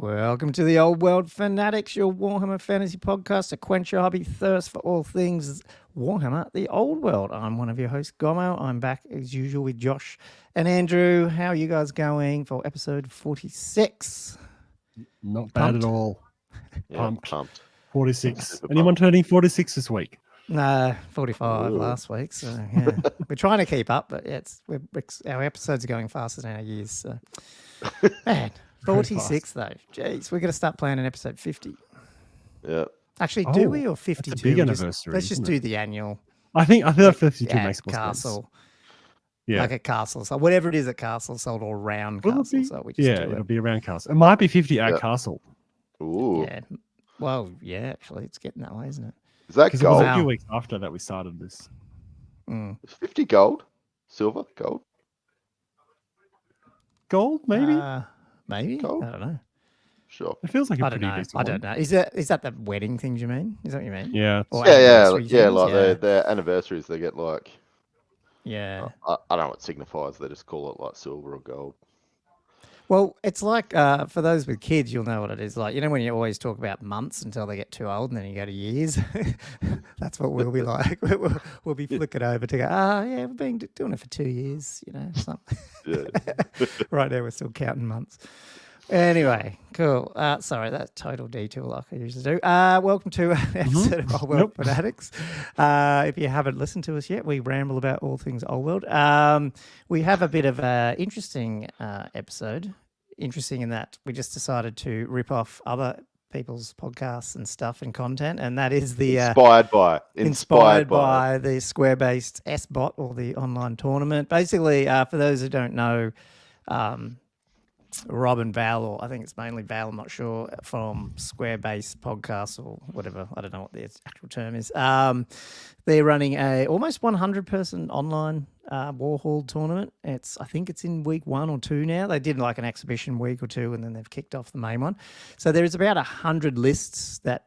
Welcome to the Old World Fanatics, your Warhammer Fantasy podcast to quench your hobby thirst for all things Warhammer, the Old World. I'm one of your hosts, Gommo. I'm back as usual with Josh and Andrew. How are you guys going for episode 46? Not bad at all. Pumped. 46. Anyone turning 46 this week? No, 45 last week. So yeah, we're trying to keep up, but our episodes are going faster than our years. So man. 46 though. Jeez, we're going to start planning episode 50. Yeah. Actually, do we or 52? It's a big anniversary. Let's just do the annual. I think 52 makes more Castle. sense. Yeah. Like a castle. So whatever it is at castle sold all round castle. So we just it'll be around castle. It might be 50 at castle. Ooh. Yeah. Well, yeah, actually, it's getting that way, isn't it? Is that Because gold? it was a few weeks after that we started this. Is 50 gold? Silver? Gold? Gold, maybe? Maybe. Gold? I don't know. Sure. It feels like a I don't pretty know. decent I don't know. Is that the wedding things you mean? Is that what you mean? Yeah. Or Yeah, anniversary like things? their anniversaries, they get like, Yeah. I don't know what it signifies. They just call it like silver or gold. Well, it's like for those with kids, you'll know what it is like. You know when you always talk about months until they get too old and then you go to years? That's what we'll be like. We'll be flicking over to go, yeah, we've been doing it for 2 years, you know. Something. Yeah. Right now we're still counting months. Anyway, cool. Sorry, that's total detour like I usually do. Welcome to an episode of Old World Fanatics. If you haven't listened to us yet, we ramble about all things Old World. We have a bit of an interesting episode. Interesting in that we just decided to rip off other people's podcasts and stuff and content, and that is the Inspired by the Square-based SBOT, or the online tournament. Basically, for those who don't know, Rob and Val, or I think it's mainly Val, I'm not sure, from Square-based podcasts or whatever, I don't know what the actual term is. They're running a almost 100-person online Warhol tournament. I think it's in week 1 or 2 now. They did like an exhibition week or 2, and then they've kicked off the main one. So there's about 100 lists that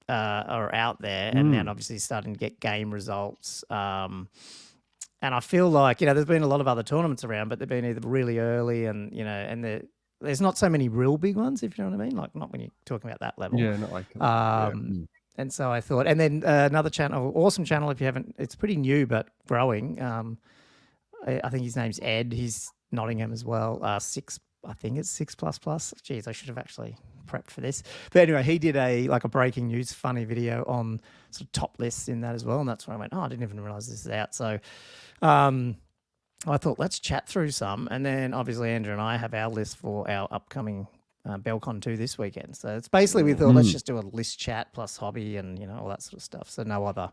are out there, and then obviously starting to get game results. And I feel like, there's been a lot of other tournaments around, but they've been either really early and, and there's not so many real big ones, if you know what I mean? Like, not when you're talking about that level. Yeah, not like that. And so I thought, and then another channel, awesome channel, if you haven't, it's pretty new, but growing. I think his name's Ed. He's Nottingham as well. I think it's 6++. Jeez, I should have actually prepped for this. But anyway, he did a breaking news funny video on sort of top lists in that as well. And that's where I went, I didn't even realize this is out. So I thought, let's chat through some. And then obviously Andrew and I have our list for our upcoming BelCon2 this weekend. So it's basically, we thought, let's just do a list chat plus hobby and, all that sort of stuff. So no other,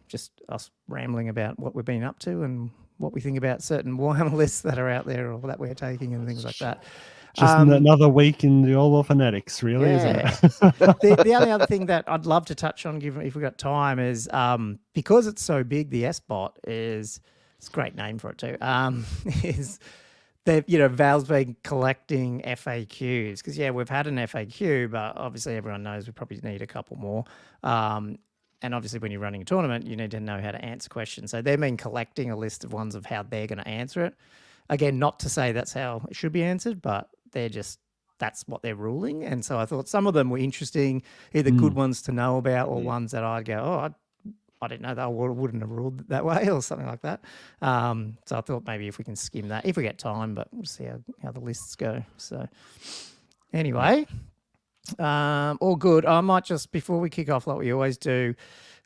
just us rambling about what we've been up to and what we think about certain Warhammer lists that are out there or that we're taking and things like that. Just another week in the Old World Fanatics, really, isn't it? The only other thing that I'd love to touch on, given if we've got time, is because it's so big, the SBOT it's a great name for it too, is they've, Val's been collecting FAQs because, we've had an FAQ, but obviously everyone knows we probably need a couple more. And obviously when you're running a tournament, you need to know how to answer questions. So they've been collecting a list of ones of how they're going to answer it. Again, not to say that's how it should be answered, but that's what they're ruling. And so I thought some of them were interesting, either good ones to know about or ones that I'd go, I didn't know that, wouldn't have ruled that way or something like that. So I thought maybe if we can skim that, if we get time, but we'll see how the lists go. So anyway, all good. I might just, before we kick off like we always do,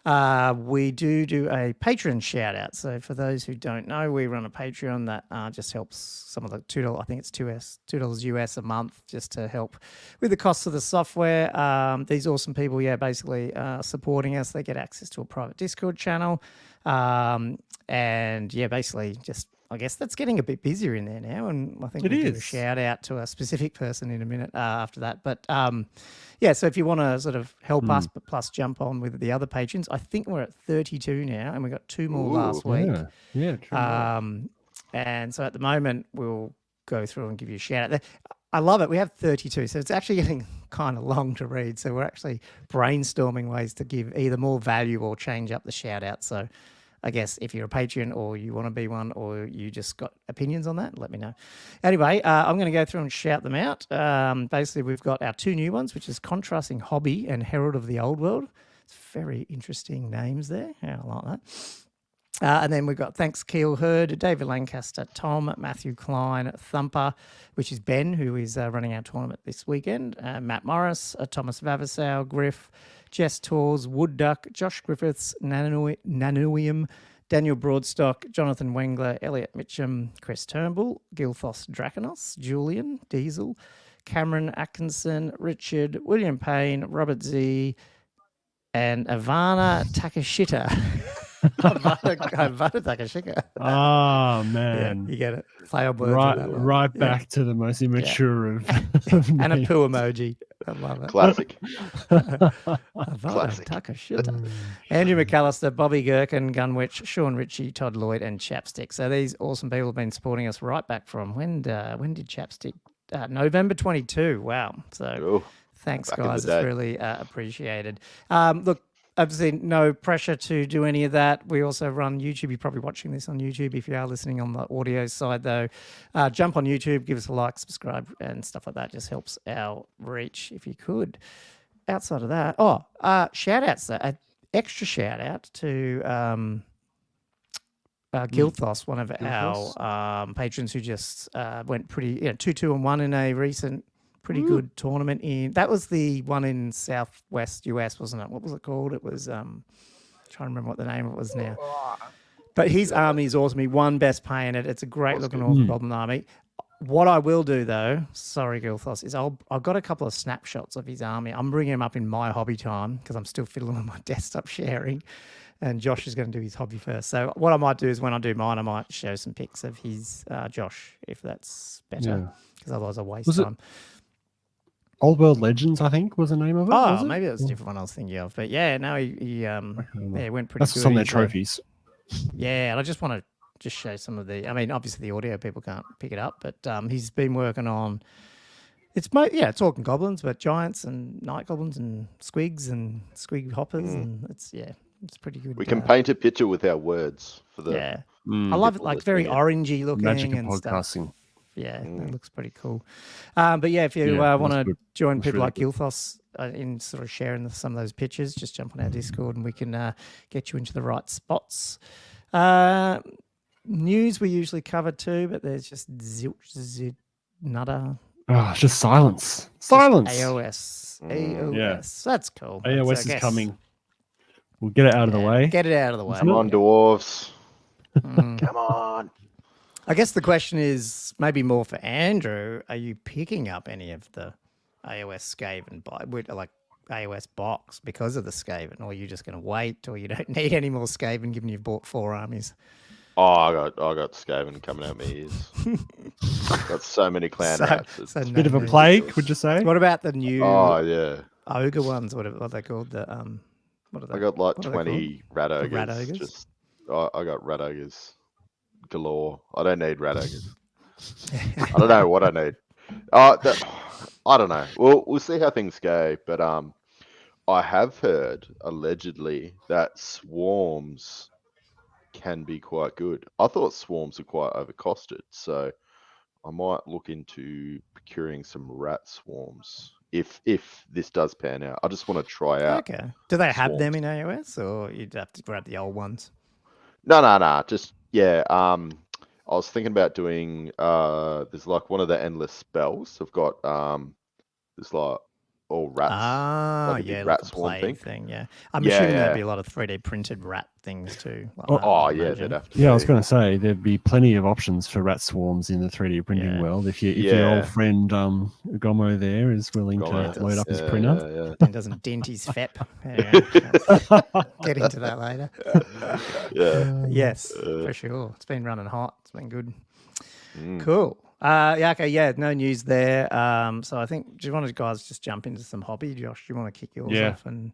we do a patron shout out. So for those who don't know, we run a Patreon that just helps some of the $2, I think it's $2 US a month, just to help with the costs of the software. These awesome people, basically supporting us. They get access to a private Discord channel. Basically just, I guess that's getting a bit busier in there now, and I think we'll do a shout out to a specific person in a minute after that. But so if you want to sort of help us, but plus jump on with the other patrons, I think we're at 32 now, and we got 2 more last week. Yeah, true. And so at the moment, we'll go through and give you a shout out. I love it. We have 32, so it's actually getting kind of long to read. So we're actually brainstorming ways to give either more value or change up the shout out. So I guess if you're a patron or you want to be one or you just got opinions on that, let me know. Anyway, I'm going to go through and shout them out. Basically, we've got our 2 new ones, which is Contrasting Hobby and Herald of the Old World. It's very interesting names there. Yeah, I like that. And then we've got Thanks Keel Herd, David Lancaster, Tom, Matthew Klein, Thumper, which is Ben, who is running our tournament this weekend, Matt Morris, Thomas Vavasow, Griff, Jess Tors, Wood Duck, Josh Griffiths, Nanuium, Daniel Broadstock, Jonathan Wengler, Elliot Mitchum, Chris Turnbull, Gilthos Draconos, Julian, Diesel, Cameron Atkinson, Richard, William Payne, Robert Z, and Ivana Takashita. Ivana Takashita. Oh, man. Yeah, you get it. Play on words. Right back to the most immature of and a poo emoji. I love it. Classic. Ivana Takashita. Andrew McAllister, Bobby Gherkin, Gunwitch, Sean Ritchie, Todd Lloyd, and Chapstick. So these awesome people have been supporting us right back from when did Chapstick? November 22. Wow. So thanks, guys. It's really appreciated. Look, obviously, no pressure to do any of that. We also run YouTube. You're probably watching this on YouTube. If you are listening on the audio side, though, jump on YouTube, give us a like, subscribe, and stuff like that. Just helps our reach if you could. Outside of that, shout-outs, though. An extra shout-out to Gilthos, one of our patrons who just went pretty 2-2-1 in a recent pretty good tournament that was the one in Southwest US, wasn't it? What was it called? It was trying to remember what the name of it was now. But his army is awesome. He won best pay in it. It's a great looking Awesome Goblin army. What I will do though, sorry Gilthos, is I've got a couple of snapshots of his army. I'm bringing him up in my hobby time because I'm still fiddling with my desktop sharing. And Josh is going to do his hobby first. So what I might do is when I do mine, I might show some pics of his Josh, if that's better. Because otherwise I'll waste time. Old World Legends, I think, was the name of it. Oh, maybe that was a different one I was thinking of. But yeah, no, he went pretty That's good. some of their trophies. Yeah, and I just want to just show some of the. I mean, obviously the audio people can't pick it up, but he's been working on. It's talking goblins, but giants and night goblins and squigs and squig hoppers, and it's pretty good. We can paint a picture with our words for the. Yeah, I love it, like very orangey looking Magic and podcasting. Stuff. Yeah, it looks pretty cool. But yeah, if you want to join people like Gilthos in sort of sharing some of those pictures, just jump on our Discord and we can get you into the right spots. News we usually cover too, but there's just zilch, nada. Oh, just silence. Silence. AOS. Yeah. That's cool. AOS is coming. We'll get it out of the way. Get it out of the way. Come on, dwarves. Come on. I guess the question is maybe more for Andrew. Are you picking up any of the AOS Skaven like AOS box because of the Skaven, or are you just going to wait, or you don't need any more Skaven given you've bought 4 armies? Oh, I got Skaven coming out my ears. Got so many clan rats. It's a bit of a plague, would you say? What about the new ogre ones? What are they called? What are they? I got like 20 rat ogres. Rat ogres? I got rat ogres galore. I don't need rat ogres. I don't know what I need. I don't know. We'll see how things go. But I have heard allegedly that swarms can be quite good. I thought swarms are quite overcosted, so I might look into procuring some rat swarms if this does pan out. I just want to try out. Okay. Do they have them in AOS, or you'd have to grab the old ones? No. Just I was thinking about doing. There's like one of the endless spells. I've got there's like all rats. Like rat like swarm thing. Yeah, I'm assuming there'd be a lot of 3D printed rat things too. Like they'd have to. Yeah, I was going to say there'd be plenty of options for rat swarms in the 3D printing world. If your old friend Gommo there is willing to load up his printer and doesn't dent his FEP. Get into that later. Yes, for sure. It's been running hot. It's been good. Cool. No news there. So I think, do you want to guys just jump into some hobby? Josh, do you want to kick yours off? And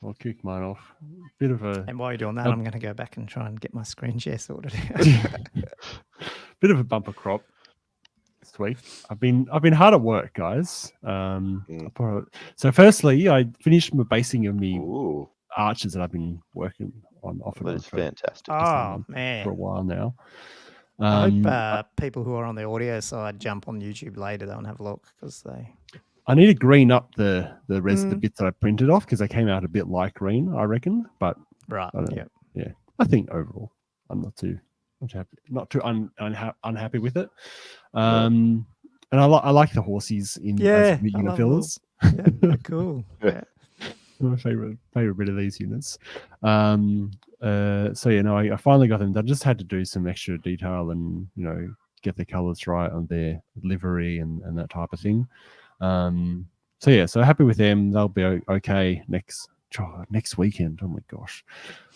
I'll kick mine off. Bit of a. And while you're doing that, I'm going to go back and try and get my screen share sorted out. Bit of a bumper crop this week. I've been hard at work, guys. So firstly, I finished my basing of me archers that I've been working on off and on That's for, fantastic. Oh, man. for a while now. I hope people who are on the audio side jump on YouTube later though and have a look because I need to green up the bits that I printed off because they came out a bit light green, I reckon. But right, yeah, I think overall I'm not too unhappy with it. And I like the horsies in as unit fillers. Yeah, they're cool. Yeah. My favorite bit of these units. So yeah, no, I finally got them. I just had to do some extra detail and get the colors right on their livery and that type of thing. So yeah, so happy with them. They'll be okay next weekend. Oh my gosh,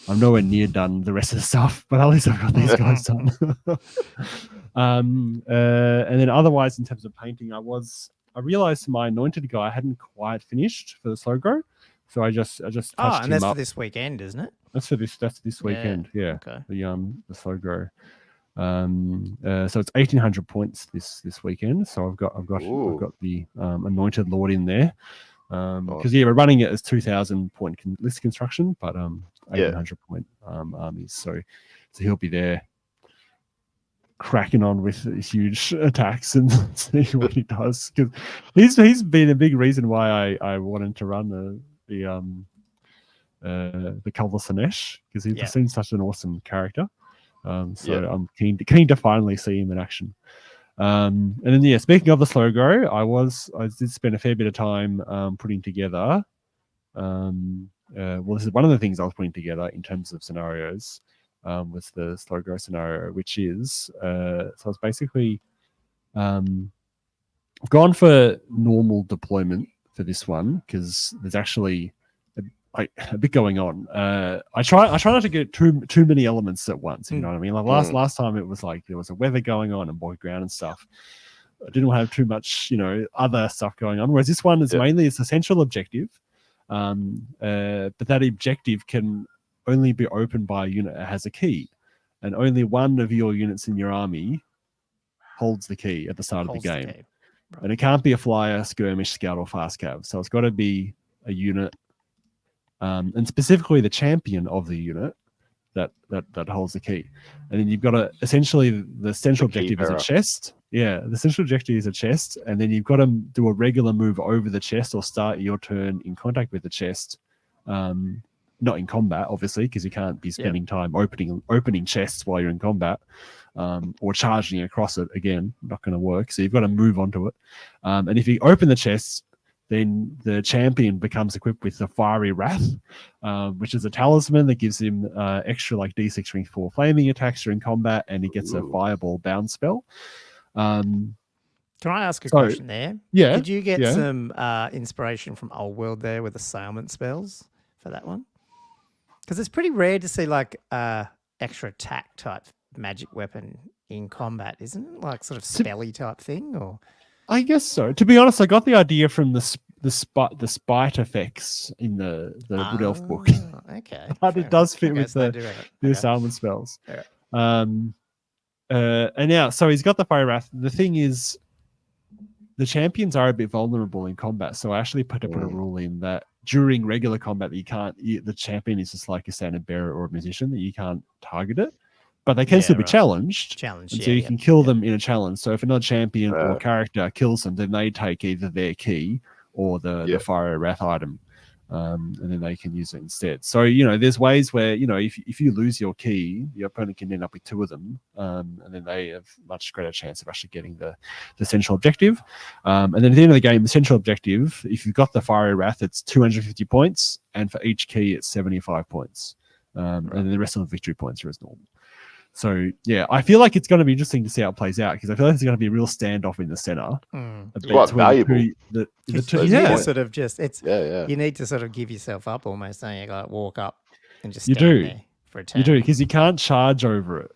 I'm nowhere near done the rest of the stuff, but at least I've got these guys done. And then otherwise, in terms of painting, I realized my anointed guy hadn't quite finished for the slow grow, so I just touched him up. And that's for this weekend, isn't it? That's this weekend. Yeah. Okay. The slow grow. So it's 1,800 points this weekend. So I've got the anointed lord in there. Because we're running it as 2,000 point list construction, but 1,800 point armies. So he'll be there, cracking on with huge attacks and see what he does. Because he's been a big reason why I wanted to run the Culver Sinesh, because he seems such an awesome character. I'm keen to finally see him in action. And then speaking of the slow grow, I did spend a fair bit of time putting together. This is one of the things I was putting together in terms of scenarios. Was the slow grow scenario, which is so I was basically I've gone for normal deployment for this one because there's actually a bit going on. I try not to get too many elements at once. You know what I mean? Like last time it was like there was a weather going on and boy ground and stuff. I didn't want to have too much, other stuff going on. Whereas this one is mainly its essential objective, but that objective can only be opened by a unit that has a key, and only one of your units in your army holds the key at the start of the game. Right. And it can't be a flyer, skirmish, scout, or fast cav. So it's got to be a unit. And specifically the champion of the unit that holds the key. And then you've got to essentially the central objective is a chest. Yeah, the central objective is a chest, and then you've got to do a regular move over the chest or start your turn in contact with the chest. Not in combat, obviously, because you can't be spending time opening chests while you're in combat, or charging across it. Again, not going to work. So you've got to move onto it. And if you open the chests, then the champion becomes equipped with the Fiery Wrath, which is a talisman that gives him extra like D6 strength 4 flaming attacks during combat, and he gets a Fireball bound spell. Can I ask a question there? Yeah. Did you get some inspiration from Old World there with assailment spells for that one? Because it's pretty rare to see like extra attack type magic weapon in combat, isn't it? Like sort of spelly type thing, or? I guess so. To be honest, I got the idea from the spite effects in the Wood Elf book. Okay, but it does fit with the assailment spells. Yeah. And now, so he's got the Fire Wrath. The thing is, the champions are a bit vulnerable in combat, so I actually put a rule in that during regular combat, the champion is just like a standard bearer or a musician, that you can't target it. But they can still be challenged. And so you can kill them in a challenge. So if another champion or character kills them, then they take either their key or the Fire Wrath item. And then they can use it instead. So, there's ways where, if you lose your key, your opponent can end up with two of them. And then they have much greater chance of actually getting the central objective. And then at the end of the game, the central objective, if you've got the Fiery Wrath, it's 250 points. And for each key, it's 75 points. And then the rest of the victory points are as normal. So, I feel like it's going to be interesting to see how it plays out, because I feel like there's going to be a real standoff in the center. It's quite valuable. You need to sort of you need to sort of give yourself up almost, don't you? Like walk up and just stand there for a turn. You do, because you can't charge over it,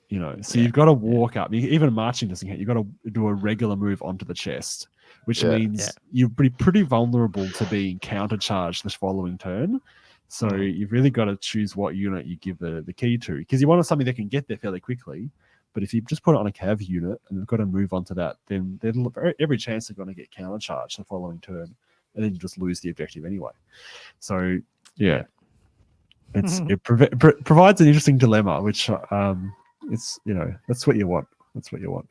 So you've got to walk up. Even marching doesn't count. You've got to do a regular move onto the chest, which means you're pretty vulnerable to being countercharged this following turn. So you've really got to choose what unit you give the key to, because you want something that can get there fairly quickly. But if you just put it on a cav unit and they've got to move on to that, then there's every chance they're going to get countercharged the following turn, and then you just lose the objective anyway. So, it provides an interesting dilemma, which it's that's what you want. That's what you want.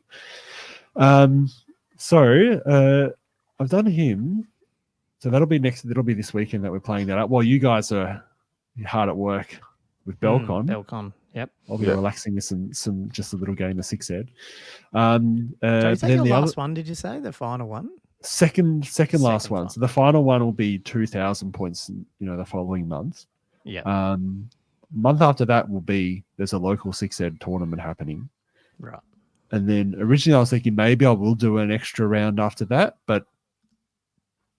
So I've done him. So that'll be this weekend that we're playing that up. While you guys are hard at work with BelCon. BelCon, yep. I'll be relaxing with some just a little game of 6 ed. Is that your last one? Did you say the final one? Second last one. So the final one will be 2,000 points. The following month. Yeah. Month after that will be there's a local 6 ed tournament happening. Right. And then originally I was thinking maybe I will do an extra round after that, but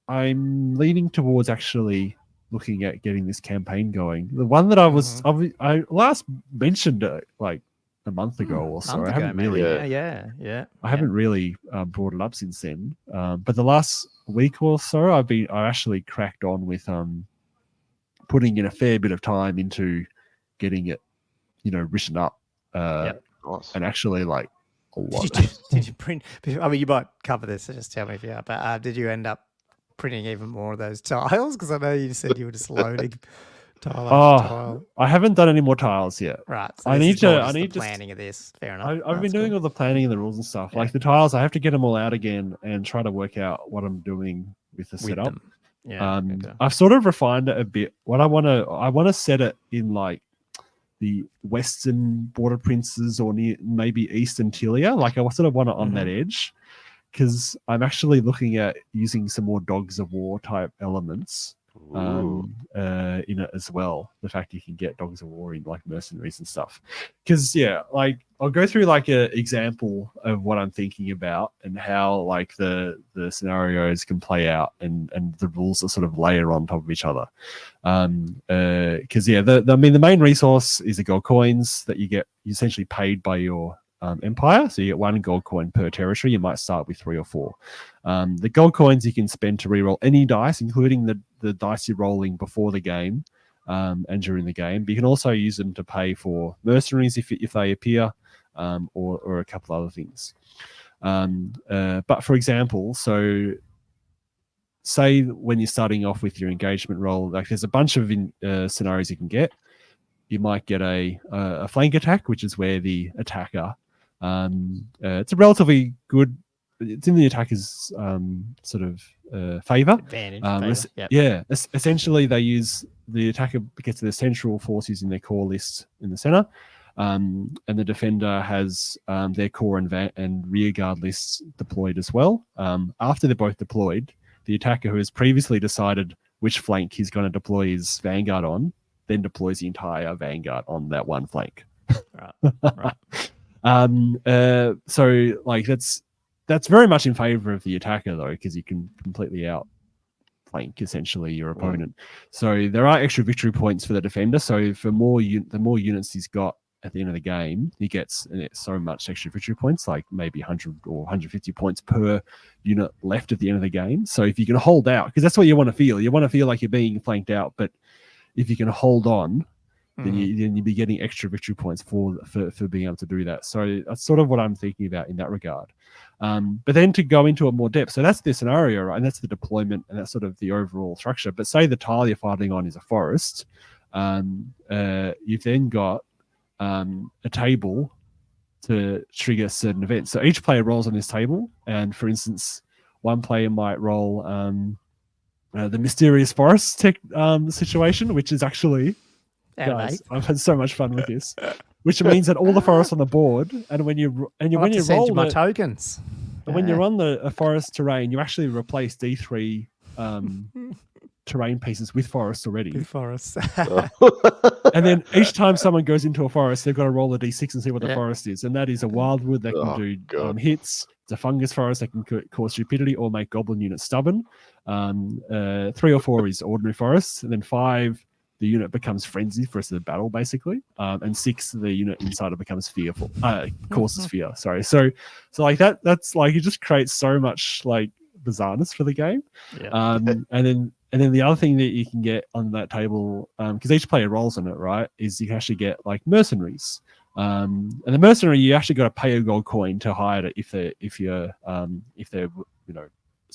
I'm leaning towards actually looking at getting this campaign going. The one that I last mentioned like a month ago or so. I haven't really, I haven't really brought it up since then. But the last week or so, I actually cracked on with putting in a fair bit of time into getting it, written up, and actually like a lot. Did you print? I mean, you might cover this, so just tell me if you are. But did you end up printing even more of those tiles? Because I know you said you were just loading tile after tile. I haven't done any more tiles yet. Right. So I need the planning of this. Fair enough. I've been doing all the planning and the rules and stuff. Yeah. Like the tiles, I have to get them all out again and try to work out what I'm doing with the setup. Them. Yeah. I've sort of refined it a bit. What I want to set it in like the western border princes or near maybe eastern Tilia. Like I sort of want it on that edge, because I'm actually looking at using some more dogs of war type elements in it as well. The fact you can get dogs of war in like mercenaries and stuff. Because like I'll go through like an example of what I'm thinking about and how like the scenarios can play out and the rules are sort of layer on top of each other. Because the main resource is the gold coins that you essentially paid by your empire. So you get 1 gold coin per territory. You might start with 3 or 4. The gold coins you can spend to reroll any dice, including the dice you're rolling before the game and during the game. But you can also use them to pay for mercenaries if they appear, or a couple other things. But for example, so say when you're starting off with your engagement roll, like there's a bunch of scenarios you can get. You might get a flank attack, which is where the attacker it's a relatively good. It's in the attacker's sort of favor. Advantage. Essentially, the attacker gets their central force using their core list in the center, and the defender has their core and rear guard lists deployed as well. After they're both deployed, the attacker who has previously decided which flank he's going to deploy his vanguard on, then deploys the entire vanguard on that one flank. Right. So like that's very much in favor of the attacker though, because you can completely outflank essentially your opponent. So there are extra victory points for the defender. So for the more units he's got at the end of the game, he gets so much extra victory points, like maybe 100 or 150 points per unit left at the end of the game. So if you can hold out, because that's what you want to feel. You want to feel like you're being flanked out, but if you can hold on, then you'd be getting extra victory points for being able to do that. So that's sort of what I'm thinking about in that regard. But then to go into it more depth, so that's the scenario, right? And that's the deployment, and that's sort of the overall structure. But say the tile you're fighting on is a forest, you've then got a table to trigger certain events. So each player rolls on this table, and for instance, one player might roll the mysterious forest situation, which is actually, guys, I've had so much fun with this. Which means that all the forests on the board, and when you roll my tokens, when you're on the forest terrain, you actually replace D3 terrain pieces with forests already. With forests. And then each time someone goes into a forest, they've got to roll a D6 and see what the forest is. And that is a wildwood that can do hits. It's a fungus forest that can cause stupidity or make goblin units stubborn. 3 or 4 is ordinary forests. And then 5, the unit becomes frenzied for the rest of the battle, basically. And 6, the unit inside it becomes fearful. Causes fear, sorry. So like that's like, it just creates so much like bizarreness for the game. Yeah. And then the other thing that you can get on that table, because each player rolls on it, right, is you can actually get like mercenaries. And the mercenary, you actually got to pay a gold coin to hire it if they're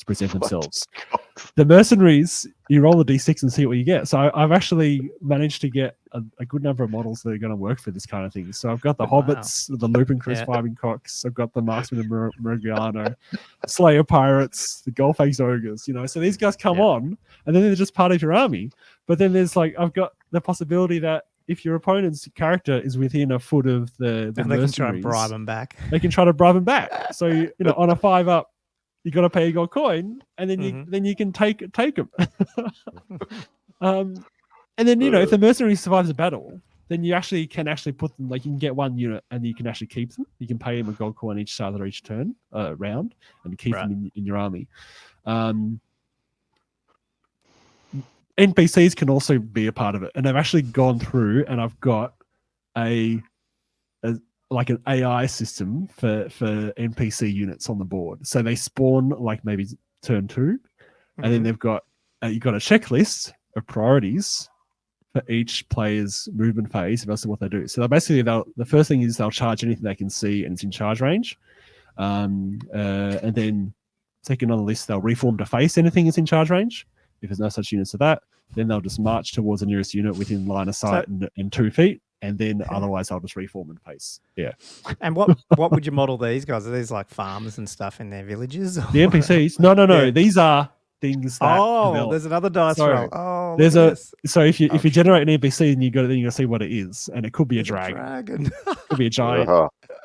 present themselves. Cocks. The mercenaries, you roll the d6 and see what you get. So I've actually managed to get a good number of models that are going to work for this kind of thing. So I've got the hobbits, the Lupin Crucifying Cocks. I've got the Marksman and Merigliano, Slayer Pirates, the Golface Ogres. So these guys come on, and then they're just part of your army. But then there's I've got the possibility that if your opponent's character is within a foot of the and they can try mercenaries, and bribe them back. they can try to bribe them back. So on a 5-up, you got to pay a gold coin, and then you can take them. And then if the mercenary survives a battle, then you can put them, you can get one unit and you can actually keep them. You can pay them a gold coin each start of each turn round, and keep them in your army. NPCs can also be a part of it, and I've actually gone through and I've got an AI system for NPC units on the board. So they spawn maybe turn 2, and then they've got you've got a checklist of priorities for each player's movement phase as to what they do. So basically, the first thing is they'll charge anything they can see and it's in charge range, and then second on the list they'll reform to face anything that's in charge range. If there's no such units to that, then they'll just march towards the nearest unit within line of sight and 2 feet. And then otherwise I'll just reform and face. Yeah. And what would you model these guys? Are these farmers and stuff in their villages? Or? The NPCs? No. Yeah. These are things that develop. There's another dice roll. Oh, there's so if you generate an NPC, then you got to see what it is. And it could be a dragon. Could be a giant.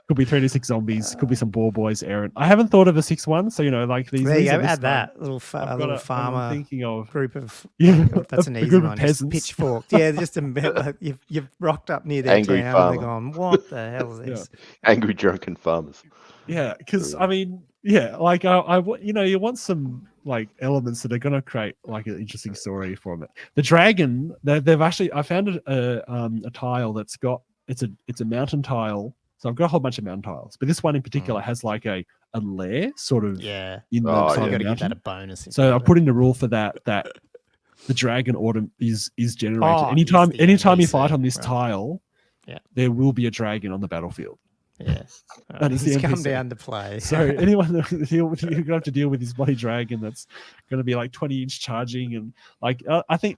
Could be 3-6 zombies. Could be some boar boys, errant. I haven't thought of a 6-1. So these. There you go. Add that little farmer. I'm thinking of group of. That's an easy one. Pitchforks. Yeah, just you've rocked up near their angry town. Farmer. And they're going, what the hell is this? Angry drunken farmers. Yeah, because you want some elements that are going to create an interesting story from it. The dragon, they've actually, I found a tile that's got it's a mountain tile. So I've got a whole bunch of mountain tiles, but this one in particular has a lair sort of in the side of the mountain. Give that a bonus. So I put in the rule for that the dragon order is generated anytime you fight on this tile. Yeah. There will be a dragon on the battlefield. Yeah, that is the come down to play. So anyone you're going to have to deal with this bloody dragon that's going to be 20-inch charging, and I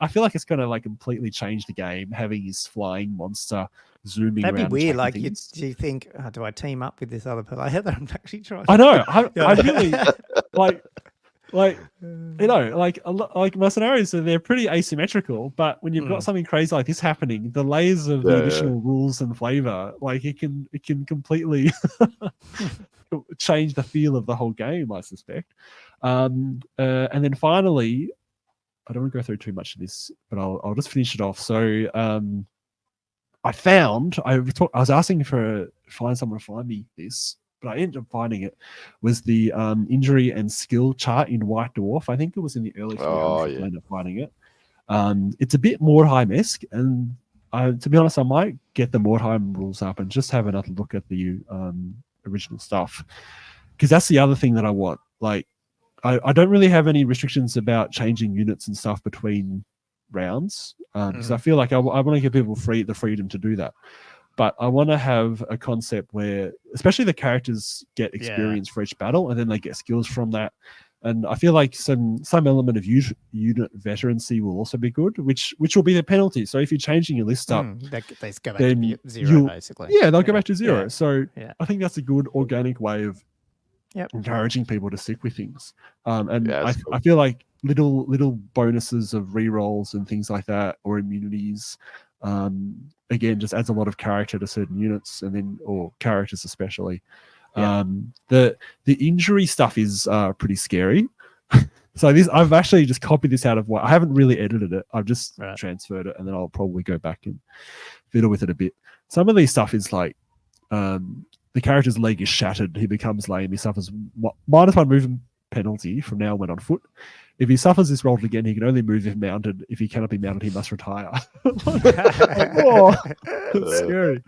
feel like it's going to completely change the game, having this flying monster zooming. That'd around. Be weird. Do you think, do I team up with this other player that I'm actually trying? I know. I really my scenarios, they're pretty asymmetrical, but when you've got something crazy like this happening, the layers of the additional rules and flavor, it can completely change the feel of the whole game, I suspect. And then finally, I don't want to go through too much of this, but I'll just finish it off. So I was asking find someone to find me this, but I ended up finding it, was the injury and skill chart in White Dwarf. I think it was in the early 300s. I ended up finding it. It's a bit Mordheim-esque, and to be honest, I might get the Mordheim rules up and just have another look at the original stuff, because that's the other thing that I want. I don't really have any restrictions about changing units and stuff between rounds, because I feel like I want to give people the freedom to do that. But I want to have a concept where, especially the characters get experience for each battle, and then they get skills from that. And I feel like some element of unit veterancy will also be good, which will be the penalty. So if you're changing your list up, they go back to zero, basically. Yeah, they'll go back to zero. Yeah. So I think that's a good organic way of encouraging people to stick with things. I feel like little bonuses of rerolls and things like that, or immunities, again, just adds a lot of character to certain units, or characters especially. The injury stuff is pretty scary. So I've actually just copied this out of I haven't really edited it. I've just transferred it, and then I'll probably go back and fiddle with it a bit. Some of these stuff is the character's leg is shattered. He becomes lame. He suffers -1 movement penalty from now on foot. If he suffers this roll again, he can only move if mounted. If he cannot be mounted, he must retire. Whoa, that's scary.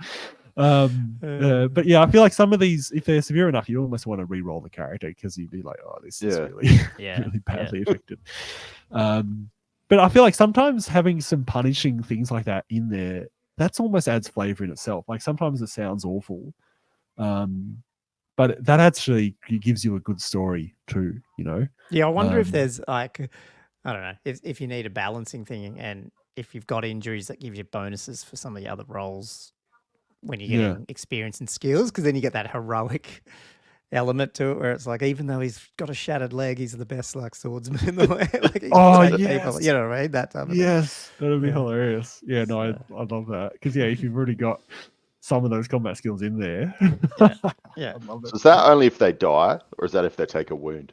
But yeah, I feel like some of these, if they're severe enough, you almost want to re-roll the character, because you'd be like, oh, this is really, really badly affected. But I feel like sometimes having some punishing things like that in there, that's almost adds flavor in itself. Sometimes it sounds awful. but that actually gives you a good story too. Yeah, I wonder if Um, there's like, I don't know, if you need a balancing thing, and if you've got injuries that give you bonuses for some of the other roles when you're Yeah. getting experience and skills, because then you get that heroic element to it, where it's like, even though he's got a shattered leg, he's the best like swordsman in the world. Like he Oh, can take people, yes. you know what I mean? That type of thing. Yes, that'd be Yeah. hilarious. Yeah, no, I love that because if you've already got some of those combat skills in there, Yeah. I love it. So is that only if they die, or is that if they take a wound?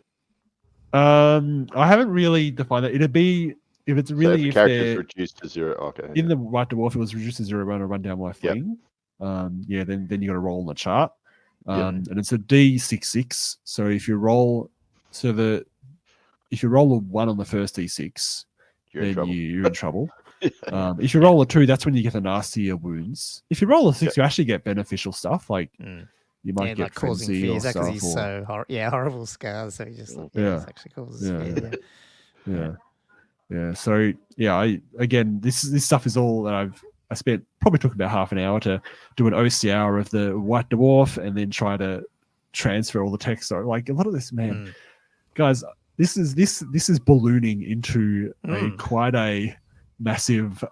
I haven't really defined that. It'd be if it's So really if a if character's they're reduced to 0, okay. in the White Dwarf, it was reduced to 0 when I run down my fling. Then you got to roll on the chart. And it's a D66. So if you roll, if you roll a 1 on the first D6, You're in then trouble. you're in trouble. If you roll a 2, that's when you get the nastier wounds. If you roll a 6, you actually get beneficial stuff like you might get like causing frenzy or fears because stuff. he's so horrible scars. So he just like, this actually causes fear. Yeah. So this stuff is all that I spent probably took about half an hour to do an OCR of the White Dwarf and then try to transfer all the text. So like a lot of this, man, guys, this is ballooning into quite a massive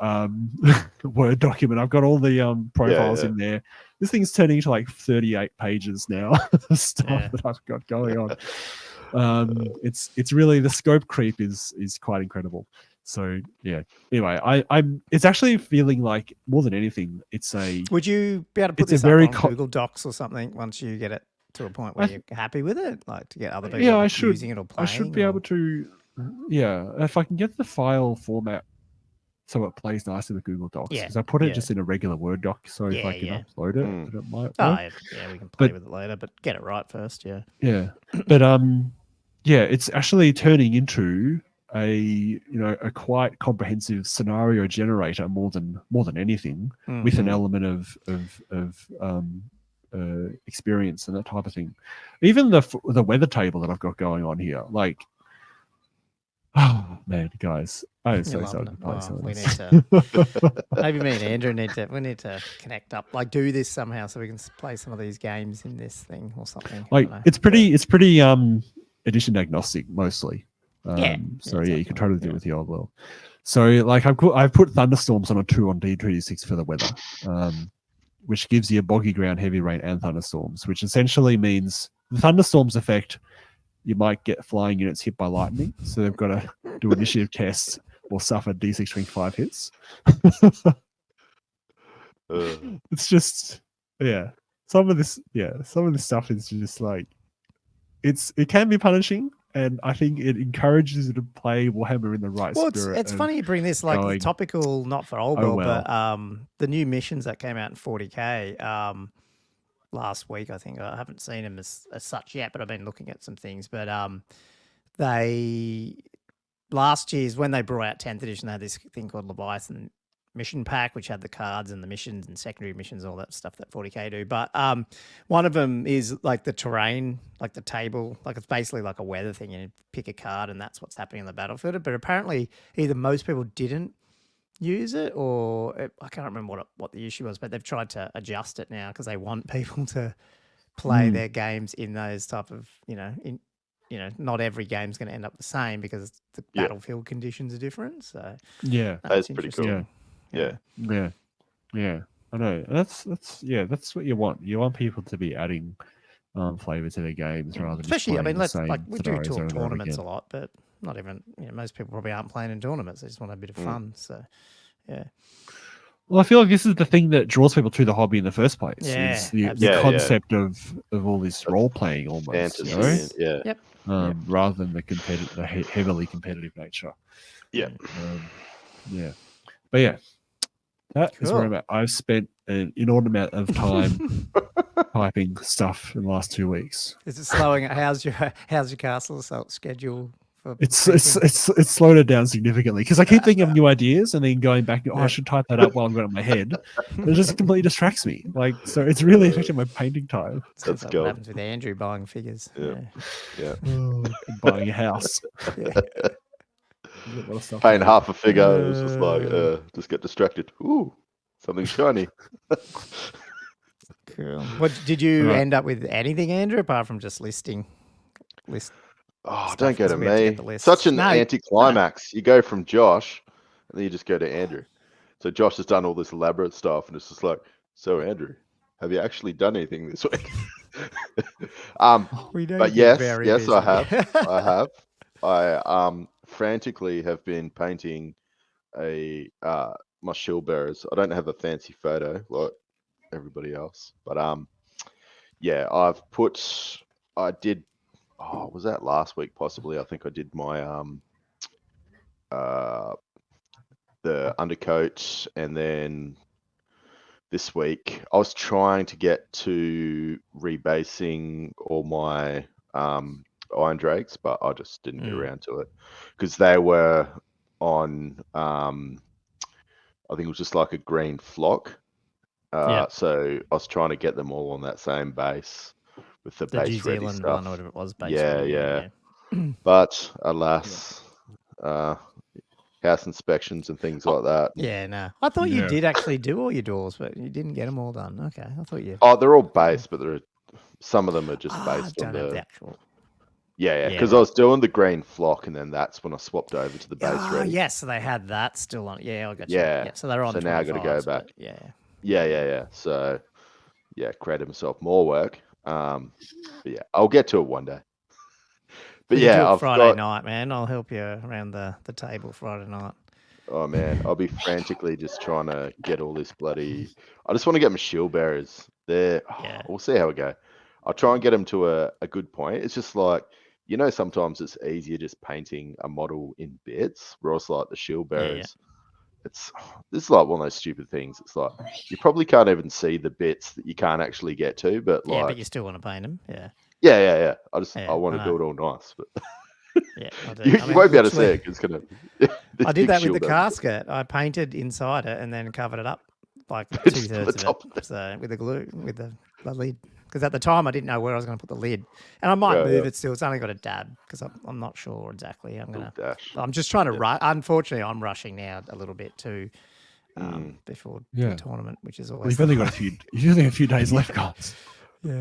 Word document. I've got all the profiles in there. This thing's turning into like 38 pages now. Stuff that I've got going on. It's really, the scope creep is quite incredible. So yeah. Anyway, I'm. It's actually feeling like more than anything, it's a. Would you be able to put this up on Google Docs or something once you get it to a point where you're happy with it, like to get other people using it or playing? I should be able to. Yeah, if I can get the file format so it plays nicely with Google Docs. Because I put it just in a regular Word doc, so if I can upload it, it might work. We can play with it later, but get it right first. Yeah, but it's actually turning into a quite comprehensive scenario generator more than anything, with an element of experience and that type of thing. Even the weather table that I've got going on here, like, oh man, guys, I am so excited to play some of we this. need to maybe me and Andrew need to connect up, like do this somehow so we can play some of these games in this thing or something. Like it's pretty edition agnostic mostly. You can totally do it with the old world. So like I've put thunderstorms on a 2 on D2D6 for the weather, which gives you a boggy ground, heavy rain, and thunderstorms, which essentially means the thunderstorms effect, you might get flying units hit by lightning, so they've got to do initiative tests or suffer D6 25 hits. It's just some of this stuff is just like it can be punishing. And I think it encourages you to play Warhammer in the right spirit. It's funny you bring this, like topical, not for old world, but the new missions that came out in 40k last week, I think. I haven't seen them as such yet, but I've been looking at some things. But last year's, when they brought out 10th edition, they had this thing called Leviathan mission pack, which had the cards and the missions and secondary missions, all that stuff that 40k do. But one of them is like the terrain, like the table, like it's basically like a weather thing, and you pick a card and that's what's happening on the battlefield. But apparently either most people didn't use it, or I can't remember what the issue was, but they've tried to adjust it now because they want people to play their games in those type of, not every game's going to end up the same because the battlefield conditions are different. So that's pretty cool. Yeah. I know. That's what you want. You want people to be adding flavor to their games rather than especially. I mean, we do talk tournaments a lot, but not even. Most people probably aren't playing in tournaments. They just want a bit of fun. So, yeah. Well, I feel like this is the thing that draws people to the hobby in the first place. Yeah, is the concept of all this role playing almost. Fantasy, rather than the heavily competitive nature. Yeah. But yeah. That is where I'm at. I've spent an inordinate amount of time typing stuff in the last 2 weeks. Is it slowing? How's your castle schedule? It's slowed it down significantly because I keep thinking of new ideas and then going back. I should type that up while I'm got it in my head. It just completely distracts me. So it's really affecting my painting time. That's what happens with Andrew buying figures. Yeah. Buying a house. Paying half a figure, it was just like just get distracted. Ooh, something shiny. Cool. What did you Right. end up with anything, Andrew, apart from just listing list? Oh, Stuff, don't go 'cause to we have to get me. the lists. Such an No, anticlimax. You go from Josh, and then you just go to Andrew. So Josh has done all this elaborate stuff, and it's just like, so Andrew, have you actually done anything this week? We know But you get yes, very yes, I busy. have. I have. I frantically have been painting my shield bearers. I don't have a fancy photo like everybody else, but yeah, I did. Oh, was that last week? Possibly. I think I did my the undercoat, and then this week I was trying to get to rebasing all my iron drakes, but I just didn't get around to it because they were on I think it was just like a green flock. Yep. So I was trying to get them all on that same base with the The New base ready Zealand one or stuff. whatever it was, base Yeah, ready, yeah. yeah. But alas, house inspections and things like that. Yeah, no. I thought you Yeah. did actually do all your doors, but you didn't get them all done. Okay, I thought you. Oh, they're all based, but some of them are just I based on don't have the the actual. yeah, Yeah, because I right. was doing the green flock, and then that's when I swapped over to the base Oh, ready. yes, so they had that still on. Yeah, I got you. Yeah. Yeah, so they're on So now I got to go 25s, back. but yeah. Yeah. So yeah, created myself more work. But yeah, I'll get to it one day. But You can do yeah, it I've Friday got. night, man. I'll help you around the table Friday night. Oh man, I'll be frantically just trying to get all this bloody. I just want to get my shield bearers. Yeah. We'll see how we go. I'll try and get them to a good point. It's just like, sometimes it's easier just painting a model in bits, whereas like the shield Yeah, bearers, this is like one of those stupid things. It's like you probably can't even see the bits that you can't actually get to, but yeah, but like, you still want to paint them. Yeah. yeah. I Yeah, want I to do know. it all nice, but Yeah, I do. you I mean, won't be able to see literally, it. It's gonna. I did that with the casket. I painted inside it and then covered it up like Just put 2/3 the of top it. So with the glue, with the lid. Because at the time I didn't know where I was going to put the lid, and I might Yeah, move yeah. it still. It's only got a dab because I'm not sure exactly. Little dash. I'm just trying to Yeah. rush. Unfortunately, I'm rushing now a little bit too before Yeah. the tournament, which is Well, always. you've only got a few days left, guys.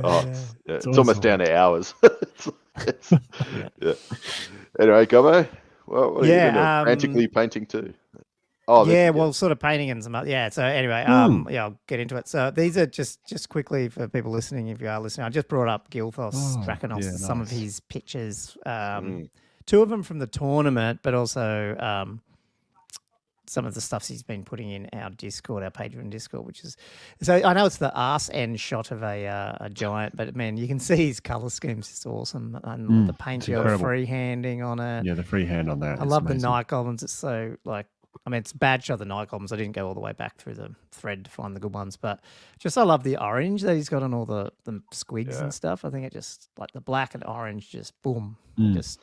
Oh, yeah. it's almost down to hours. Yeah. Yeah. Anyway, Gommo, well, what are you been doing? Yeah. Frantically painting too. Oh, this Yeah, is well, sort of painting and some. Yeah. So anyway, yeah, I'll get into it. So these are just quickly for people listening. If you are listening, I just brought up Gilthos Draconos, yeah, some of nice. his pictures. Two of them from the tournament, but also some of the stuff he's been putting in our Discord, our Patreon Discord, which is so I know it's the arse end shot of a giant, but man, you can see his color schemes. It's awesome, and the paint job freehanding on it. Yeah, the freehand on that. I love the night goblins. It's so like, I mean, it's a bad shot of the night goblins. I didn't go all the way back through the thread to find the good ones, but just I love the orange that he's got on all the squigs and stuff. I think it just like the black and orange, just boom, looks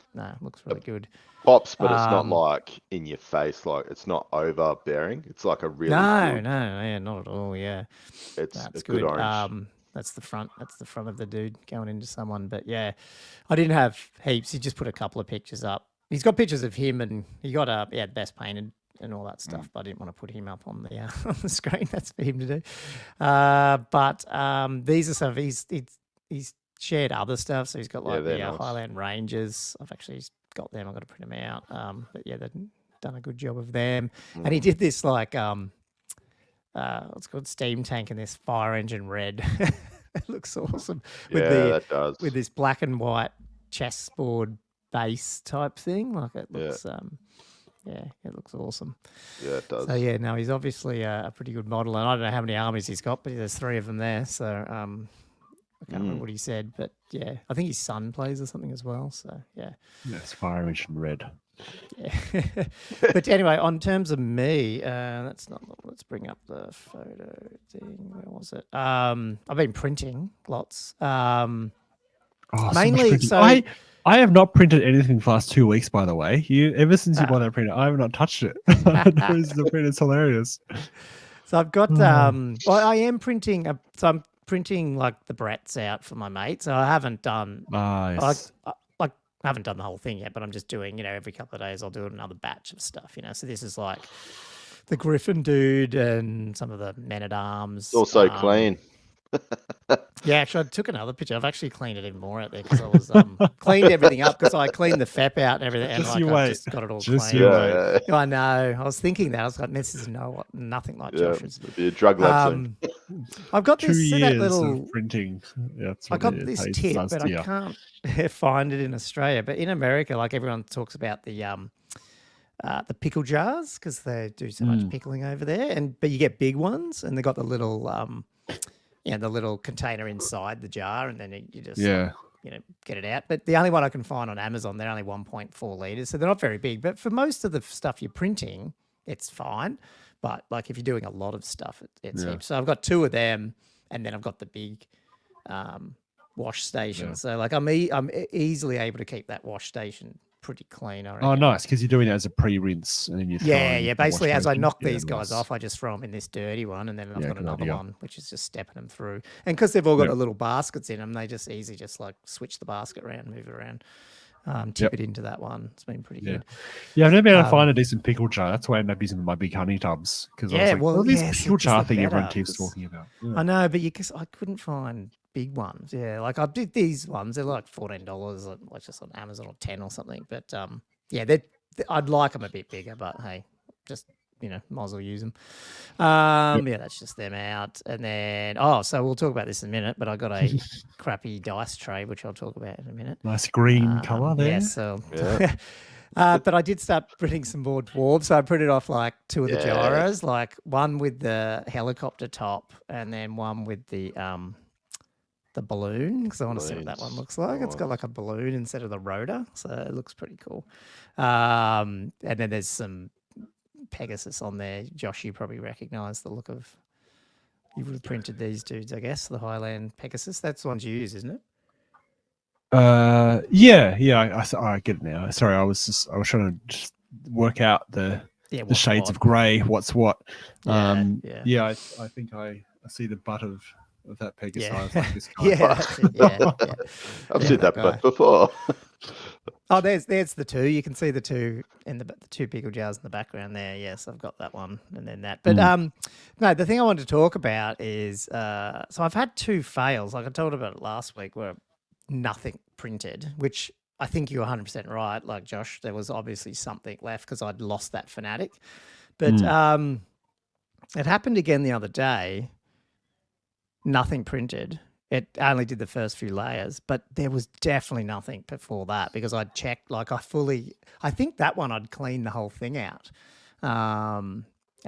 really good. Pops, but it's not like in your face. Like it's not overbearing. It's like a really good. Yeah, not at all. Yeah, It's that's a good orange. That's the front. That's the front of the dude going into someone. But yeah, I didn't have heaps. He just put a couple of pictures up. He's got pictures of him, and he got best painted and all that stuff. But I didn't want to put him up on the on the screen. That's for him to do. But these are some of he's shared other stuff. So he's got like the nice. Highland Rangers. I've actually got them. I've got to print them out. But yeah, they've done a good job of them. And he did this like what's called steam tank in this fire engine red. It looks awesome. That does. With this black and white chessboard base type thing. Like it looks it looks awesome. Yeah, it does. So yeah, no, he's obviously a pretty good model, and I don't know how many armies he's got, but there's 3 of them there. So I can't remember what he said, but yeah, I think his son plays or something as well. So yeah. Yes, fire engine red. Yeah. But anyway, on terms of me, let's bring up the photo thing. Where was it? I've been printing lots. Mainly, so I have not printed anything for the last 2 weeks, by the way. Ever since you bought that printer, I have not touched it. The printer's hilarious. So I've got well, I am printing so I'm printing like the Bretts out for my mate. So I haven't done yes. I haven't done the whole thing yet, but I'm just doing, every couple of days I'll do another batch of stuff, So this is like the Griffin dude and some of the men-at-arms. It's also clean. Yeah, actually, I took another picture. I've actually cleaned it even more out there because I was cleaned everything up because I cleaned the FEP out and everything, and Just like you I've wait. just got it all Just clean. you Yeah, wait. yeah, Yeah, I know. I was thinking that. I was like, this is nothing like yeah. Josh's. It'd be a drug lab soon. I've got 2 this see that years little. of printing. That's I what got it this takes tip, last but I year. can't find it in Australia. But in America, like everyone talks about the pickle jars because they do so much pickling over there, but you get big ones, and they got the little the little container inside the jar, and then you just Yeah. get it out. But the only one I can find on Amazon, they're only 1.4 liters, so they're not very big. But for most of the stuff you're printing, it's fine. But like if you're doing a lot of stuff, it's heaps. So I've got 2 of them, and then I've got the big wash station. So like I'm easily able to keep that wash station pretty clean. I reckon. Oh, nice, because you're doing it as a pre-rinse, and then you throw Yeah. Basically, as I knock these guys nice. off, I just throw them in this dirty one, and then I've got good another idea. one, which is just stepping them through. And because they've all got Yep. the little baskets in them, they just like switch the basket around, move it around, tip it into that one. It's been pretty good. Yeah, I've never been able to find a decent pickle jar. That's why I end up using my big honey tubs, because I was like, this pickle jar thing everyone keeps talking about. Yeah. I know, but I couldn't find big ones. Yeah, like I did these ones. They're like $14, like just on Amazon or 10 or something. But I'd like them a bit bigger. But hey, just might as well use them. Yeah, that's just them out. And then so we'll talk about this in a minute. But I got a crappy dice tray, which I'll talk about in a minute. Nice green color there. Yeah, so. But I did start printing some more dwarves. So I printed off like 2 of the gyros, like one with the helicopter top, and then one with the balloon, because I want to see what that one looks like. It's got like a balloon instead of the rotor, so it looks pretty cool. And then there's some Pegasus on there. Josh, you probably recognise the look of. You would have printed these dudes, I guess. The Highland Pegasus. That's the ones you use, isn't it? I get it now. Sorry, I was trying to just work out the shades of grey. What's what? I think I see the butt of that Pegasus. Like this guy. I've seen that butt before. Oh, there's the 2. You can see the 2 in the 2 pickle jars in the background there. Yes, I've got that one and then that. But no, the thing I wanted to talk about is so I've had 2 fails. Like I told about it last week, where nothing printed, which I think you're 100% right. Like Josh, there was obviously something left because I'd lost that Fanatic. But it happened again the other day. Nothing printed. It only did the first few layers, but there was definitely nothing before that because I'd checked, like I think that one I'd cleaned the whole thing out. And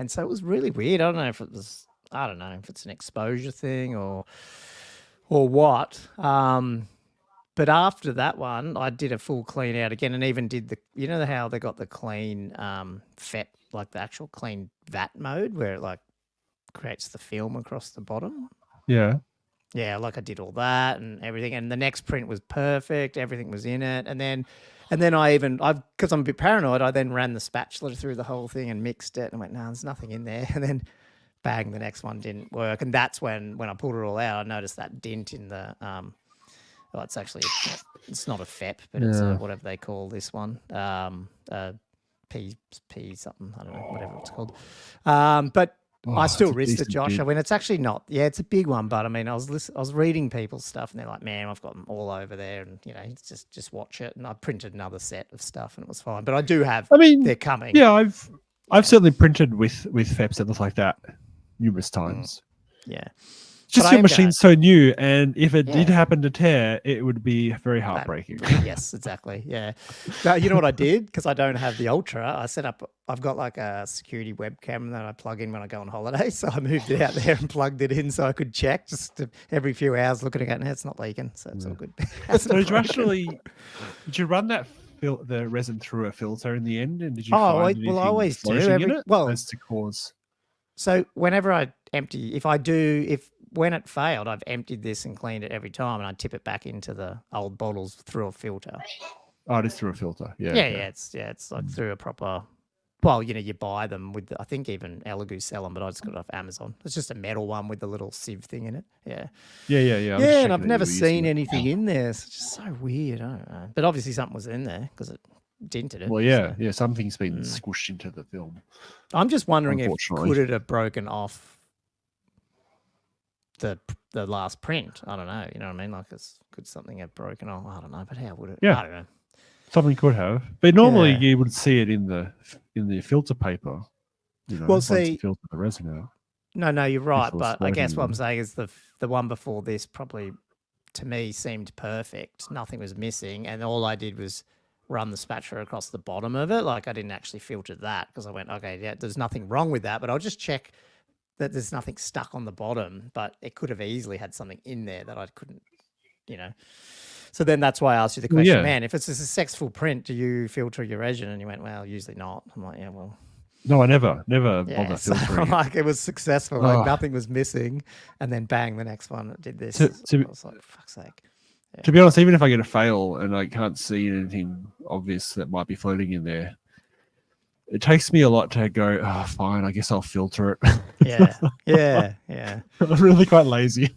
so it was really weird. I don't know if it's an exposure thing or what. But after that one, I did a full clean out again and even did how they got the clean FEP, like the actual clean VAT mode where it like creates the film across the bottom. Yeah. Yeah, like I did all that and everything, and the next print was perfect. Everything was in it, and then because I'm a bit paranoid, I then ran the spatula through the whole thing and mixed it, and went, no, there's nothing in there, and then bang, the next one didn't work, and that's when I pulled it all out, I noticed that dint in the it's actually it's not a FEP, but it's whatever they call this one, P something, I don't know, whatever it's called, but. I still risked it, Josh. I mean, it's actually not. Yeah, it's a big one, but I mean, I was reading people's stuff, and they're like, "Man, I've got them all over there, and just watch it." And I printed another set of stuff, and it was fine. But I do have. I mean, they're coming. Yeah, I've certainly printed with FEPs that look like that numerous times. Yeah. Just your machine's so new, and if it did happen to tear, it would be very heartbreaking. Yes, exactly. Yeah. Now, you know what I did? Because I don't have the Ultra, I've got like a security webcam that I plug in when I go on holiday. So I moved it out there and plugged it in so I could check every few hours looking at it. It's not leaking, so it's all good. So did you run the resin through a filter in the end? And did you find anything I always do. As to cause? So whenever I empty, when it failed, I've emptied this and cleaned it every time, and I tip it back into the old bottles through a filter. Oh, it is through a filter. Yeah. It's like through a proper. Well, you buy them with. I think even Elegoo sell them, but I just got it off Amazon. It's just a metal one with the little sieve thing in it. Yeah. Yeah. And I've never seen anything in there. It's just so weird. I don't know, but obviously something was in there because it dented it. Well, yeah, so. Something's been squished into the film. I'm just wondering if could it have broken off the last print. I don't know. You know what I mean? Like could something have broken off? I don't know. But how would it? Yeah. I don't know. Something could have, but normally Yeah. you would see it in the filter paper. Well, once you see, filter the resin out. no, you're right. Before But I guess floating what I'm them. saying is the one before this probably to me seemed perfect. Nothing was missing, and all I did was run the spatula across the bottom of it. Like I didn't actually filter that because I went, okay, yeah, there's nothing wrong with that, but I'll just check that there's nothing stuck on the bottom. But it could have easily had something in there that I couldn't, you know. So then that's why I asked you the Well, question, yeah. man, if it's a successful print, do you filter your resin? And you went, well, usually not. I'm like, yeah, well, No, I never yeah. bother So filtering it. like it was successful, Oh. like nothing was missing, and then bang, the next one did this. To- I was like, for fuck's sake. To be honest, even if I get a fail and I can't see anything obvious that might be floating in there, it takes me a lot to go, oh, fine, I guess I'll filter it. Yeah. I'm really quite lazy.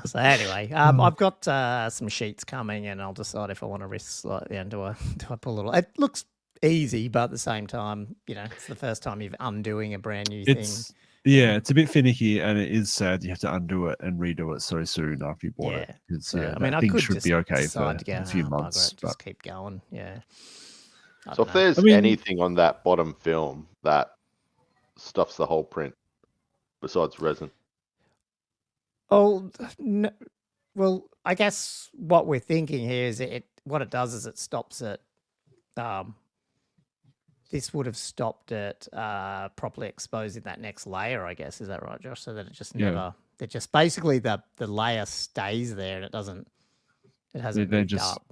So anyway, I've got some sheets coming, and I'll decide if I want to risk slightly. And do I pull a little? It looks easy, but at the same time, you know, it's the first time you're undoing a brand new thing. It's a bit finicky, and it is sad you have to undo it and redo it so soon after you bought it. I mean, I thing could should just be okay for decide to go, a few bugger months. it, just keep going. Yeah. So if there's anything on that bottom film that stuffs the whole print besides resin, Oh, no, well, I guess what we're thinking here is what it does is it stops it. This would have stopped it properly exposing that next layer, I guess. Is that right, Josh? So that it just never, it just basically the layer stays there and it hasn't moved up.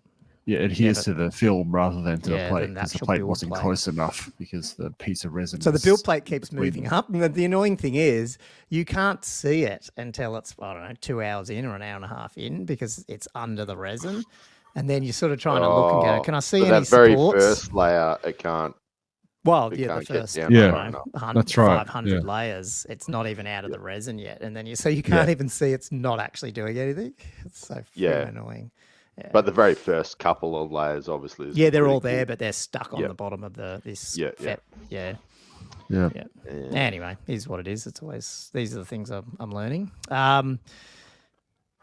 Yeah, it adheres to the film rather than to the plate, than the because the actual plate build wasn't plate. close enough because the piece of resin. So the build plate keeps between moving them. up. And the annoying thing is you can't see it until it's, I don't know, 2 hours in or an hour and a half in because it's under the resin. And then you're sort of trying to look and go, can I see but any that very supports? first layer, it can't. Well, it yeah, the can't get first, down Yeah. far enough. That's right, 500 yeah. layers, it's not even out of the resin yet. And then you can't even see it's not actually doing anything. It's so freaking annoying. Yeah. But the very first couple of layers, obviously, is they're pretty all there, cool. but they're stuck on the bottom of this. Yeah. Anyway, here's what it is. It's always, these are the things I'm learning. But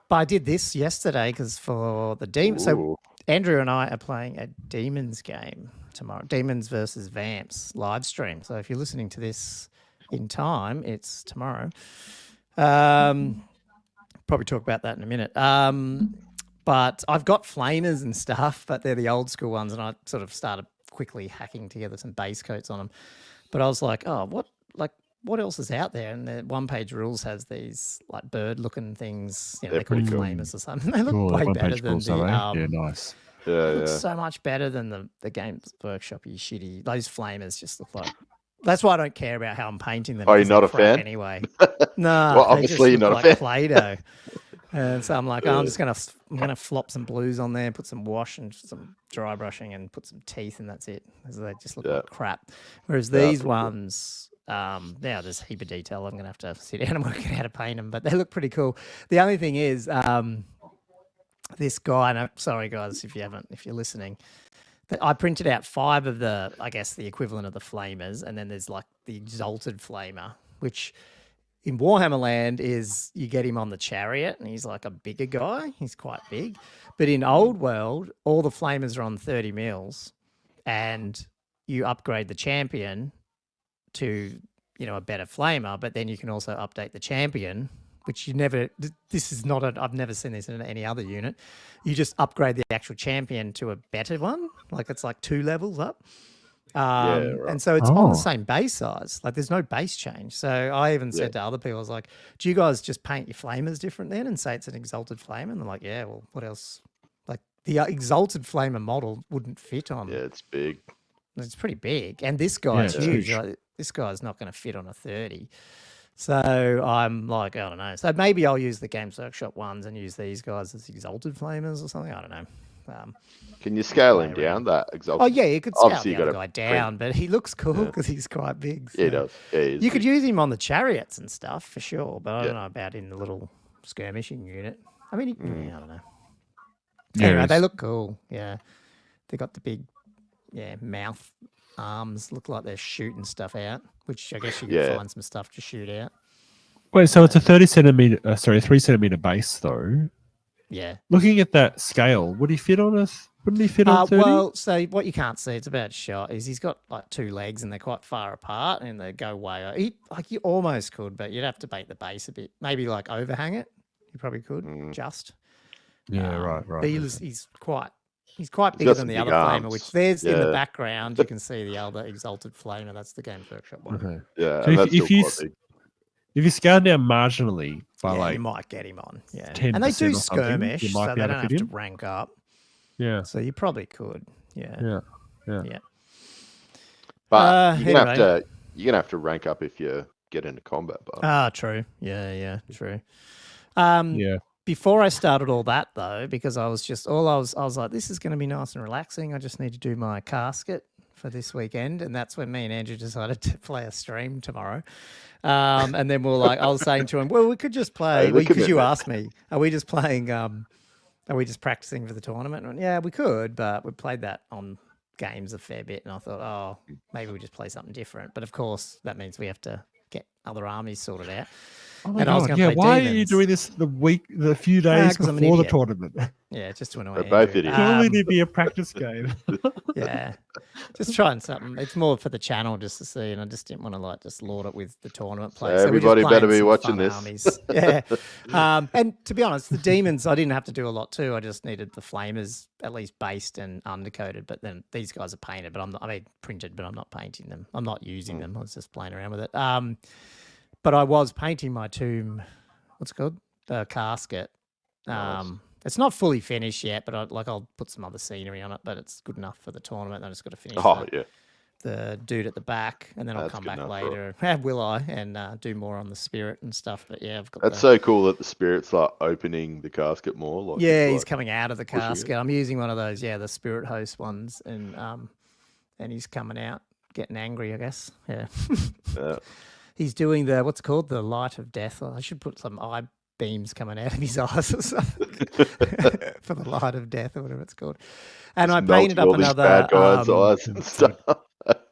I did this yesterday because for the Demons. So Andrew and I are playing a Demons game tomorrow. Demons versus Vamps live stream. So if you're listening to this in time, it's tomorrow. Probably talk about that in a minute. But I've got flamers and stuff, but they're the old school ones, and I sort of started quickly hacking together some base coats on them. But I was like, oh, what else is out there? And the One Page Rules has these like bird-looking things. You know, they call it flamers or something. They look way better than the. Nice. It looks so much better than the Games Workshop-y shitty. Those flamers just look like. That's why I don't care about how I'm painting them. Oh, you're not a crap fan? Anyway, no. Well, obviously you're not a fan. Play-Doh. And so I'm like, I'm gonna flop some blues on there, put some wash and some dry brushing, and put some teeth, and that's it. They just look like crap. Whereas these ones, there's a heap of detail. I'm gonna have to sit down and work out how to paint them, but they look pretty cool. The only thing is, this guy. And I'm sorry, guys, if you're listening. But I printed out 5 of the, I guess, the equivalent of the flamers, and then there's like the Exalted Flamer, which in Warhammer Land is you get him on the chariot, and he's like a bigger guy. He's quite big. But in Old World, all the flamers are on 30 mils, and you upgrade the champion to, a better flamer, but then you can also update the champion, which I've never seen this in any other unit. You just upgrade the actual champion to a better one. Like it's like 2 levels up. And so it's on the same base size. Like there's no base change. So I even said to other people, I was like, do you guys just paint your flamers different then and say it's an Exalted Flamer? And they're like, yeah, well, what else? Like the Exalted Flamer model wouldn't fit on. Yeah, it's big. It's pretty big. And this guy's huge. Like, this guy's not going to fit on a 30. So I'm like, I don't know. So maybe I'll use the Games Workshop ones and use these guys as Exalted Flamers or something. I don't know. Can you scale him down, that Exalted? Oh, yeah, you could scale Obviously, the other guy down, but he looks cool because he's quite big. So. Yeah, he does. Yeah, you could use him on the chariots and stuff for sure, but I don't know about in the little skirmishing unit. I mean, I don't know. Anyway, they look cool. Yeah. They got the big, mouth arms. Look like they're shooting stuff out, which I guess you can find some stuff to shoot out. Wait, so it's a 3 centimeter base though. Yeah. Looking at that scale, would he fit on us? Wouldn't he fit on 30? Well, so what you can't see, it's about shot, is he's got like 2 legs and they're quite far apart and they go way. You almost could, but you'd have to make the base a bit, maybe like overhang it. You probably could just. Yeah, right. But he's quite got bigger some than the big other flamer, arms. which there's in the Yeah. background. You can see the other Exalted Flamer. That's the Games Workshop one. Okay. Yeah, So and that's if still you quite big. if you scale down marginally by Yeah, like you might get him on. Yeah, 10% and they do or something, skirmish, you might so be they able to don't have fit to in. rank up. Yeah. So you probably could. Yeah. But you're gonna anyway. have to rank up if you get into combat. But True. Yeah, true. Yeah. Before I started all that though, because I was like, this is going to be nice and relaxing. I just need to do my casket for this weekend, and that's when me and Andrew decided to play a stream tomorrow. And then I was saying to him, well, we could just play because you asked me, are we just playing? Are we just practicing for the tournament? And yeah, we could, but we played that on games a fair bit, and I thought, oh, maybe we just play something different. But of course, that means we have to get other armies sorted out. Oh my And I was God. gonna Yeah. play Why are you demons. doing this the few days 'cause I'm an before the idiot. tournament? Yeah, just to annoy We're both Andrew. idiots. Surely there'd be a practice game. Yeah, just trying something. It's more for the channel just to see, and I just didn't want to just lord it with the tournament play. So we're just everybody better playing be some watching fun this. armies. Yeah, and to be honest, the demons I didn't have to do a lot too. I just needed the flamers at least based and undercoated. But then these guys are painted, but printed, but I'm not painting them. I'm not using them. I was just playing around with it. But I was painting my tomb. What's it called? The casket. Nice. It's not fully finished yet, but I'll put some other scenery on it. But it's good enough for the tournament. I just got to finish the dude at the back, and then I'll come back later. Will I? And do more on the spirit and stuff. But yeah, I've got. That's so cool that the spirit's like opening the casket more. Like he's coming out of the casket. I'm using one of those, the spirit host ones, and he's coming out, getting angry, I guess. Yeah. Yeah. He's doing what's called the light of death. I should put some eye beams coming out of his eyes or something for the light of death or whatever it's called. And I painted up another bad guy's eyes and stuff.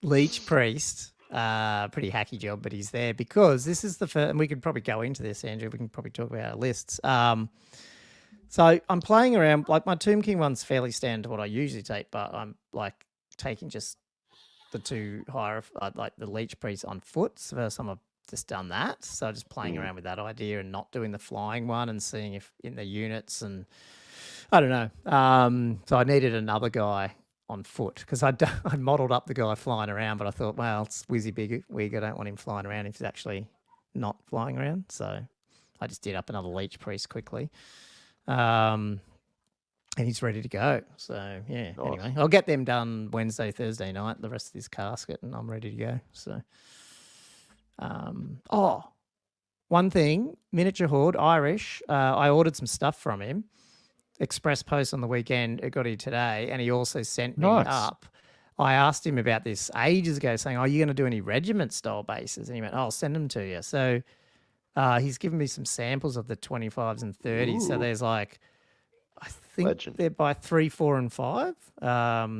Leech priest. Pretty hacky job, but he's there because this is the first, and we could probably go into this, Andrew. We can probably talk about our lists. So I'm playing around, like my Tomb King one's fairly standard to what I usually take, but I'm like taking just the 2 higher, like the Leech Priest on foot. So first time I've just done that. So just playing around with that idea and not doing the flying one and seeing if in the units, and I don't know. So I needed another guy on foot because I modelled up the guy flying around, but I thought, well, it's Wizzy Big Wig. I don't want him flying around if he's actually not flying around. So I just did up another Leech Priest quickly. And he's ready to go. So, yeah, Nice. Anyway, I'll get them done Wednesday, Thursday night, the rest of this casket, and I'm ready to go. So, one thing, Miniature Horde, Irish, I ordered some stuff from him. Express post on the weekend, it got here today, and he also sent me up. I asked him about this ages ago, saying, are you going to do any regiment-style bases? And he went, I'll send them to you. So, he's given me some samples of the 25s and 30s. So there's like... I think they're by 3, 4, and 5.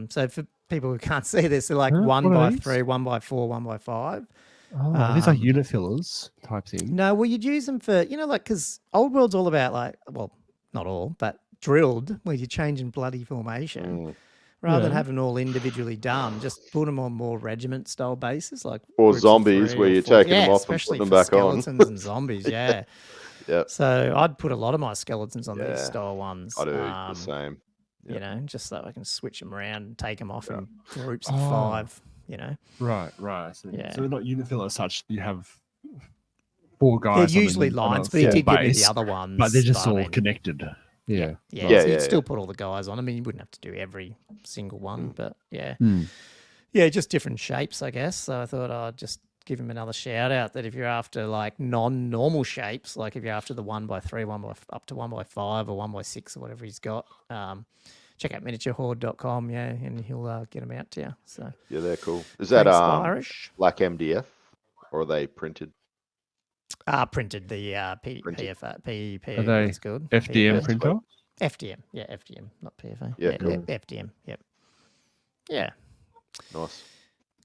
So for people who can't see this, they're like 1 by 3, 1 by 4, 1 by 5. Oh, these are unit fillers type thing. No, well, you'd use them for, because Old World's all about not all, but drilled, where you're changing bloody formation. Rather than having all individually done, just put them on more regiment-style bases, like or zombies, where you're taking them off and putting them back on. Skeletons and zombies, yeah. Yep. So I'd put a lot of my skeletons on these style ones. I do the same. Yep. Just so I can switch them around and take them off in groups of 5, Right. So Yeah. they're not unit filler as such. You have 4 guys. They're usually lines, but he did give me the other ones. But they're just all connected. Yeah. So you'd still put all the guys on. I mean, you wouldn't have to do every single one, but yeah. Yeah, just different shapes, I guess. So I thought I'd just give him another shout out that if you're after like non-normal shapes, like if you're after the 1 by 3, up to 1 by 5 or 1 by 6 or whatever he's got, check out miniaturehorde.com, and he'll get them out to you. So yeah, they're cool. Is that Irish? Black MDF or are they printed? Printed the PFA. Are they that's good. FDM PFA. printer? FDM, FDM, not PFA. Yeah, cool. FDM, yeah. Nice.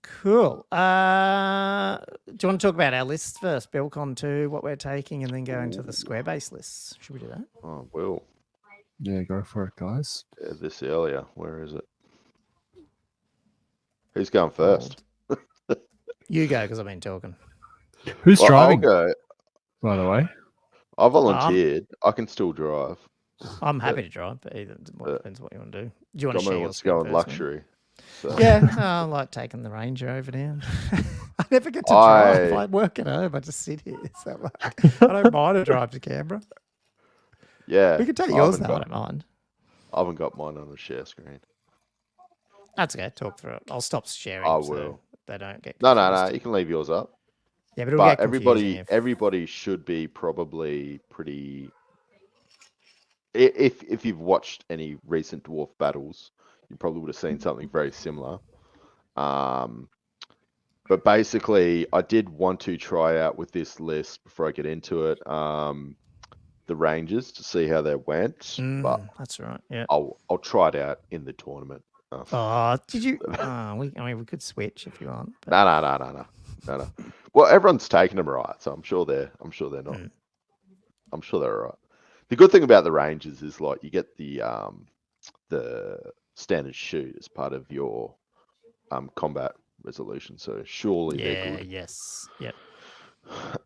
Cool. Do you want to talk about our lists first? BelCon2, what we're taking, and then go into the square base lists. Should we do that? Oh, well, Yeah, go for it, guys. this earlier. Where is it? Who's going first? You go, because I've been talking. Who's Well, driving, I'll go. by the way? I volunteered. I can still drive. I'm happy to drive, but either depends what you want to do. Do you want to share Gommo your wants to screen go on first, luxury. So. Yeah, I like taking the Ranger over down. I never get to drive. I work at home. I just sit here. So I don't mind a drive to Canberra. Yeah. We can take yours though. I don't mind. I haven't got mine on the share screen. That's okay. Talk through it. I'll stop sharing. I will. So they don't get No. confused. You can leave yours up. Yeah, but it'll get everybody should be probably pretty. If you've watched any recent dwarf battles, you probably would have seen something very similar. But basically, I did want to try out with this list before I get into it. The Rangers to see how they went, but that's right. Yeah, I'll try it out in the tournament. Did you? We could switch if you want. But... No. Well, everyone's taking them right, so I'm sure they're not. I'm sure they're all right. The good thing about the Rangers is like you get the standard shoot as part of your combat resolution. So surely they're good. Yes. Yep.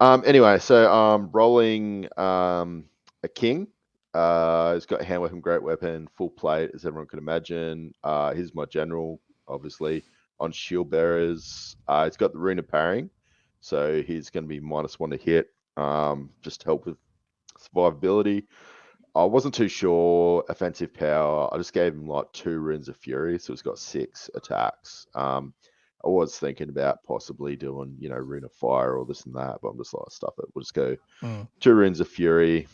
Anyway, so rolling a king. He's got hand weapon, great weapon, full plate, as everyone can imagine. Here's my general, obviously. On shield bearers, he's got the rune of parrying, so he's going to be -1 to hit, just to help with survivability. I wasn't too sure offensive power. I just gave him like 2 runes of fury, so he's got 6 attacks. I was thinking about possibly doing, rune of fire or this and that, but I'm just like, stuff it. We'll just go 2 runes of fury.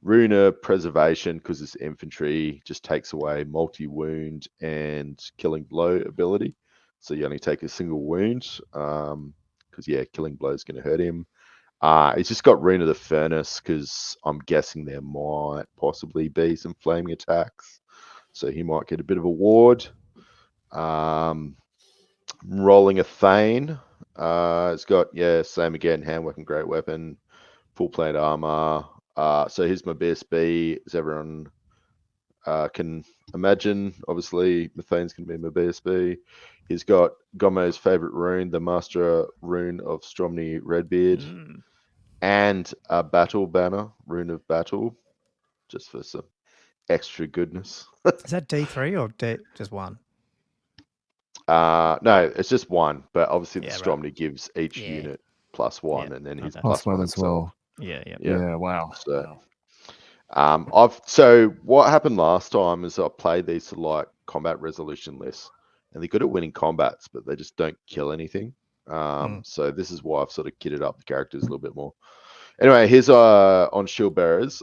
Rune of preservation, because it's infantry, just takes away multi-wound and killing blow ability. So you only take a single wound, because killing blow is going to hurt him. He's just got Rune of the Furnace, because I'm guessing there might possibly be some flaming attacks. So he might get a bit of a ward. Rolling a Thane. It's got, same again, hand weapon, great weapon, full plate armor. So here's my BSB, as everyone can imagine. Obviously, Methane's going to be my BSB. He's got Gommo's favorite rune, the Master Rune of Stromny Redbeard, and a battle banner, Rune of Battle, just for some extra goodness. Is that D3 or just 1? No, it's just 1, but obviously the Stromny gives each unit +1, and then he's +1 as well. Yeah. Wow. So what happened last time is I played these sort of like combat resolution lists, and they're good at winning combats, but they just don't kill anything. So this is why I've sort of kitted up the characters a little bit more. Anyway, here's on shield bearers.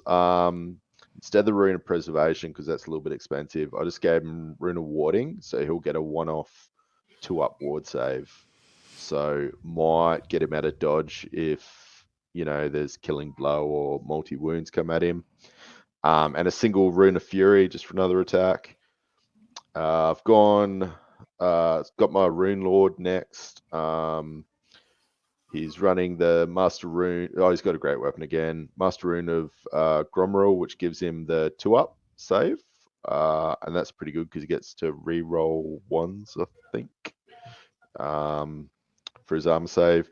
Instead of the rune of preservation, because that's a little bit expensive, I just gave him rune of warding, so he'll get a 1-off 2-up ward save. So might get him out of dodge if there's killing blow or multi wounds come at him. And a single rune of fury just for another attack. I've got my rune lord next. He's running the master rune. Oh, he's got a great weapon again. Master rune of Grommeril, which gives him the 2-up save. And that's pretty good because he gets to re-roll 1s, I think, for his armor save.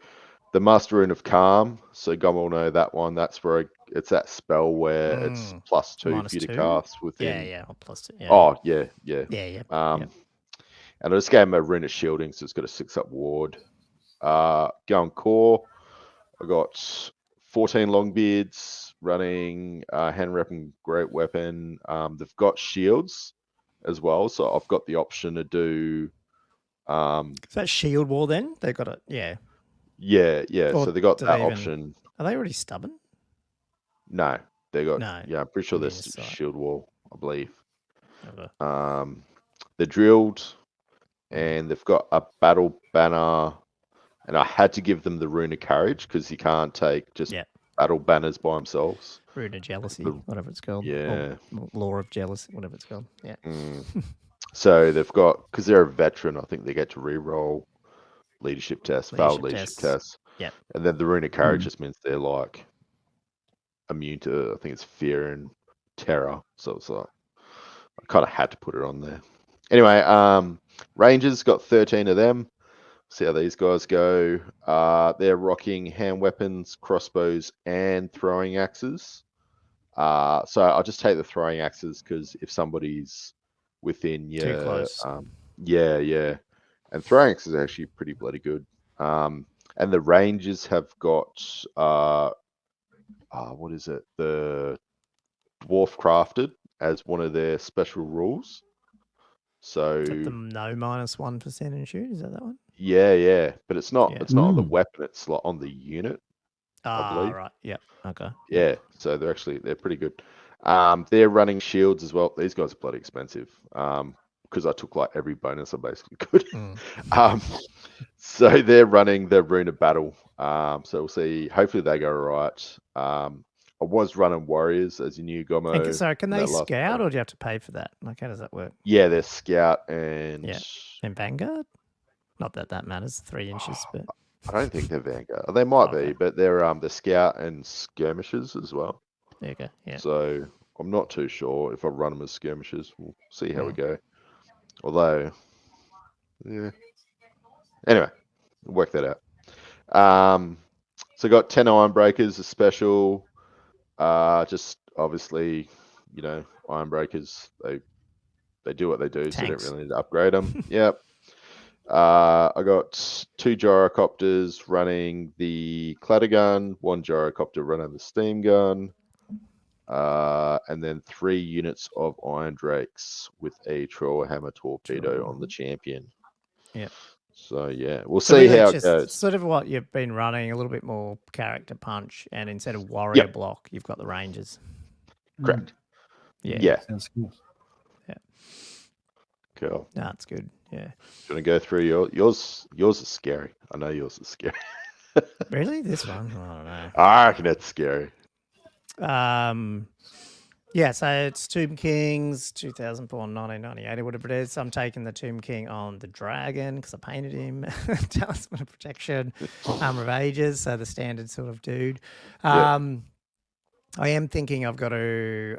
The Master Rune of Calm, so Gommo will know that one. That's where it's that spell where it's +2 for you to cast within. Yeah, +2. Yeah. Oh, yeah. Yeah. And I just gave him a Rune of Shielding, so it's got a 6-up ward. Going core, I got 14 Longbeards running hand weapon, great weapon. They've got shields as well, so I've got the option to do. Is that shield wall then? They've got it, yeah. Yeah. So they got that option. Are they already stubborn? No, they got. No. Yeah, I'm pretty sure there's shield wall, I believe. Okay. They're drilled, and they've got a battle banner, and I had to give them the rune of courage because you can't take just battle banners by themselves. Rune of jealousy, whatever it's called. Yeah. Or law of jealousy, whatever it's called. Yeah. So they've got, because they're a veteran, I think they get to re-roll leadership tests, failed leadership tests. Yep. And then the rune of courage just means they're like immune to, I think it's fear and terror. So it's like, I kind of had to put it on there. Anyway, Rangers got 13 of them. See how these guys go. They're rocking hand weapons, crossbows, and throwing axes. So I'll just take the throwing axes because if somebody's within Too close. yeah. And throwing axes are actually pretty bloody good. And the Rangers have got what is it? The Dwarf Crafted as one of their special rules. So Is that the no -1% in shoot? Is that one? yeah. But it's not Yeah. it's not on the weapon, it's like on the unit, I believe. Right. Yep. Okay. Yeah, so they're pretty good. They're running shields as well. These guys are bloody expensive. Because I took like every bonus I basically could. So they're running the Rune of Battle. So we'll see. Hopefully they go right. I was running Warriors as your new gommo. And so can they that last scout, round. or do you have to pay for that? Like, how does that work? Yeah, they're Scout and And Vanguard? Not that that matters, 3 inches, but I don't think they're Vanguard. They might be, but they're Scout and Skirmishers as well. there you go. Yeah. So I'm not too sure if I run them as skirmishers. We'll see how we go. Although, yeah. Anyway, we'll work that out. So got 10 Iron Breakers, a special. Just obviously, Iron Breakers, they do what they do, so you don't really need to upgrade them. Yep. I got 2 gyrocopters running the clatter gun, 1 gyrocopter running the steam gun. And then 3 units of Iron Drakes with a Troll Hammer Torpedo on the champion. Yeah. So yeah, we'll see how it goes. Sort of what you've been running, a little bit more character punch, and instead of warrior block, you've got the Rangers. Correct. Yeah. Sounds cool. Yeah. Cool. No, it's good. Yeah. Do you want to go through yours? Yours is scary. I know yours is scary. Really? This one? I don't know. I reckon it's scary. Yeah, so it's Tomb Kings, 2004, 1998, or whatever it is. I'm taking the Tomb King on the dragon because I painted him. Talisman of Protection, Armor of Ages, so the standard sort of dude. I am thinking I've got to...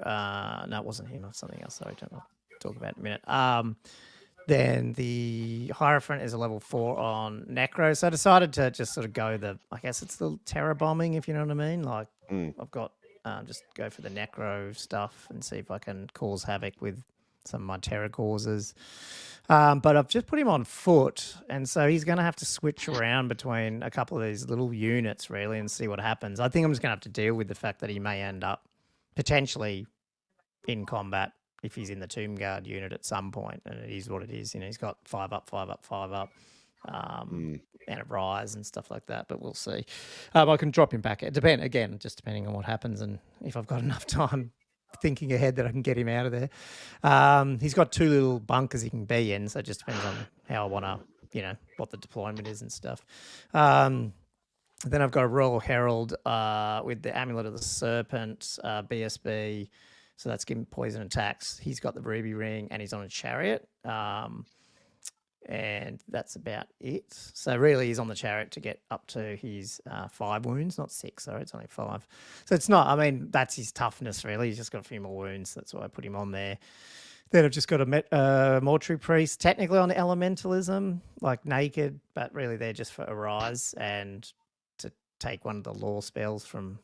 no, it wasn't him. It's something else. Sorry, I'll talk about it in a minute. Then the Hierophant is a level 4 on Necro. So I decided to just sort of go I guess it's the terror bombing, if you know what I mean. Like, I've got... just go for the necro stuff and see if I can cause havoc with some of my terror causes. But I've just put him on foot, and so he's going to have to switch around between a couple of these little units, really, and see what happens. I think I'm just going to have to deal with the fact that he may end up potentially in combat if he's in the Tomb Guard unit at some point, and it is what it is. He's got 5 up, 5 up, 5 up. And a rise and stuff like that, but we'll see. I can drop him back. It just depending on what happens and if I've got enough time thinking ahead that I can get him out of there. He's got 2 little bunkers he can be in, so it just depends on how I want to, what the deployment is and stuff. Then I've got a Royal Herald with the Amulet of the Serpent, BSB, so that's giving poison attacks. He's got the Ruby Ring and he's on a chariot. And that's about it. So really he's on the chariot to get up to his 5 wounds, not 6, sorry, it's only 5. So it's not, that's his toughness really. He's just got a few more wounds. That's why I put him on there. Then I've just got a Mortuary Priest, technically on Elementalism, like naked, but really they're just for a rise and to take one of the law spells from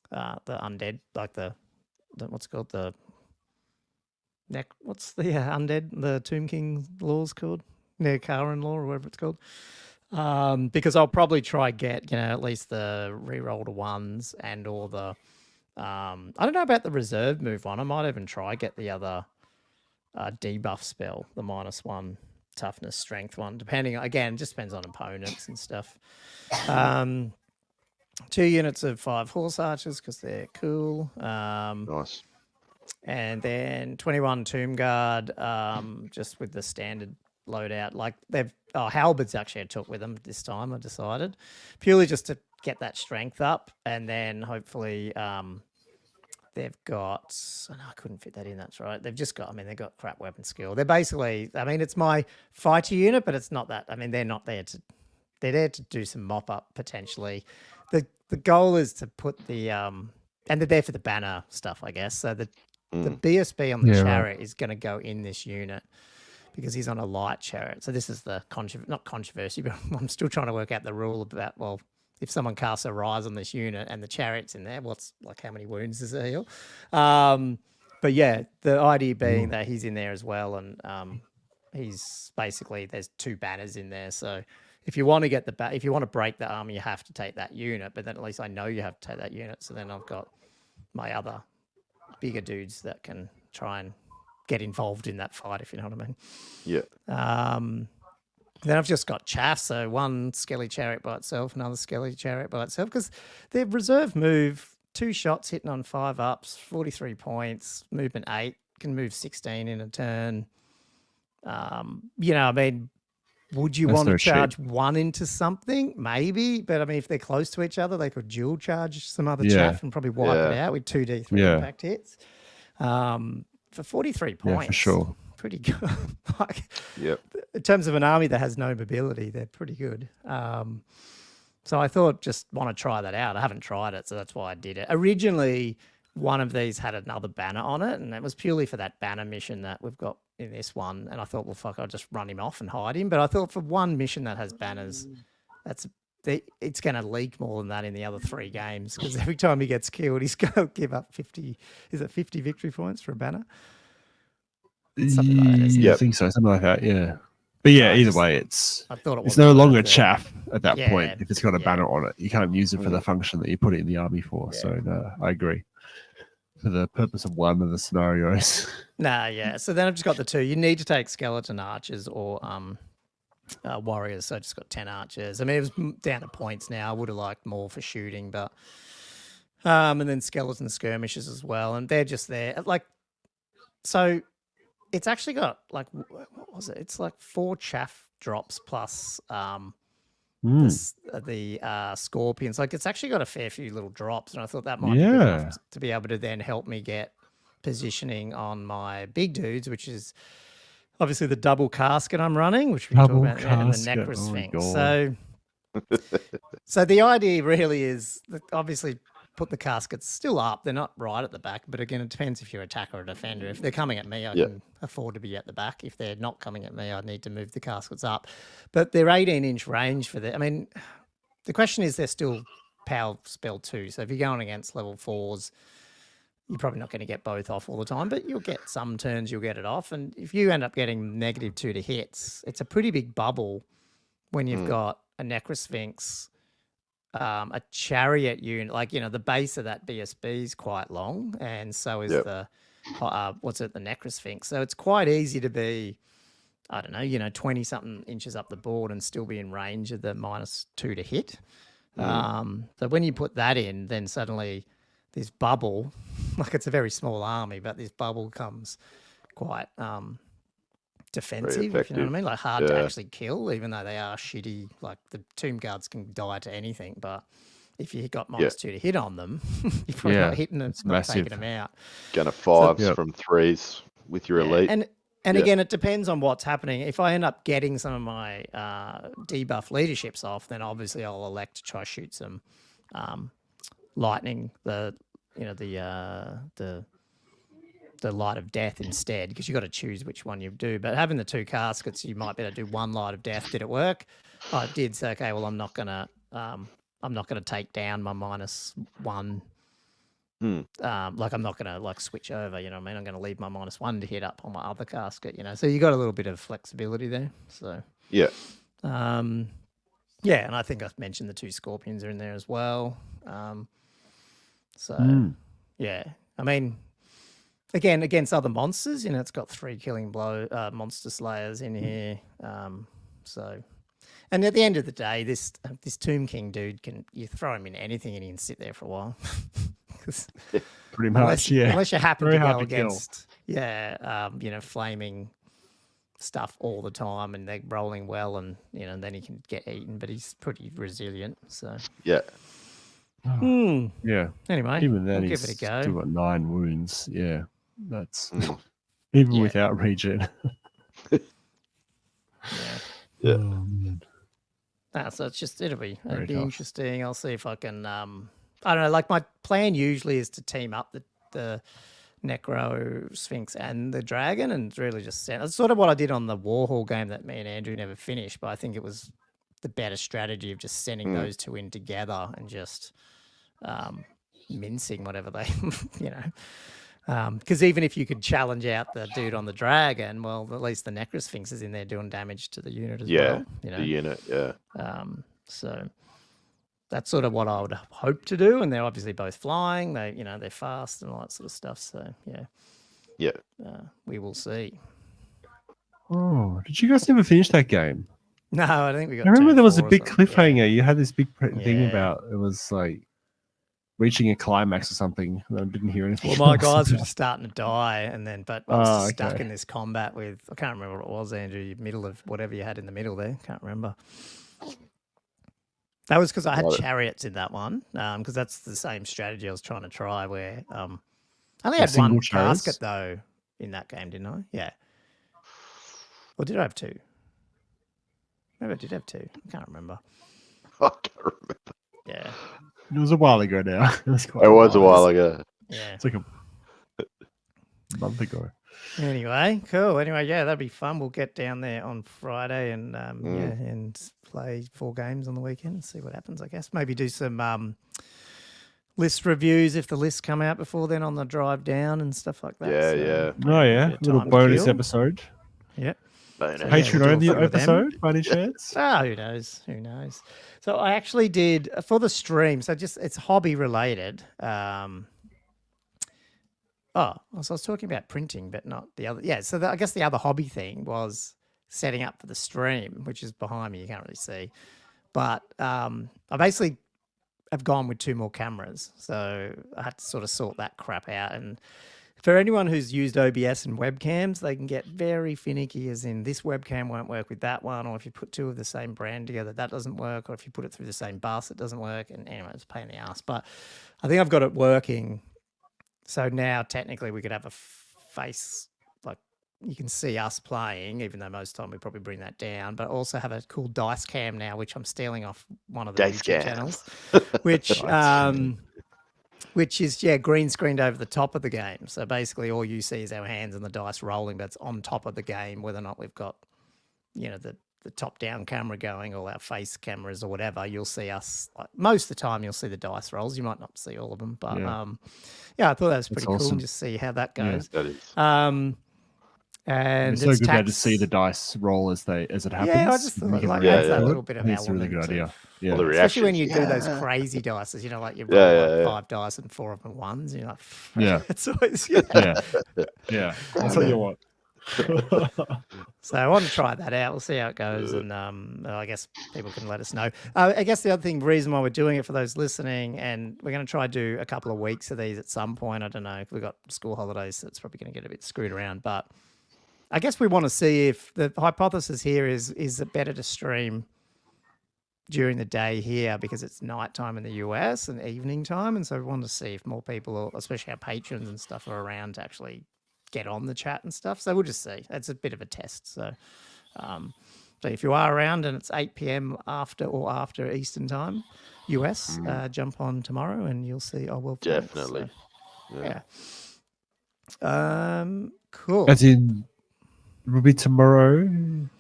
the undead, like the what's it called? What's the undead, the Tomb King laws called? Near Karen Law or whatever it's called, because I'll probably try get at least the reroll to 1s and or the I don't know about the reserve move one. I might even try get the other debuff spell, the -1 toughness strength one, depending again, just depends on opponents and stuff. 2 units of 5 horse archers because they're cool. Nice. And then 21 Tomb Guard, just with the standard loadout. Like halberds actually I took with them this time, I decided, purely just to get that strength up, and then hopefully they've got. Oh, no, I couldn't fit that in. That's right. They've just got. I mean, they've got crap weapon skill. They're basically. I mean, it's my fighter unit, but it's not that. I mean, they're not there to. They're there to do some mop up potentially. The goal is to put the and they're there for the banner stuff, I guess. So the BSB on the chariot is going to go in this unit because he's on a light chariot. So this is the not controversy, but I'm still trying to work out the rule about, well, if someone casts a rise on this unit and the chariot's in there, what's like how many wounds does it heal? But yeah, the idea being that he's in there as well, and he's basically there's 2 banners in there. So if you want to get if you want to break the army, you have to take that unit. But then at least I know you have to take that unit. So then I've got my other bigger dudes that can try and get involved in that fight, if you know what I mean. Yeah. Then I've just got chaff, so 1 Skelly Chariot by itself, another Skelly Chariot by itself, because their reserve move, 2 shots hitting on 5 ups, 43 points, movement 8, can move 16 in a turn. You know, I mean, would you want to charge 1 into something? Maybe, but I mean, if they're close to each other, they could dual charge some other chaff and probably wipe it out with 2d3 impact hits. For 43 points. Yeah, for sure. Pretty good. Like, in terms of an army that has no mobility, they're pretty good. So I thought just want to try that out. I haven't tried it, so that's why I did it. Originally, one of these had another banner on it, and it was purely for that banner mission that we've got in this one. And I thought, well, fuck, I'll just run him off and hide him. But I thought for one mission that has banners, it's going to leak more than that in the other 3 games, because every time he gets killed, he's going to give up 50. Is it 50 victory points for a banner? Something like that, I think so. Something like that, yeah. But yeah, either way, it's no longer chaff at that point if it's got a banner on it. You can't use it for the function that you put it in the army for. Yeah. So no, I agree. For the purpose of one of the scenarios. So then I've just got the 2. You need to take skeleton archers or warriors. So I just got 10 archers. I mean, it was down to points now. I would have liked more for shooting, but and then skeleton skirmishers as well. And they're just there. Like, so it's actually got like, what was it? It's like 4 chaff drops plus the scorpions. Like, it's actually got a fair few little drops, and I thought that might be good enough to be able to then help me get positioning on my big dudes, which is obviously the double casket I'm running, which we talk about, and the necrosphinx. So the idea really is that obviously put the caskets still up. They're not right at the back, but again, it depends if you're attacker or defender. If they're coming at me, I can afford to be at the back. If they're not coming at me, I need to move the caskets up. But they're 18-inch range for that. I mean, the question is they're still power spell 2. So if you're going against level 4s, you're probably not going to get both off all the time, but you'll get some turns, you'll get it off. And if you end up getting -2 to hits, it's a pretty big bubble when you've got a necrosphinx, a chariot unit, like, you know, the base of that BSB is quite long, and so is the the necrosphinx. So it's quite easy to be, I don't know, you know, 20 something inches up the board and still be in range of the -2 to hit. So when you put that in, then suddenly this bubble, like, it's a very small army, but this bubble comes quite defensive, if you know what I mean, like hard to actually kill, even though they are shitty. Like, the tomb guards can die to anything, but if you got -2 to hit on them, you're probably not hitting them, it's not taking them out. Gonna 5s from 3s with your elite. And again, it depends on what's happening. If I end up getting some of my debuff leaderships off, then obviously I'll elect to try shoot some lightning, the light of death instead, because you got to choose which one you do. But having the 2 caskets, you might be able to do 1 light of death. Did it work? I did. So okay, well, I'm not gonna take down my -1. Like, I'm not gonna like switch over. You know what I mean? I'm gonna leave my -1 to hit up on my other casket. You know, so you got a little bit of flexibility there. So and I think I've mentioned the 2 scorpions are in there as well. I mean, again, against other monsters, you know, it's got 3 killing blow monster slayers in here. And at the end of the day, this Tomb King dude you throw him in anything and he can sit there for a while. Pretty much, unless you happen to go against, flaming stuff all the time and they're rolling well, and you know, then he can get eaten, but he's pretty resilient. So Yeah. Anyway, Even then, we'll he's give it a go. still got 9 wounds. Yeah. That's even Yeah. without regen. Yeah. Yeah. Oh, man. So it'll be Very tough. interesting. I'll see if I can I don't know, like my plan usually is to team up the Necro Sphinx and the Dragon, and really just that's sort of what I did on the Warhol game that me and Andrew never finished, but I think it was the better strategy of just sending those two in together and just mincing whatever they because even if you could challenge out the dude on the Dragon, well, at least the Necrosphinx is in there doing damage to the unit as well. The unit, yeah. So that's sort of what I would hope to do. And they're obviously both flying. They're fast and all that sort of stuff. So Yeah. we will see. Oh, did you guys never finish that game? No, I think we got. I remember there was a 2-4 or big something. cliffhanger. Yeah. You had this big thing Yeah. about it was like reaching a climax or something. And I didn't hear anything. Well, my else guys were about just starting to die, but I was just stuck okay. in this combat with, I can't remember what it was, Andrew, middle of whatever you had in the middle there. Can't remember. That was because I had chariots in that one, because that's the same strategy I was trying to try where I only had single one chariots? casket, though, in that game, didn't I? Yeah. Or did I have 2? Maybe I did have 2. I can't remember. I can't remember. Yeah. It was a while ago now. It was, It was a while ago. Yeah. It's like a month ago. Anyway, cool. Anyway, yeah, that'd be fun. We'll get down there on Friday and and play 4 games on the weekend and see what happens, I guess. Maybe do some list reviews if the lists come out before then on the drive down and stuff like that. Yeah, So, yeah. Oh yeah, bit of little time to bonus kill. episode. Yep. Bonus. So, Patreon we'll do a only few of them. episode by any chance? Who knows? Who knows? So I actually did for the stream. So it's hobby related. So I was talking about printing, but not the other. Yeah. So I guess the other hobby thing was setting up for the stream, which is behind me. You can't really see, but I basically have gone with 2 more cameras. So I had to sort of sort that crap out. And for anyone who's used OBS and webcams, they can get very finicky, as in this webcam won't work with that one, or if you put 2 of the same brand together, that doesn't work, or if you put it through the same bus, it doesn't work. And anyway, it's a pain in the ass. But I think I've got it working. So now technically we could have a face, like you can see us playing, even though most of the time we probably bring that down, but also have a cool dice cam now, which I'm stealing off one of the Dice YouTube cam. channels, which is green screened over the top of the game. So basically all you see is our hands and the dice rolling, but it's on top of the game, whether or not we've got, the top down camera going or our face cameras or whatever. You'll see us, like, most of the time you'll see the dice rolls. You might not see all of them, but I thought that was pretty cool. awesome. And just see how that goes. That is. And It's so good there to see the dice roll as it happens. Yeah, I just thought You can like react adds that to it. little bit of It's a really element good idea. of- Yeah. Well, the Especially when you reactions. do those crazy dices, like you roll like 5 dice and 4 of them ones. You're like, Yeah. it's always Yeah. That's what you want. So I want to try that out. We'll see how it goes, and I guess people can let us know. I guess the other reason why we're doing it for those listening, and we're going to try to do a couple of weeks of these at some point. I don't know if we've got school holidays, so it's probably going to get a bit screwed around. But I guess we want to see if the hypothesis here is it better to stream during the day here because it's nighttime in the US and evening time, and so we want to see if more people, especially our patrons and stuff, are around to actually get on the chat and stuff. So we'll just see. It's a bit of a test. So, so if you are around and it's 8 p.m. after Eastern time, US, jump on tomorrow and you'll see. Oh, well, Definitely. So, cool. As in, it will be tomorrow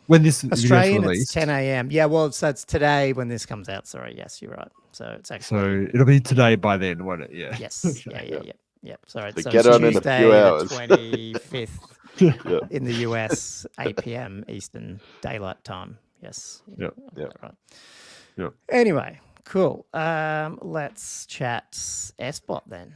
when this Australian, video is it's released. 10 a.m. Yeah, well, so it's today when this comes out. Sorry, yes, you're right. So it's actually. So it'll be today by then, won't it? Yeah. Yes. Yeah. Sorry. So So get it's on in a Tuesday, few the hours. 25th in the US, 8 p.m. Eastern Daylight Time. Yes. Yep. Right. Yep. Anyway, cool. Let's chat SBOT then.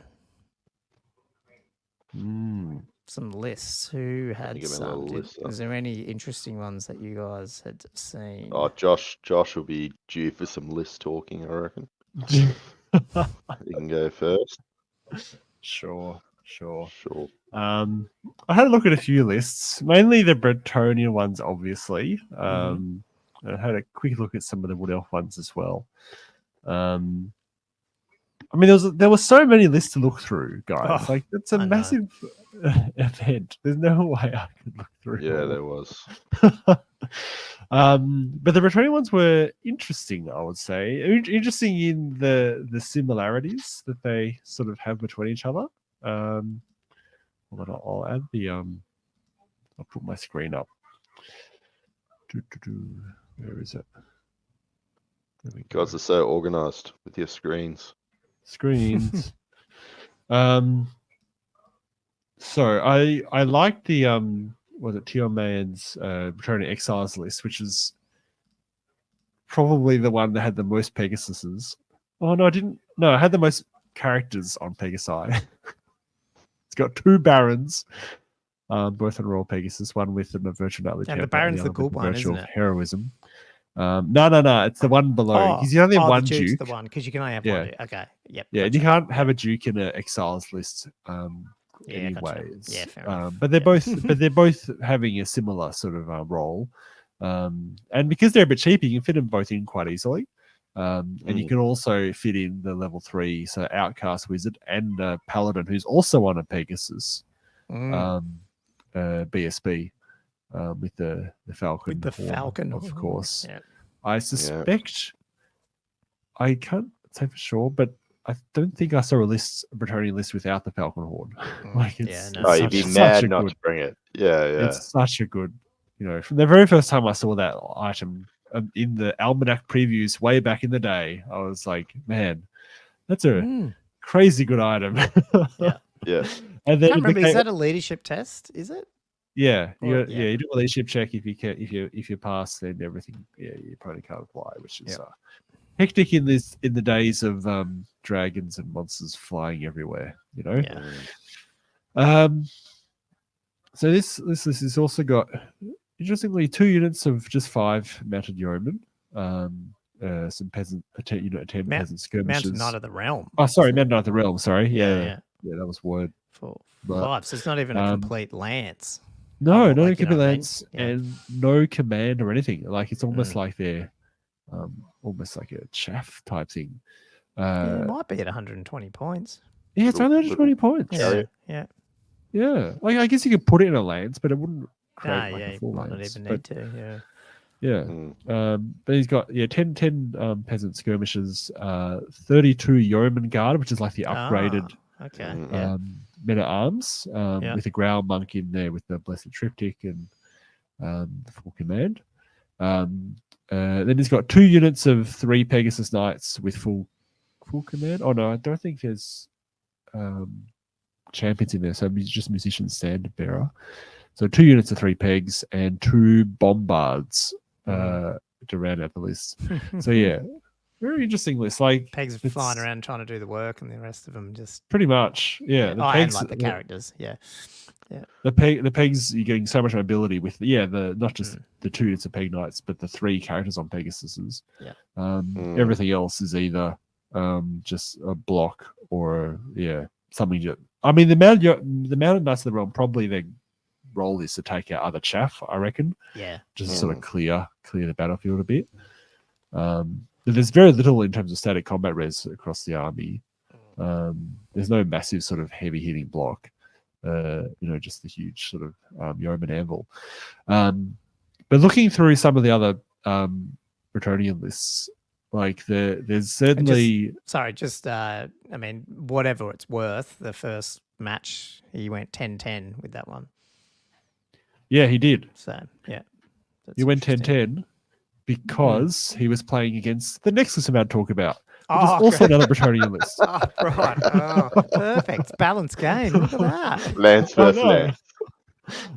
Some lists. Who had give me a some? little list, Is there any interesting ones that you guys had seen? Oh, Josh will be due for some list talking, I reckon. You can go first. Sure. Sure. I had a look at a few lists, mainly the Bretonian ones, obviously. I had a quick look at some of the Wood Elf ones as well. I mean, there were so many lists to look through, guys. Oh, Like, it's a I know. massive event. There's no way I could look through. Yeah, all. there was. But the returning ones were interesting, I would say. Interesting in the similarities that they sort of have between each other. Hold on, I'll add the I'll put my screen up. Where is it? There we You guys are so organized with your screens. Screens. So I like the was it Tio Man's Returning Exiles list, which is probably the one that had the most Pegasuses. Oh no, I didn't. No, I had the most characters on Pegasi. It's got 2 Barons, both on Royal Pegasus, one with the virtual knightly And the temper, Baron's other the good with one, virtual isn't it? heroism. No, it's the one below. Because you only have the one Duke's Duke. the one, because you can only have Yeah. one Duke. Okay, yep. Yeah, and you can't have a Duke in an Exiles list. Yeah, gotcha. Anyways, Yeah, fair enough. but they're Yeah. both having a similar sort of role, and because they're a bit cheap, you can fit them both in quite easily, and you can also fit in the level 3, so Outcast Wizard and Paladin, who's also on a Pegasus, BSB, with the Falcon, With the horn, Falcon, of course. Yeah. I suspect, I can't say for sure, but I don't think I saw a returning list without the Falcon Horn. Like it's, no. Oh, you'd be mad not to bring it. Yeah. It's such a good, from the very first time I saw that item in the Almanac previews way back in the day, I was like, man, that's a crazy good item. Yeah. And I then can't remember. Is that a leadership test? Is it? Yeah, Or- you do a leadership check. If you pass, then everything. Yeah, you probably can't apply, which is hectic in the days of dragons and monsters flying everywhere. So this list has also got, interestingly, 2 units of just 5 mounted yeomen, some peasant, 10 peasant skirmishes. Mountain Knight of the Realm. Oh, sorry, Mountain Knight of the Realm. Sorry, Yeah. that was word. For But, 5, so it's not even a complete lance. No, Like, no you know complete what I mean? lance and no command or anything. Like it's almost like they're almost like a chaff type thing. It might be at 120 points. Yeah, it's only 120 points. Yeah. Like I guess you could put it in a lance, but it wouldn't create like a full might lance. not even need to. But he's got 10 peasant skirmishers, 32 yeoman guard, which is like the upgraded men at arms, with a growl monk in there with the blessed triptych and the full command. Then he's got 2 units of 3 Pegasus Knights with full command. Oh no, I don't think there's champions in there, so he's just musician standard bearer. So 2 units of 3 pegs and 2 bombards to round out the list. So yeah, very interesting list. Like pegs are flying around trying to do the work, and the rest of them just pretty much The pegs, and like the characters. The pegs, you're getting so much mobility with the not just the 2 units of peg knights, but the 3 characters on Pegasuses. Everything else is either just a block or something. I mean, the mounted knights of the realm, probably their role is to take out other chaff, I reckon. Just to sort of clear the battlefield a bit. But there's very little in terms of static combat res across the army. There's no massive sort of heavy hitting block. Just the huge sort of yeoman anvil. But looking through some of the other Bretonnian lists, like there's certainly I mean, whatever it's worth, the first match he went 10-10 with that one. Yeah, he did. So he went 10-10 because he was playing against the next list I'm about to talk about. Which is also another Bretonnian list. Right. Oh, perfect. Balanced game. Look at that. Lance versus Lance.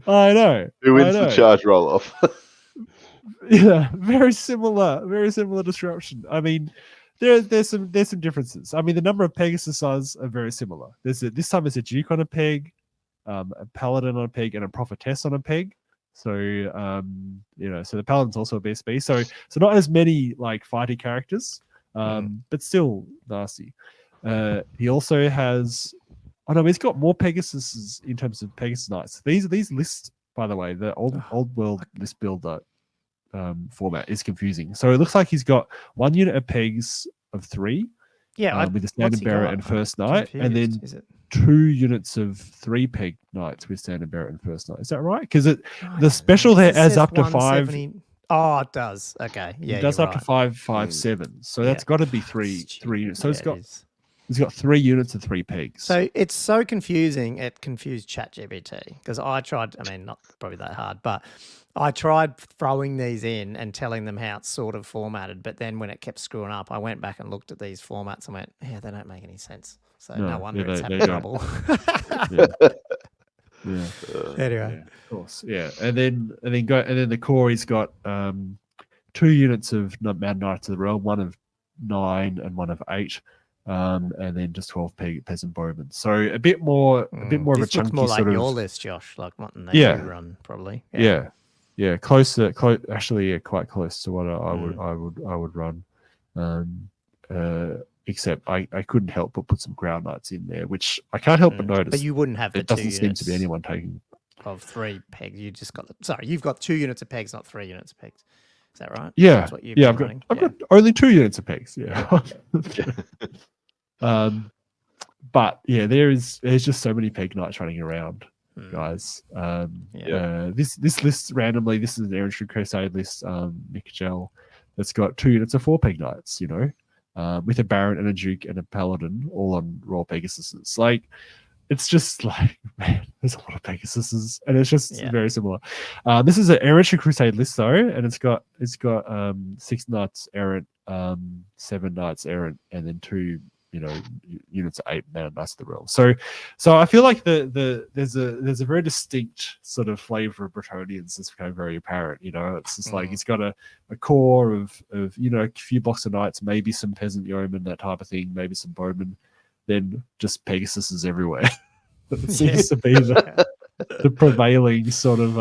I know. Who wins the charge roll off? Yeah, very similar disruption. I mean, there's some differences. I mean, the number of Pegasuses are very similar. This time it's a Duke on a peg, a Paladin on a peg, and a Prophetess on a peg. So so the Paladin's also a BSB. So not as many like fighting characters. But still nasty. He also has, he's got more Pegasuses in terms of Pegasus Knights. These lists, by the way, the old world list builder format is confusing. So it looks like he's got 1 unit of pegs of 3, Yeah, with the what's standard he bearer got? and I'm first knight, and confused. then Is it? 2 units of 3 peg knights with standard bearer and first knight. Is that right? Because I the don't know, special 'cause there it adds says up to 5. 170. Oh, it does. Okay. It Yeah, does you're up to right. 557. So Yeah. that's got to be three Stupid. units. So Yeah, it is. it's got 3 units and 3 pegs. So it's so confusing. It confused ChatGPT because I tried. I mean, not probably that hard, but I tried throwing these in and telling them how it's sort of formatted. But then when it kept screwing up, I went back and looked at these formats and went, "Yeah, they don't make any sense." So no wonder it's having trouble. Yeah. Anyway, Yeah, of course. Yeah, and then the core, he's got 2 units of Mad Knights of the Realm, one of 9 and one of 8, and then just 12 peasant bowmen. So a bit more of a this looks chunky more like sort your of list, Josh, like one that Yeah. you run probably. yeah, close. Actually, yeah, quite close to what I would run. Except I couldn't help but put some ground knights in there, which I can't help but notice. But you wouldn't have the It 2 doesn't seem units to be anyone taking. of 3 pegs. You just got you've got 2 units of pegs, not 3 units of pegs. Is that right? Yeah, That's what you've yeah. been running? I've got only 2 units of pegs. Yeah. But yeah, there's just so many peg knights running around, guys. This list randomly. This is an Errantry Crusade list. Nick Gel, that's got 2 units of 4 peg knights. With a Baron and a Duke and a Paladin, all on Royal Pegasuses. Like, it's just like, man, there's a lot of Pegasuses, and it's just very similar. This is an Errantry Crusade list though, and it's got 6 knights errant, 7 knights errant, and then 2 units of 8 Mad Knights of the Realm. So I feel like there's a very distinct sort of flavor of Bretonnians that's become very apparent. It's just like it's got a core of a few blocks of knights, maybe some peasant yeomen, that type of thing, maybe some bowmen, then just Pegasuses everywhere. It seems to be the prevailing sort of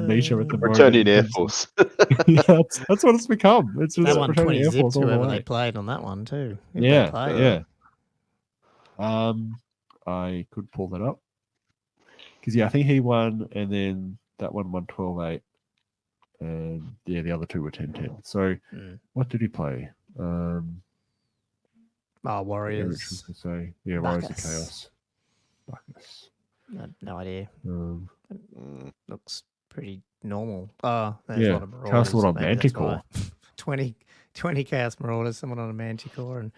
nature at the moment. Returning Air Force. Yeah, that's what it's become. It's just that one Returning 20 Air zipped Force all the whoever way. they played on that one too. Yeah. I could pull that up because I think he won, and then that one won 12-8, and the other 2 were 10-10. So what did he play? Warriors. Warriors of Chaos. Bacchus. No idea. Looks pretty normal. Oh, there's a lot of Marauders. Chaos Lord on Manticore. 20 Chaos Marauders, someone on a Manticore, and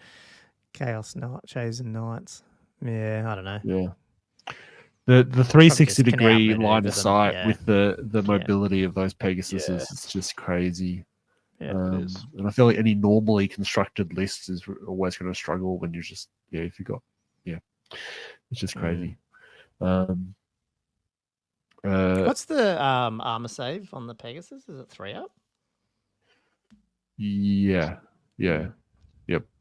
Chaos Chosen Knights. Yeah, I don't know. Yeah. The 360-degree line of sight with the mobility of those Pegasuses is just crazy. Yeah, and I feel like any normally constructed list is always going to struggle when you're just if you got it's just crazy. What's the armor save on the Pegasus? Is it 3 up? Yeah. Yep.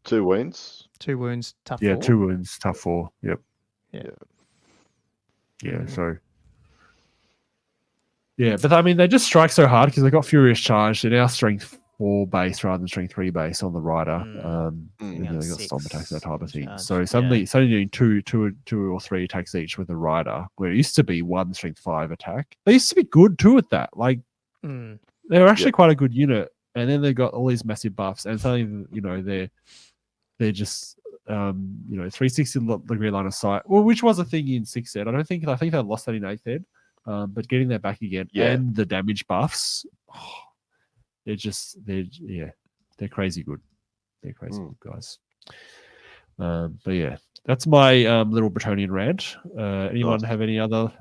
2 wounds. 2 wounds, tough 4. 2 wounds, tough 4. Yep. Yeah. So. Yeah, but I mean, they just strike so hard because they got Furious Charge. They're now strength 4 base rather than strength 3 base on the rider. They got storm attacks, that type of thing. Charge. So suddenly doing two or 3 attacks each with a rider, where it used to be 1 strength 5 attack. They used to be good too at that. Like they were actually quite a good unit, and then they got all these massive buffs, and suddenly they're just 360-degree line of sight. Well, which was a thing in 6th ed. I think they lost that in 8th ed. But getting that back again and the damage buffs, they're crazy good. They're crazy good, guys. But yeah, that's my little Bretonnian rant. Anyone have any other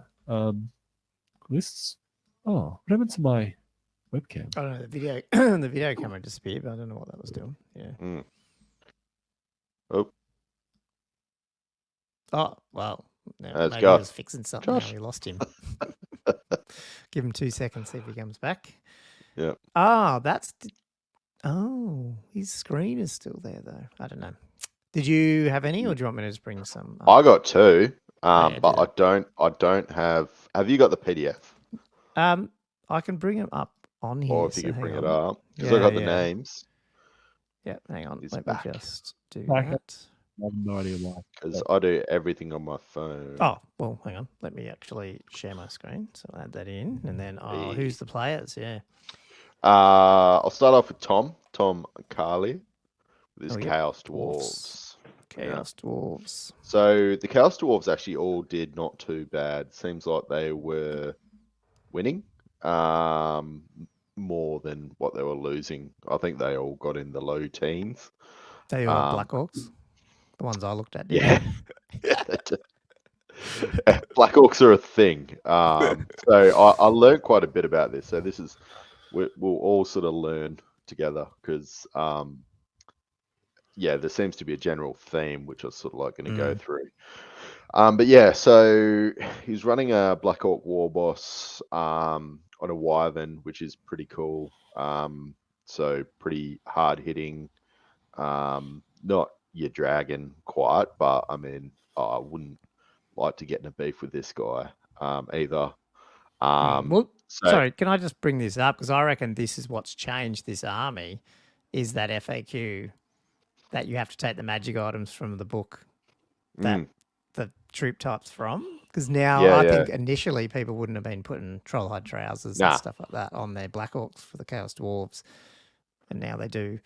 lists? Oh, what happened to my webcam? I don't know, the video camera disappeared, but I don't know what that was doing. Yeah. Oh, well. No, maybe he was fixing something. Now we lost him. Give him 2 seconds, see if he comes back. Yeah. His screen is still there though. I don't know. Did you have any, or do you want me to just bring some? I got 2, but I don't have. Have you got the PDF? I can bring them up on here. Or if you could bring it up, because I got the names. Yeah, hang on. Let me just do that. I have no idea why. Because I do everything on my phone. Oh, well, hang on. Let me actually share my screen. So I'll add that in. And then, who's the players? Yeah. I'll start off with Tom Carley with his Chaos Dwarves. Chaos Dwarves. So the Chaos Dwarves actually all did not too bad. Seems like they were winning more than what they were losing. I think they all got in the low teens. They all Black Orcs. The ones I looked at. Did Yeah. Black Orcs are a thing. So I learned quite a bit about this. So this is we'll all sort of learn together because yeah, there seems to be a general theme which I was sort of like going to go through. But yeah, so he's running a Black Orc War Boss on a Wyvern, which is pretty cool. So pretty hard hitting. Not your dragon quite, but I mean, I wouldn't like to get in a beef with this guy either. Well, So, sorry, can I just bring this up? Because I reckon this is what's changed this army, is that FAQ that you have to take the magic items from the book that the troop types from. Because now I think initially people wouldn't have been putting trollhide trousers and stuff like that on their Black Orcs for the Chaos Dwarves, and now they do.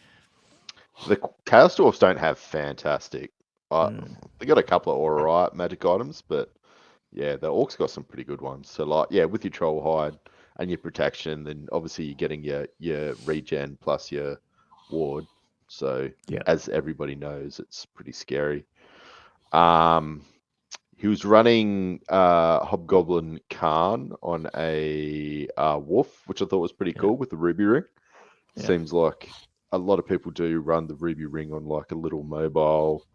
The Chaos Dwarfs don't have fantastic. They got a couple of alright magic items, but yeah, the Orcs got some pretty good ones. So like, yeah, with your troll hide and your protection, then obviously you're getting your regen plus your ward. So as everybody knows, it's pretty scary. He was running Hobgoblin Khan on a wolf, which I thought was pretty cool with the ruby ring. Seems like a lot of people do run the ruby ring on like a little mobile,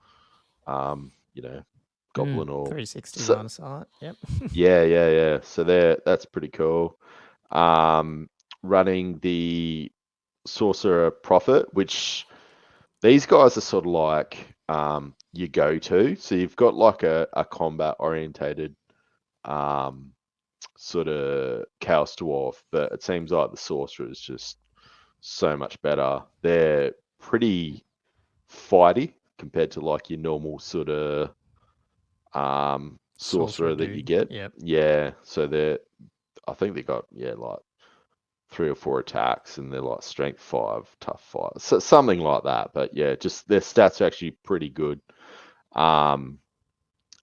goblin or 360 line of sight. Yep. yeah. So that's pretty cool. Running the Sorcerer Prophet, which these guys are sort of like you go to. So you've got like a combat orientated sort of Chaos Dwarf, but it seems like the Sorcerer is just so much better. They're pretty fighty compared to like your normal sort of sorcerer that you get. Yeah. So I think they got like 3 or 4 attacks and they're like strength 5, tough 5. So something like that. But yeah, just their stats are actually pretty good. And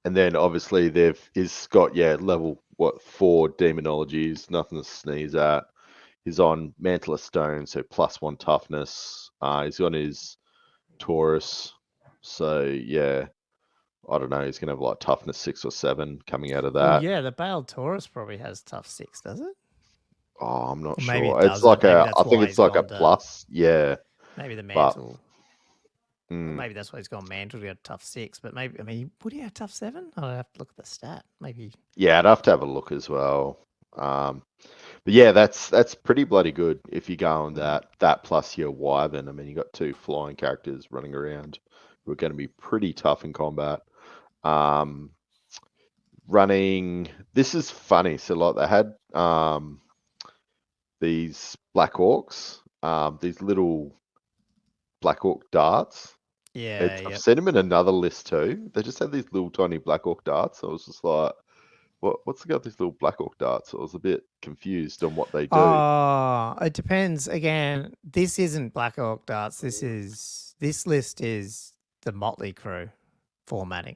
then obviously he's got level 4 demonologies, nothing to sneeze at. He's on Mantle of Stone, so +1 toughness. He's on his Taurus, so yeah, I don't know. He's gonna have like toughness 6 or 7 coming out of that. Well, yeah, the Bale Taurus probably has tough 6, does it? Oh, I'm not Or sure. maybe it It's doesn't. like Maybe I that's think why it's he's like a gone to- plus. Yeah, Maybe the but mantle. Or maybe that's why he's gone mantle to get tough 6. But maybe, I mean, would he have tough 7? I'd have to look at the stat. Maybe. yeah, I'd have to have a look as well. But yeah, that's pretty bloody good if you go on that plus your Wyvern. I mean, you got 2 flying characters running around who are going to be pretty tough in combat. Running, this is funny. So like they had these Black Orcs, these little Black Orc darts. Yeah, I've seen them in another list too. They just had these little tiny Black Orc darts. I was just like, what's the go with these little Black Orc darts? I was a bit confused on what they do. Oh, it depends. Again, this isn't Black Orc darts. This list is the Motley Crew formatting.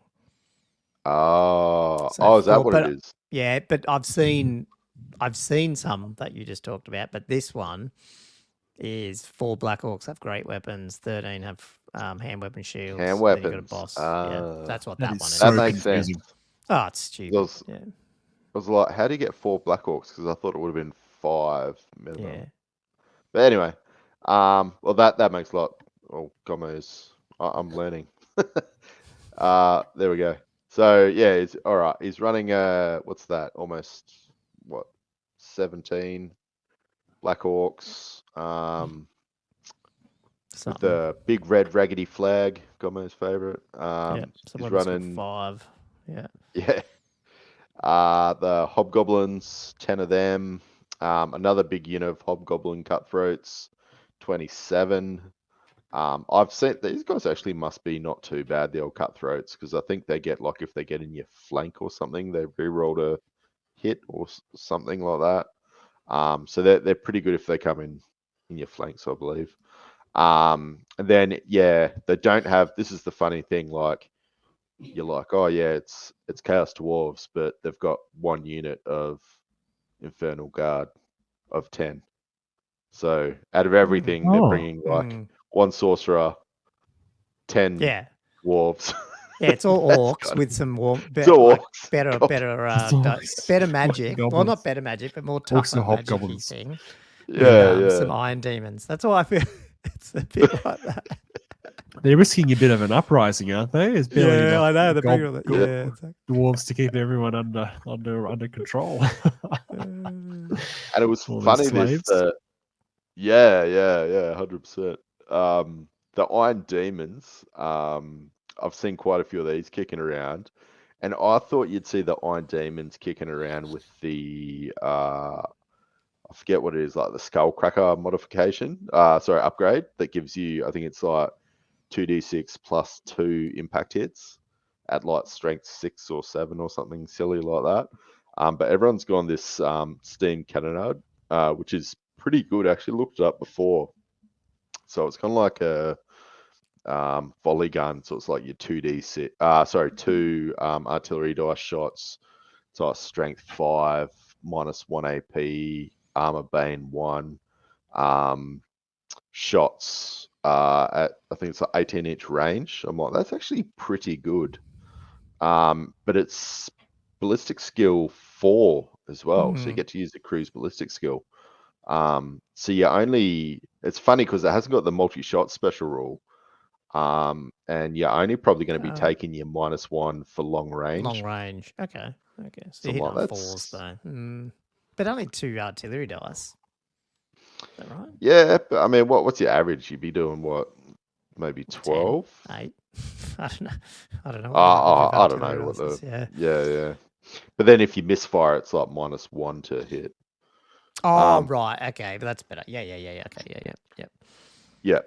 Oh, is that what it is? Yeah, but I've seen some that you just talked about, but this one is 4 Black Orcs have great weapons, 13 have hand weapon shields. Hand Then you got a weapons. boss. Yeah, that's what that one is. So That makes sense. confusing. Oh, it's stupid. I was like, how do you get 4 Black Orcs? Because I thought it would have been 5 minimum. Yeah. But anyway, well that makes a lot. Well, gommos, I'm learning. There we go. So yeah, it's all right. He's running what's that? Almost 17 Black Orcs. With the big red raggedy flag, Gommo's favorite. He's running 5. Yeah. Yeah. The Hobgoblins, 10 of them. Another big unit of Hobgoblin Cutthroats, 27. I've seen these guys actually must be not too bad, the old Cutthroats, because I think they get like if they get in your flank or something, they reroll a hit or something like that. So they're pretty good if they come in your flanks, I believe. And then they don't have. This is the funny thing. Like you're like, oh yeah, it's Chaos Dwarves, but they've got 1 unit of Infernal Guard of 10. So out of everything, they're Oh. bringing like 1 sorcerer, 10 Yeah. dwarves. Yeah, it's all That's orcs kind with some It's all like orcs. better orcs. better magic. Well, Goblins. not better magic, but more Orcs tougher and magic-y hobgoblins. thing. Yeah, With yeah. some iron demons. That's why I feel it's a bit like that. They're risking a bit of an uprising, aren't they? There's barely Yeah, enough I know. They're bigger than yeah. exactly. dwarves to keep everyone under control. And it was All these funny. slaves. 100%. The Iron Demons. I've seen quite a few of these kicking around, and I thought you'd see the Iron Demons kicking around with the I forget what it is, like the Skullcracker modification. Upgrade that gives you. I think it's like 2d6 plus 2 impact hits at like strength 6 or 7 or something silly like that. But everyone's gone this steam cannonade, which is pretty good. I actually looked it up before. So it's kind of like a volley gun. So it's like your 2 artillery dice shots. So it's strength 5, minus 1 AP, armor bane 1. Shots at I think it's like 18-inch range. I'm like, that's actually pretty good. But it's ballistic skill 4 as well, so you get to use the cruise ballistic skill. So it's funny because it hasn't got the multi-shot special rule. And you're only probably going to be taking your -1 for long range. Long range. Okay. So So you hit I'm on like, 4s though. But only 2 artillery dice. Is that right? Yeah, but I mean, what's your average? You'd be doing what? Maybe 12? 8. I don't know. I don't know. I don't know what the. Yeah. But then if you misfire, it's like -1 to hit. Oh, right. Okay, but that's better. Yeah. Okay. Yeah.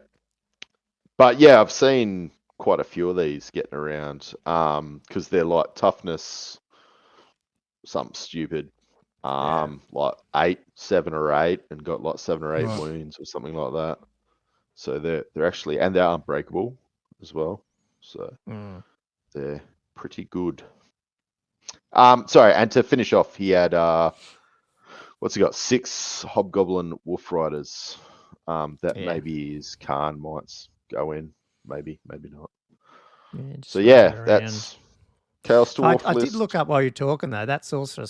But yeah, I've seen quite a few of these getting around because they're like toughness, something stupid, like 8, 7 or 8, and got like 7 or 8 wounds or something like that. So they're actually, and they're unbreakable as well. So they're pretty good. Sorry, and to finish off, he had what's he got? 6 Hobgoblin Wolf Riders. That maybe his Khan might go in. Maybe not. So that's Chaos Dwarf I list. did look up while you're talking though. That Sorcerer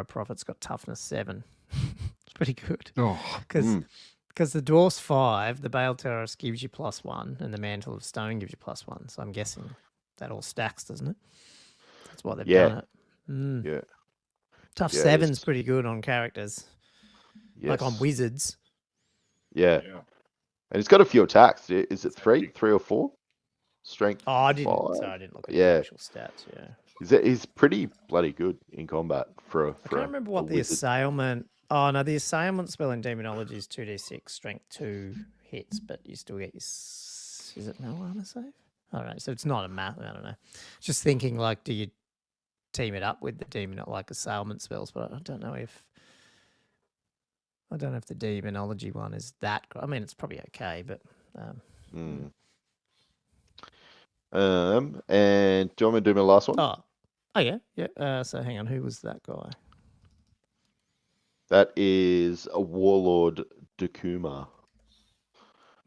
Prophet's got toughness 7. It's pretty good. Because the Dwarf's 5, the Bale Terrorist gives you +1, and the Mantle of Stone gives you +1. So I'm guessing that all stacks, doesn't it? That's why they've done it. Yeah. Tough 7's pretty good on characters. Yes. Like on wizards. Yeah. And it's got a few attacks. Is it 3 or 4? Strength. Oh, I didn't. 5? Sorry, I didn't look at the actual stats. Yeah. He's pretty bloody good in combat for I can't remember what the assailant. Oh no, the assailant spell in Demonology is 2d6, strength 2 hits, but you still get your. Is it no armor save? I don't know. So it's not a math. I don't know. Just thinking, like, do you team it up with the demon, like assailant spells? But I don't know if the Demonology one is that. I mean, it's probably okay, but. And do you want me to do my last one? Oh yeah. So hang on, who was that guy? That is a Warlord Dakuma.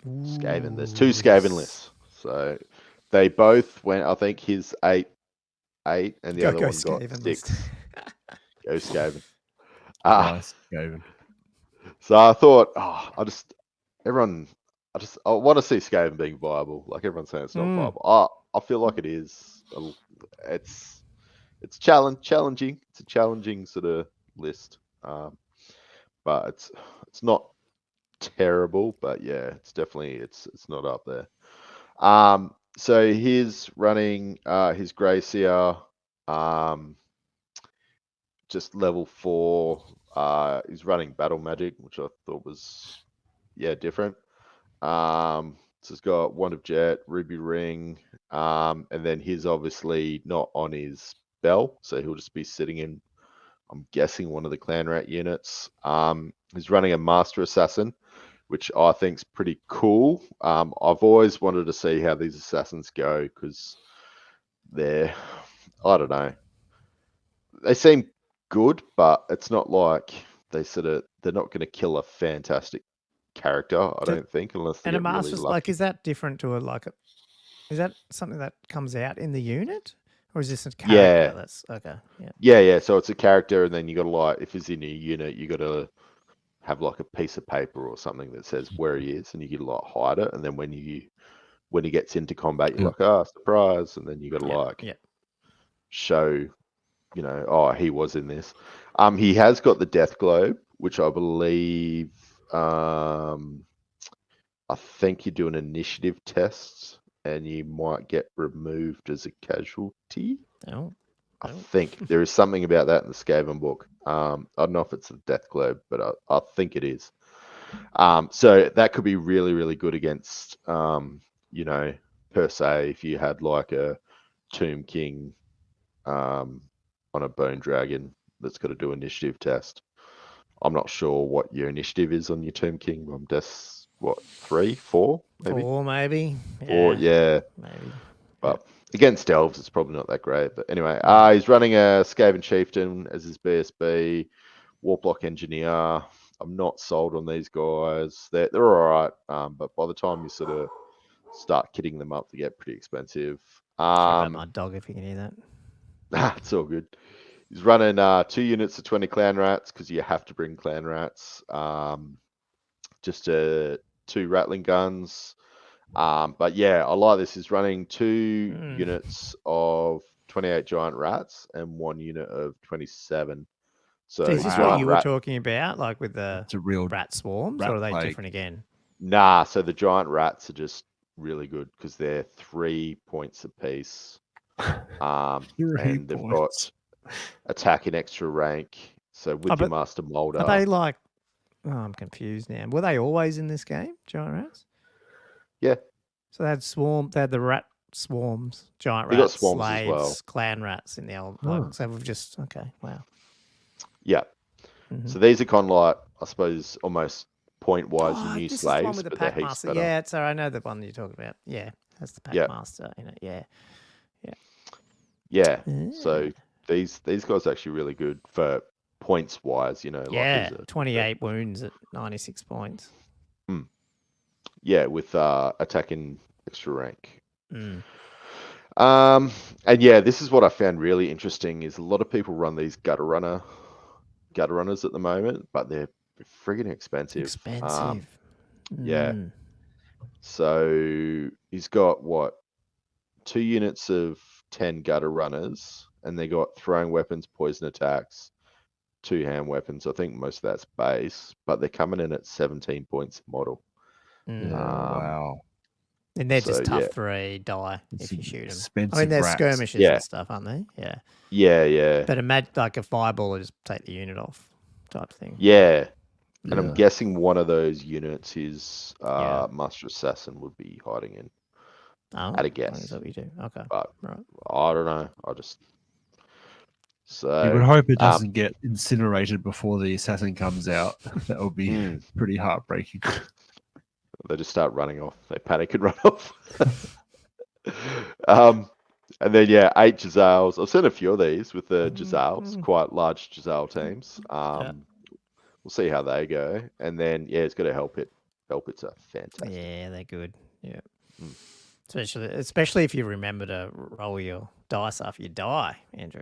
Skaven. There's 2 Skaven lists. So they both went, I think his 8, and the other one got 6. Go Skaven. Nice, Skaven. So I thought, I want to see Skaven being viable. Like everyone's saying it's not viable. I feel like it is. It's challenging. It's a challenging sort of list. But it's not terrible, but yeah, it's definitely it's not up there. So he's running his Grey Seer, just level 4. He's running Battle Magic, which I thought was different. So he's got Wand of Jet, Ruby Ring, and then he's obviously not on his bell, so he'll just be sitting in, I'm guessing, one of the Clan Rat units. He's running a Master Assassin, which I think's pretty cool. I've always wanted to see how these assassins go because they're, I don't know, they seem good, but it's not like they're not going to kill a fantastic character, I don't think, unless they And a get really master's lucky. is that different to is that something that comes out in the unit, or is this a character? That's okay. Yeah. So it's a character, and then you got to if he's in your unit, you got to have a piece of paper or something that says where he is, and you get hide it, and then when he gets into combat, you're surprise, and then you got to show, oh, he was in this. He has got the death globe, which I believe, I think you do an initiative test, and you might get removed as a casualty. Oh. I think there is something about that in the Skaven book. I don't know if it's a death globe, but I think it is. So that could be really, really good against, per se, if you had a Tomb King on a Bone Dragon that's got to do initiative test. I'm not sure what your initiative is on your Tomb King. I'm just, 3, 4, maybe? 4, maybe. 4, yeah. Maybe. But against elves, it's probably not that great. But anyway, he's running a Skaven Chieftain as his BSB, Warplock Engineer. I'm not sold on these guys. They're all right, but by the time you sort of start kitting them up, they get pretty expensive. Sorry about my dog if you can hear that. It's all good. He's running 2 units of 20 clan rats because you have to bring clan rats. Just 2 rattling guns. But yeah, I like this. He's running 2 units of 28 giant rats and 1 unit of 27. So is this what you were talking about, like with the rat swarms, or are they different again? Nah, so the giant rats are just really good because they're 3 points apiece. And they've got attack in extra rank. So with your Master Molder. Are they I'm confused now. Were they always in this game, giant rats? Yeah. So they had the rat swarms, giant rats, swarms slaves, as well. Clan rats in the old. So we've just wow. Yeah. Mm-hmm. So these are kind of I suppose, almost point-wise your new slaves, is the one with the but they're heaps master. better. Yeah, sorry, I know the one you're talking about. Yeah, that's the pack master in it. Yeah. Yeah. So these guys are actually really good for points-wise, 28 wounds at 96 points. Yeah, with attacking extra rank. And this is what I found really interesting is a lot of people run these gutter runners at the moment, but they're friggin' expensive. Yeah. So he's got 2 units of 10 gutter runners, and they got throwing weapons, poison attacks, 2 hand weapons. I think most of that's base, but they're coming in at 17 points a model. Wow. And they're just tough 3 die if you shoot them. I mean, they're skirmishes and stuff, aren't they? Yeah. Yeah. But imagine like a fireball will just take the unit off type thing. Yeah. And I'm guessing one of those units is Master Assassin would be hiding in. At a guess. Is that what you do? Okay. But right. I don't know. So you would hope it doesn't get incinerated before the assassin comes out. That would be pretty heartbreaking. They just start running off. They panic and run off. And then 8 Jazales. I've seen a few of these with the Jazales, quite large Jazale teams. We'll see how they go. And then it's got to help it. Help it's a fantastic. Yeah, they're good. Yeah. Especially if you remember to roll your dice after you die, Andrew.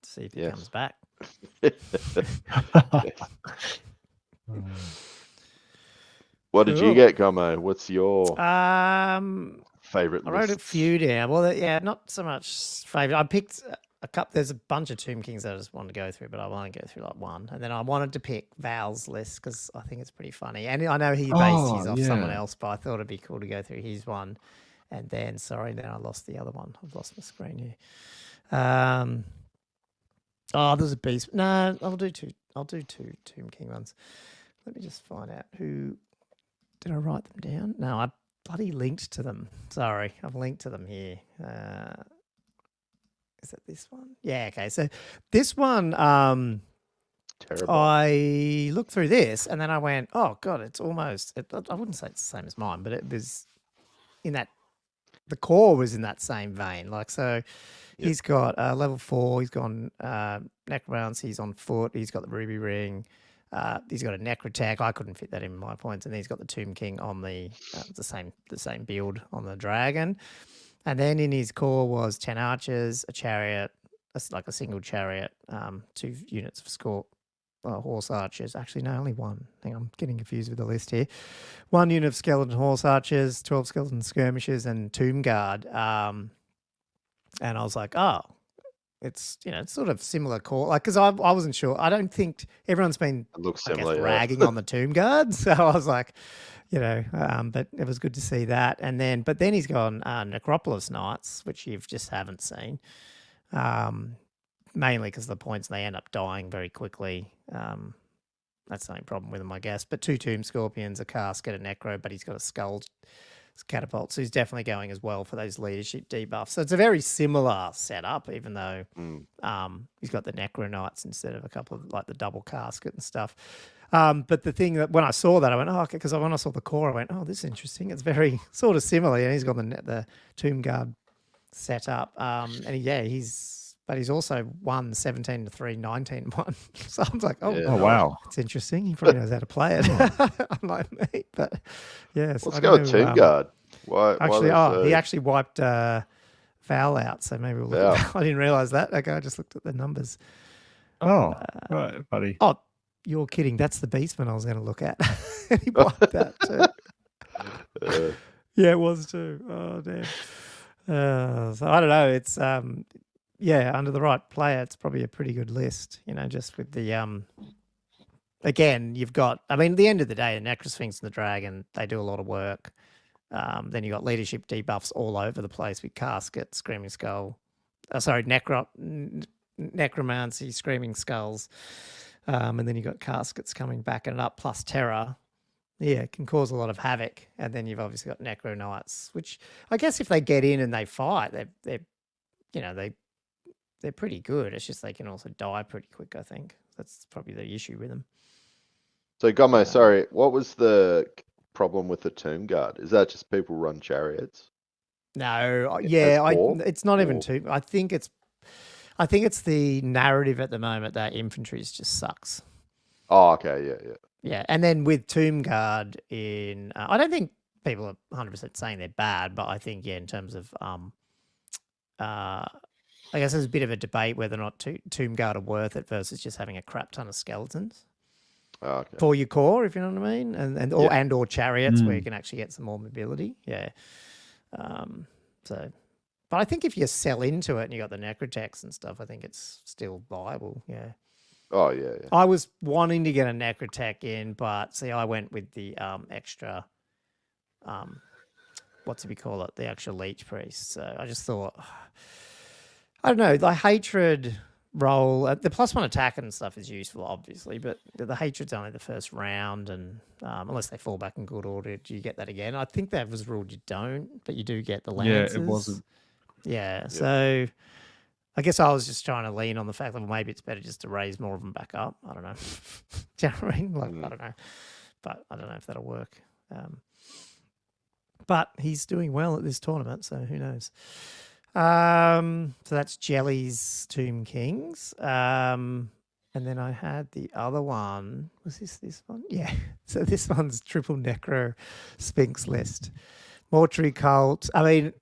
To see if he comes back. What did you get, Gommo? What's your favorite list? I wrote a few down. Well, not so much favorite. I picked a couple. There's a bunch of Tomb Kings that I just wanted to go through, but I want to go through one. And then I wanted to pick Val's list because I think it's pretty funny. And I know he based his off someone else, but I thought it'd be cool to go through his one. And then, now I lost the other one. I've lost my screen here. There's a beast. No, I'll do 2. I'll do 2 Tomb King ones. Let me just find out who. Did I write them down? No, I bloody linked to them. Sorry, I've linked to them here. Is it this one? Yeah, okay. So this one, Terabyte. I looked through this and then I went, oh God, it's almost, I wouldn't say it's the same as mine, but it was in that, the core was in that same vein. Like, so he's got level 4, he's gone necromancy, he's on foot, he's got the ruby ring, he's got a necrotech. I couldn't fit that in my points. And then he's got the Tomb King on the same build on the dragon. And then in his core was 10 archers, a chariot, like a single chariot, 2 units of horse archers. Actually, no, only one. I think I'm getting confused with the list here. 1 unit of skeleton horse archers, 12 skeleton skirmishers, and tomb guard. And I was like, oh, it's it's sort of similar core. Like, because I wasn't sure. I don't think everyone's been It looks I guess, similar. ragging on the tomb guard. So I was like, but it was good to see that. And then, but then he's gone Necropolis Knights, which you just haven't seen. Mainly because the points, they end up dying very quickly. That's the only problem with him, I guess. But 2 Tomb Scorpions, a Casket, a Necro, but he's got a Skull Catapult. So he's definitely going as well for those leadership debuffs. So it's a very similar setup, even though he's got the Necro Knights instead of a couple of like the double Casket and stuff. But the thing that when I saw that, I went, oh, okay, because when I saw the core, I went, oh, this is interesting. It's very sort of similar. And he's got the Tomb Guard set up. But he's also won 17-3, 19-1. So I was like, oh, Yeah, Oh, wow. it's interesting. He probably knows how to play it, unlike me. But yes, Let's I go don't with know, Tomb Guard. Why? Actually, why he actually wiped Val out. So maybe we'll look at, I didn't realize that. Okay, I just looked at the numbers. Oh, right, buddy. Oh, you're kidding. That's the Beastman I was going to look at. And he wiped that too. Yeah, it was too. Oh, damn. So I don't know. It's under the right player, it's probably a pretty good list. Just with the again, you've got. I mean, at the end of the day, the Necrosphinx and the Dragon, they do a lot of work. Then you got leadership debuffs all over the place with Casket, Screaming Skull. Necromancy, Screaming Skulls, and then you got Caskets coming back and up plus Terror. Yeah, it can cause a lot of havoc. And then you've obviously got Necro Knights, which I guess if they get in and they fight, they're pretty good. It's just they can also die pretty quick, I think. That's probably the issue with them. So, Gommo, sorry, what was the problem with the Tomb Guard? Is that just people run chariots? No, it's not even too. I think it's the narrative at the moment that infantry just sucks. Oh, okay, yeah. Yeah, and then with Tomb Guard I don't think people are 100% saying they're bad, but I think in terms of I guess there's a bit of a debate whether or not Tomb Guard are worth it versus just having a crap ton of skeletons for your core, if you know what I mean, and or chariots where you can actually get some more mobility. Yeah. But I think if you sell into it and you got the necrotechs and stuff, I think it's still viable. Yeah. Oh yeah. I was wanting to get a necrotech in, but see, I went with the extra. The actual leech priest. So I just thought, I don't know, the hatred roll, the +1 attack and stuff is useful, obviously, but the hatred's only the first round, and unless they fall back in good order, do you get that again? I think that was ruled you don't, but you do get the lances. Yeah, it wasn't. Yeah, so I guess I was just trying to lean on the fact that maybe it's better just to raise more of them back up. I don't know. Do you know what I mean? I don't know. But I don't know if that'll work. But he's doing well at this tournament, so who knows? So that's Jelly's Tomb Kings. And then I had the other one. Was this one? Yeah. So this one's triple Necro Sphinx list. Mortuary Cult. I mean,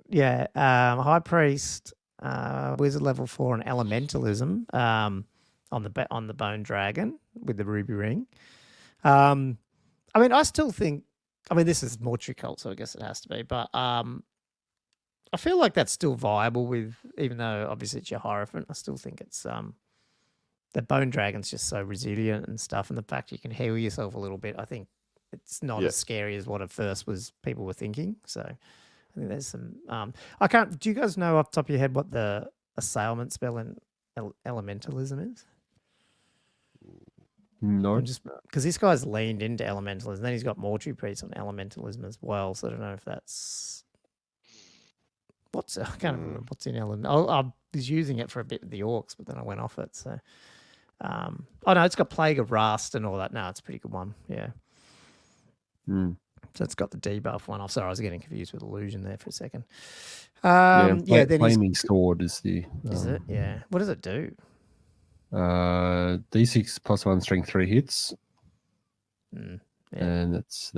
yeah. High Priest, Wizard level 4 and Elementalism on the Bone Dragon with the Ruby Ring. I mean, I still think. I mean, this is Mortuary Cult, so I guess it has to be. But I feel like that's still viable even though obviously it's your Hierophant. I still think it's the Bone Dragon's just so resilient and stuff, and the fact you can heal yourself a little bit, I think it's not as scary as what at first people were thinking. So I think there's some. Do you guys know off the top of your head what the assailment spell in Elementalism is? No. Just because this guy's leaned into Elementalism, then he's got Mortuary Priest on Elementalism as well. So I don't know if that's I can't remember what's in Element. I was using it for a bit with the Orcs, but then I went off it. So Oh no, it's got Plague of Rust and all that. No, it's a pretty good one. Yeah. Mm. So it's got the debuff one. I'm sorry, I was getting confused with Illusion there for a second. Then Then Sword is the. is it? Yeah. What does it do? D6 +1 strength 3 hits. Yeah. And that's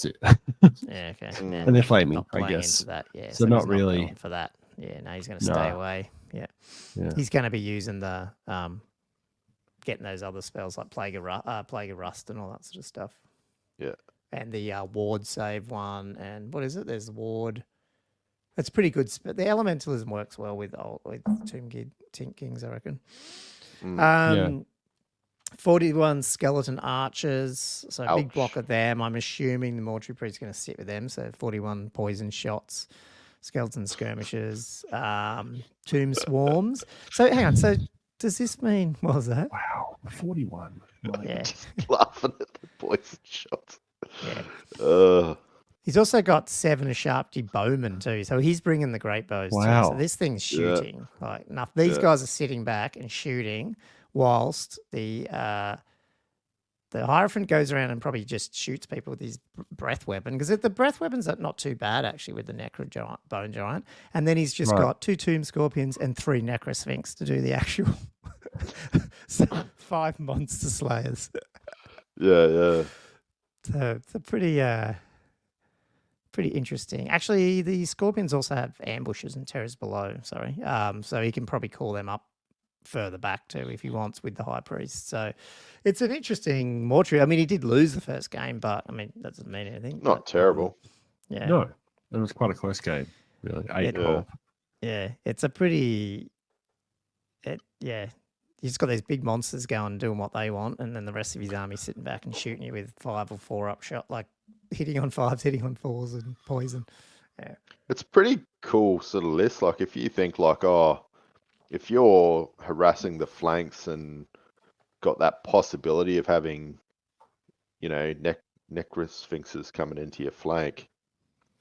it. Yeah, okay. And they're flaming, Not I playing guess. into that. Yeah, So he's not really going for that. Yeah, no, he's going to stay away. Yeah. He's going to be using the getting those other spells like Plague of Rust and all that sort of stuff. Yeah. And the ward save one, and what is it? There's the ward. It's pretty good. The elementalism works well with Tomb Kings, I reckon. 41 skeleton archers, so a big block of them. I'm assuming the mortuary priest is going to sit with them. So 41 poison shots, skeleton skirmishers, tomb swarms. So hang on. So does this mean what was that? Wow, 41. Yeah, Just laughing at the poison shots. Yeah. He's also got 7 Sharpty bowmen too, so he's bringing the great bows too. So this thing's shooting like enough. These guys are sitting back and shooting, whilst the Hierophant goes around and probably just shoots people with his breath weapon, because the breath weapons are not too bad actually with the Bone Giant. And then he's just got 2 Tomb Scorpions and 3 Necrosphinx to do the actual 5 Monster Slayers. Yeah. So it's a pretty interesting. Actually, the Scorpions also have ambushes and terrors below. Sorry, so he can probably call them up further back too if he wants with the High Priest. So it's an interesting mortuary. I mean, he did lose the first game, but I mean that doesn't mean anything. Not terrible. Yeah. No, it was quite a close game. Really, 8-12. Yeah, it's a pretty. He's got these big monsters going and doing what they want, and then the rest of his army sitting back and shooting you with 5 or 4 up shot, like hitting on 5s, hitting on 4s, and poison. Yeah, it's pretty cool sort of list. Like if you think like, if you're harassing the flanks and got that possibility of having, Necrosphinxes coming into your flank,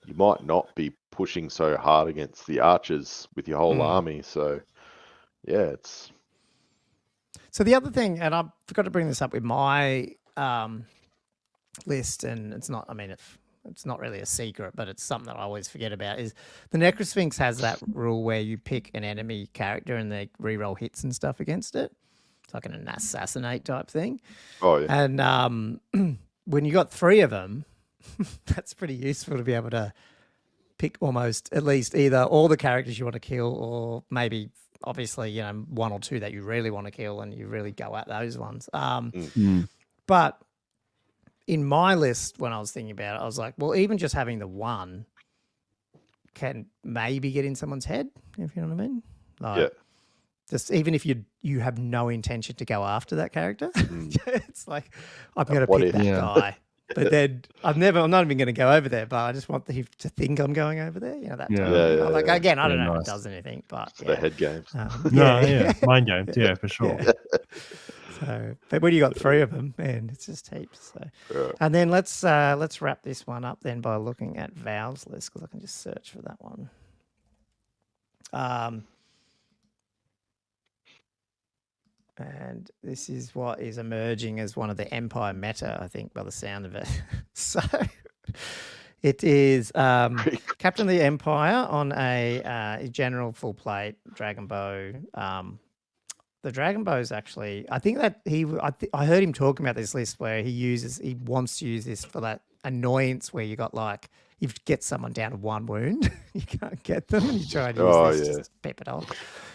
you might not be pushing so hard against the archers with your whole army. So, yeah, it's. So the other thing, and I forgot to bring this up with my list, and it's not. I mean, it's not really a secret, but it's something that I always forget about. Is the Necrosphinx has that rule where you pick an enemy character and they reroll hits and stuff against it. It's like an assassinate type thing. Oh yeah. And when you got 3 of them, that's pretty useful to be able to pick almost at least either all the characters you want to kill, or maybe obviously 1 or 2 that you really want to kill, and you really go at those ones. But in my list, when I was thinking about it, I was like, well, even just having the 1 can maybe get in someone's head, if you know what I mean. Like, just even if you have no intention to go after that character, it's like I'm going to pick that guy. But then I'm not even going to go over there, but I just want him to think I'm going over there. That type of again, I don't know if it does anything, but the head games. Mind games, for sure. So, but when you got 3 of them, man, it's just heaps. So, and then let's wrap this one up then by looking at Val's list, because I can just search for that one. And this is what is emerging as one of the Empire meta, I think, by the sound of it. So it is Captain of the Empire on a general full plate Dragon Bow. The Dragon Bow is actually, I think that I heard him talking about this list where he wants to use this for that annoyance where you got like, you get someone down to 1 wound, you can't get them, and you try and use this just to pep it off.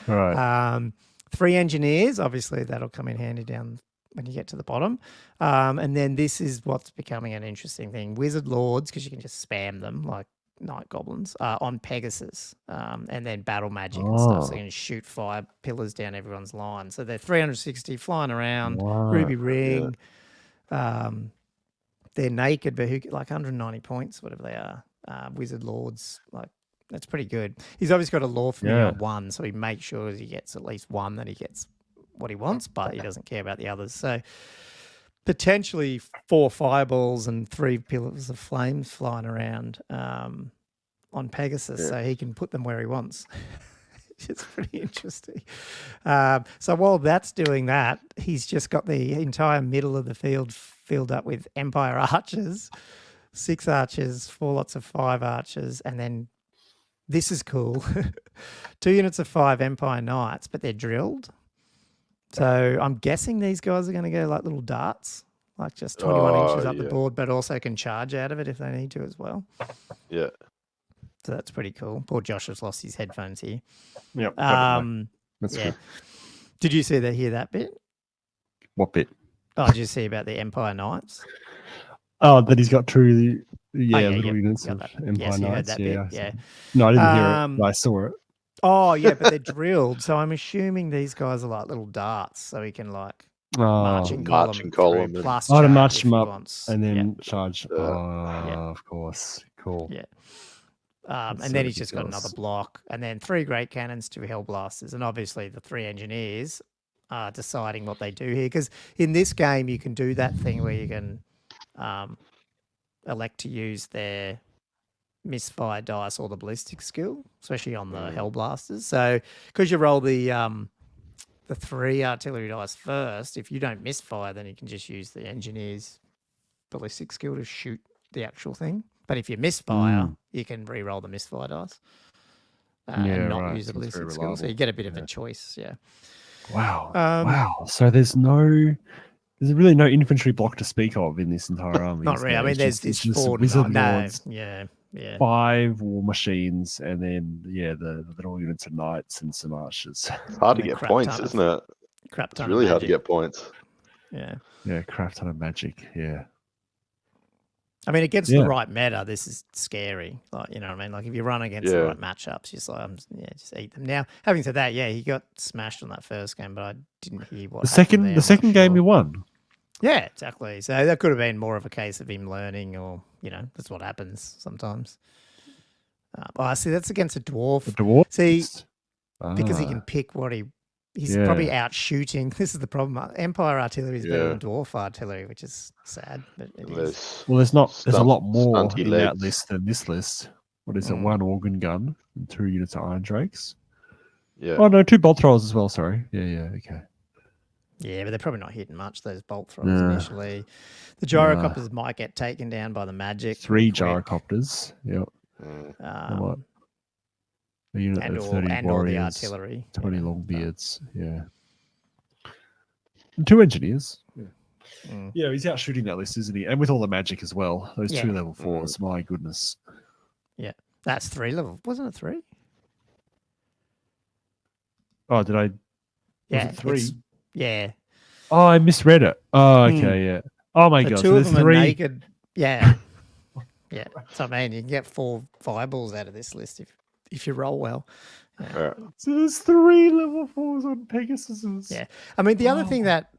Right. 3 engineers, obviously that'll come in handy down when you get to the bottom. And then this is what's becoming an interesting thing. Wizard Lords, because you can just spam them like Night Goblins, on Pegasus. And then Battle Magic and stuff. So you can shoot 5 pillars down everyone's line. So they're 360 flying around, Ruby Ring. They're naked, but like 190 points, whatever they are. Wizard Lords, like, that's pretty good. He's obviously got a law for me on 1, so he makes sure he gets at least 1, that he gets what he wants, but he doesn't care about the others. So potentially 4 fireballs and 3 pillars of flames flying around on Pegasus, so he can put them where he wants. It's pretty interesting. So while that's doing that, he's just got the entire middle of the field filled up with Empire archers, 6 archers, 4 lots of 5 archers, and then this is cool. 2 units of 5 Empire Knights, but they're drilled. So I'm guessing these guys are going to go like little darts, like just 21 inches up the board, but also can charge out of it if they need to as well. Yeah. So that's pretty cool. Poor Josh has lost his headphones here. Yep. That's yeah. good. Did you hear that bit? What bit? Oh, did you see about the Empire Knights? Oh, that he's got 2 little yep, units got of that. Empire Yes, you heard Knights. that Yeah. bit, yeah. No, I didn't hear it, but I saw it. Oh, yeah, but they're drilled. So I'm assuming these guys are like little darts, so he can like marching column through, plus to charge march if them he up wants. and then charge. Yeah. Of course. Cool. Yeah. That's and so then he's just got ridiculous. another block, and then 3 great cannons, 2 hellblasters, and obviously the 3 engineers are deciding what they do here. Because in this game, you can do that thing where you can elect to use their misfire dice or the ballistic skill, especially on the hellblasters. So because you roll the 3 artillery dice first, if you don't misfire, then you can just use the engineer's ballistic skill to shoot the actual thing. But if you misfire, you can re-roll the misfire dice and not use the ballistic skill. So you get a bit of a choice. Yeah. Wow. Wow. So there's really no infantry block to speak of in this entire army. Not really. I mean, there's this 4 wizard no. lords, Yeah. 5 war machines, and then the little units of knights and some archers. It's hard to get points, isn't it? It's really hard to get points. Yeah. Yeah, crap ton of magic. Yeah. I mean, against the right meta, this is scary. Like, you know what I mean? Like, if you run against the right matchups, just like, just eat them. Now, having said that, he got smashed on that first game, but I didn't hear what happened there. The second game he won. Yeah, exactly. So that could have been more of a case of him learning, or that's what happens sometimes. I see. That's against a dwarf. The dwarf. See, because he can pick what he's probably out shooting. This is the problem. Empire artillery is better than dwarf artillery, which is sad, but it is. Well, there's a lot more in that list than this list. What is it? 1 organ gun and 2 units of iron drakes. Yeah. Oh no, 2 bolt throwers as well. Sorry. Yeah. Okay. Yeah, but they're probably not hitting much, those bolt throwers initially. The gyrocopters might get taken down by the magic. 3 gyrocopters. Yep. A unit and of all, 30 and warriors, all the artillery. 20 longbeards. Yeah. And 2 engineers. Yeah, he's out shooting that list, isn't he? And with all the magic as well. Those 2 level 4s. My goodness. Yeah. That's 3 level. Wasn't it 3? Oh, did I? Yeah. Was it 3? Yeah. Oh, I misread it. Oh, okay, yeah. Oh my god. 2 of them 3... are naked. Yeah. Yeah. So I mean, you can get 4 fireballs out of this list if you roll well. Yeah. So there's 3 level 4s on Pegasuses. Yeah. I mean, the other thing that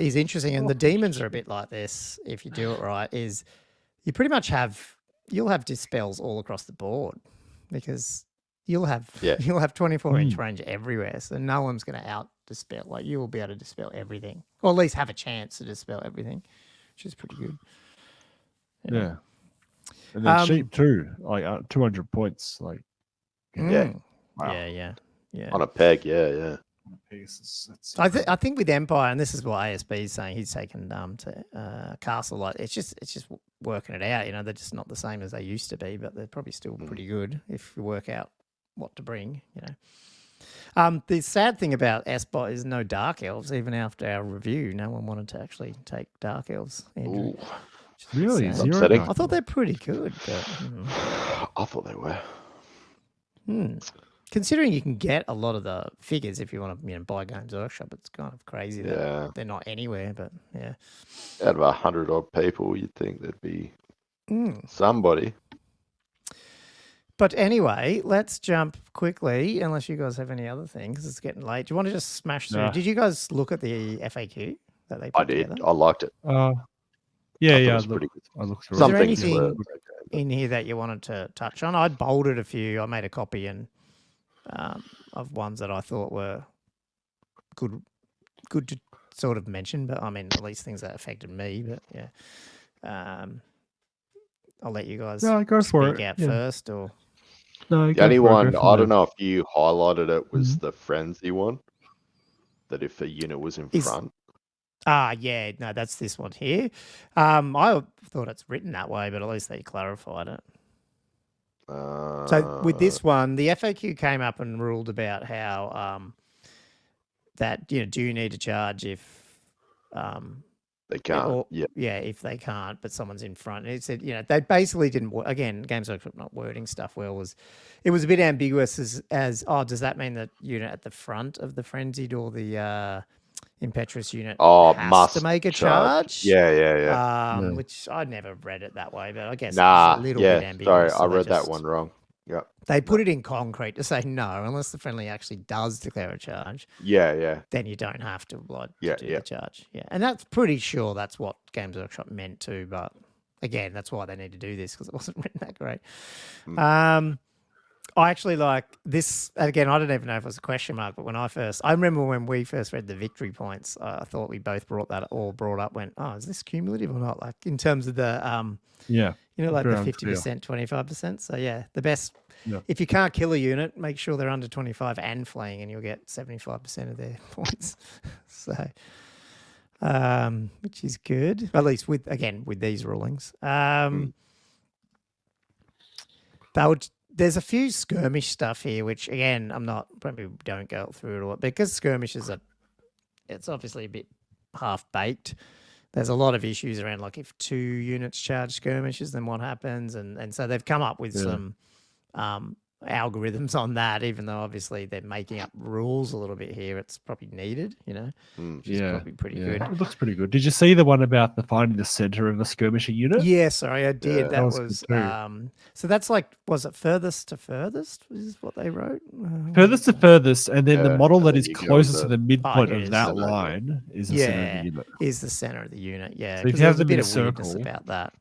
is interesting, and the demons are a bit like this if you do it right, is you pretty much you'll have dispels all across the board, because you'll have 24-inch range everywhere, so no one's going to out dispel. Like, you will be able to dispel everything, or at least have a chance to dispel everything, which is pretty good. Yeah. And then cheap too, like 200 points. Like, yeah. Wow. Yeah. On a peg, yeah. I think with Empire, and this is what ASB is saying, he's taken to Castle. Like, it's just working it out. They're just not the same as they used to be, but they're probably still pretty good if you work out what to bring. The sad thing about SBOT is no Dark Elves. Even after our review, no one wanted to actually take Dark Elves. Andrew. Really? Zero upsetting. I thought they're pretty good, but I thought they were. Considering you can get a lot of the figures if you want to, buy Games Workshop, it's kind of crazy that they're not anywhere. But yeah, out of 100 odd people, you'd think there'd be somebody. But anyway, let's jump quickly, unless you guys have any other things. It's getting late. Do you want to just smash through? No. Did you guys look at the FAQ that they put I did. together? I liked it. Yeah. It pretty good. I looked through Is there Some things anything were in here that you wanted to touch on? I bolded a few. I made a copy of ones that I thought were good to sort of mention. But I mean, at least things that affected me. But yeah, I'll let you guys go for speak it. out first, or No, The only one, go I from don't there. know if you highlighted it, was Mhm. the frenzy one. That if a unit was in Is- front. Yeah, no, that's this one here. I thought it's written that way, but at least they clarified it. So with this one, the FAQ came up and ruled about how that do you need to charge if They can't. if they can't, but someone's in front. And it said they basically didn't. Again, Games Workshop not wording stuff well it was a bit ambiguous as does that mean that unit at the front of the frenzied or the impetuous unit has must to make a charge. charge? Yeah. Which I never read it that way, but I guess it's Nah. a little bit ambiguous. Sorry, so I they read that just- one wrong. Yeah. They put it in concrete to say no, unless the friendly actually does declare a charge, Yeah. then you don't have to Yeah, do the charge. Yeah, and that's pretty sure that's what Games Workshop meant to. But again, that's why they need to do this because it wasn't written that great. I actually like this. Again, I don't even know if it was a question mark, but I remember when we first read the victory points, I thought we both brought up, went, oh, is this cumulative or not? Like in terms of the, like the 50%, 25%. So yeah, the best, if you can't kill a unit, make sure they're under 25 and fleeing and you'll get 75% of their points. So, which is good, at least with these rulings. There's a few skirmish stuff here, which again, probably don't go through it all because skirmishes it's obviously a bit half baked. There's a lot of issues around like if 2 units charge skirmishes, then what happens? And so they've come up with some algorithms on that, even though obviously they're making up rules a little bit here. It's probably needed, which is probably pretty good. It looks pretty good. Did you see the one about finding the center of a skirmishing unit? Yeah, sorry, I did. Yeah, that was so that's like, was it furthest to furthest is what they wrote? Furthest to furthest, and then the model and that then is you go closest to into- the midpoint here it of is. that Center, line is the center of the unit. Is the center of the unit, yeah. So if Because you have there's a them in bit a of weirdness circle, about that.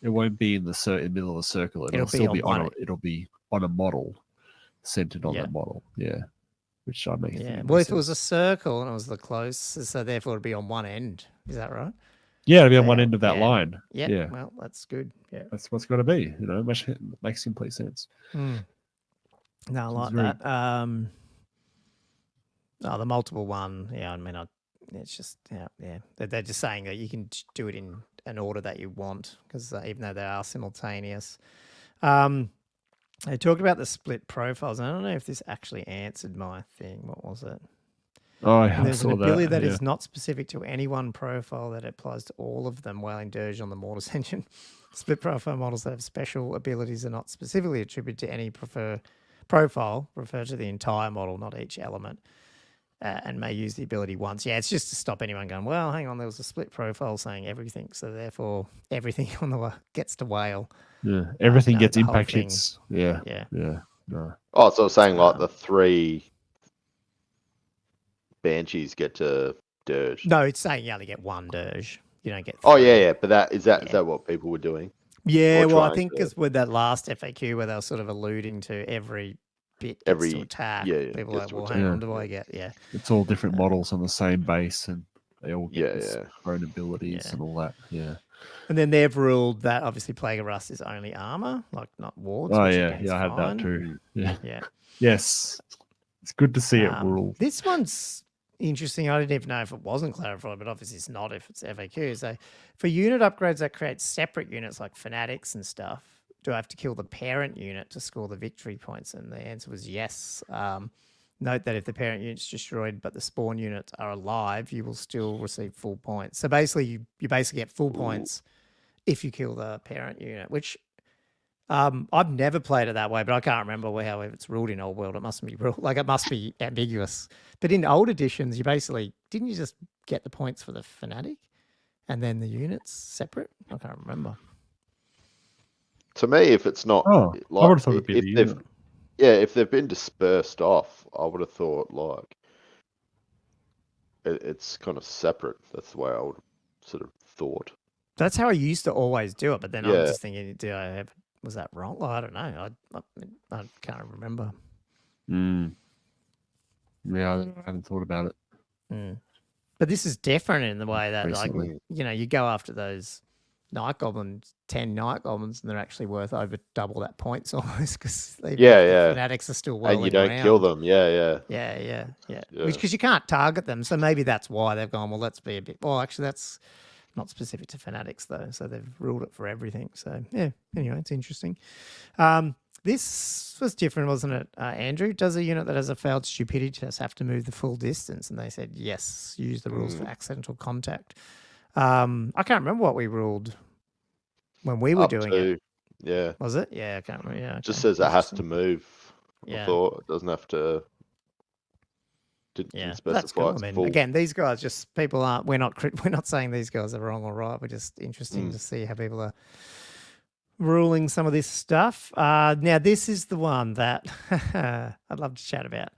it won't be in the middle of the circle. It'll still be on it'll be on a model, centered on that model. Yeah, which I make. Yeah. Well, if it was a circle and it was the closest, so therefore it'd be on one end. Is that right? Yeah, it'll be on one end of that line. Yeah. Well, that's good. Yeah. That's what's got to be. Makes complete sense. No, I like that. The multiple one. Yeah, I mean, it's just They're just saying that you can do it in an order that you want because even though they are simultaneous. They talked about the split profiles, and I don't know if this actually answered my thing. What was it? Oh, And there's an ability that yeah. is not specific to any one profile that applies to all of them while in Dirge on the Mortis engine. Split profile models that have special abilities are not specifically attributed to any profile, refer to the entire model, not each element, and may use the ability once. Yeah, it's just to stop anyone going, well, hang on, there was a split profile saying everything, so therefore everything on the gets to whale. Yeah, everything gets the whole impact thing. hits. Yeah. No. Oh, so it's saying like the 3 Banshees get to Dirge. No, it's saying you only get 1 Dirge. You don't get 3. Oh yeah. But is that what people were doing? Yeah, Or well, I trying think to- it's with that last FAQ where they were sort of alluding to every bit gets to attack. People are like, well, hang on, do I get It's all different models on the same base, and they all get their own abilities and all that. Yeah. And then they've ruled that obviously Plague of Rust is only armor, like not wards. Oh which yeah, again is I had fine. that too. Yeah. Yeah. Yes. It's good to see it ruled. This one's interesting. I didn't even know if it wasn't clarified, but obviously it's not if it's FAQ. So for unit upgrades that create separate units like fanatics and stuff, do I have to kill the parent unit to score the victory points? And the answer was yes. Note that if the parent unit's destroyed but the spawn units are alive, you will still receive full points. So basically, you basically get full points if you kill the parent unit, which I've never played it that way, but I can't remember how it's ruled in Old World. It must be it must be ambiguous. But in old editions, you basically didn't you just get the points for the fanatic and then the units separate? I can't remember. To me, if it's not, I would have thought it'd be if the they've, unit. if they've been dispersed off, I would have thought like it's kind of separate. That's the way I would sort of thought. That's how I used to always do it, but then I'm just thinking, was that wrong? Well, I don't know. I can't remember. Yeah, I haven't thought about it. But this is different in the way that, Recently. you go after those night goblins, 10 night goblins, and they're actually worth over double that points almost because the fanatics are still whirling and you don't around. kill them. Yeah. Because you can't target them, so maybe that's why they've gone. Well, let's be a bit. Well, actually, that's not specific to fanatics though, so they've ruled it for everything. So yeah. Anyway, it's interesting. This was different, wasn't it, Andrew? Does a unit that has a failed stupidity test have to move the full distance? And they said yes. Use the rules for accidental contact. I can't remember what we ruled when we were doing it. Yeah. Was it? Yeah, I can't remember. Yeah. Okay. Just says it has to move. Yeah. I thought it doesn't have to. Didn't specify. That's cool. I mean, again, these guys just people aren't. We're not saying these guys are wrong or right. We're just interesting to see how people are ruling some of this stuff. Now, this is the one that I'd love to chat about.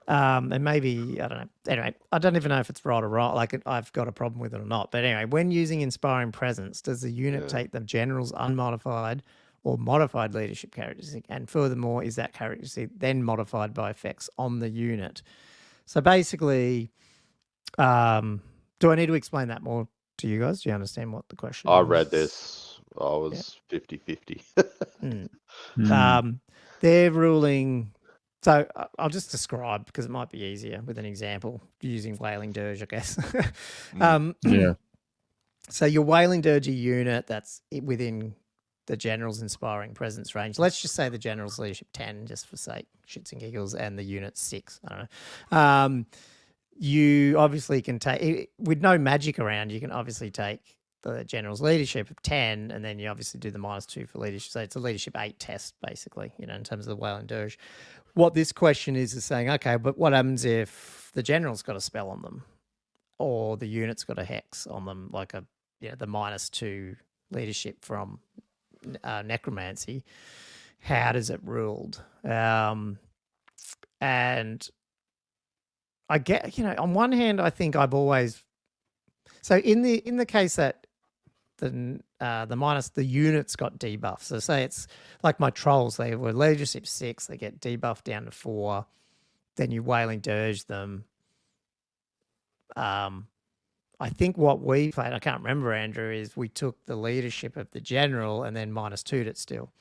And maybe, I don't know. Anyway, I don't even know if it's right or wrong. Like, I've got a problem with it or not. But anyway, when using Inspiring Presence, does the unit take the general's unmodified or modified leadership characteristic? And furthermore, is that characteristic then modified by effects on the unit? So basically, do I need to explain that more to you guys? Do you understand what the question is? I read this. I was 50-50. They're ruling. So I'll just describe because it might be easier with an example using Wailing Dirge, I guess. So your Wailing Dirge unit that's within the general's Inspiring Presence range. Let's just say the general's leadership 10, just for sake, shits and giggles, and the unit 6. I don't know. You obviously can take, with no magic around, you can obviously take the general's leadership of 10, and then you obviously do the -2 for leadership. So it's a leadership 8 test, basically, in terms of the Wailing Dirge. What this question is saying, okay, but what happens if the general's got a spell on them, or the unit's got a hex on them, like the -2 leadership from necromancy? How does it ruled? And I get, on one hand, I think I've always, so in the case that the units got debuffed. So say it's like my trolls, they were leadership 6, they get debuffed down to 4, then you Wailing Dirge them. I think what we played, I can't remember, Andrew, is we took the leadership of the general and then -2'd it still.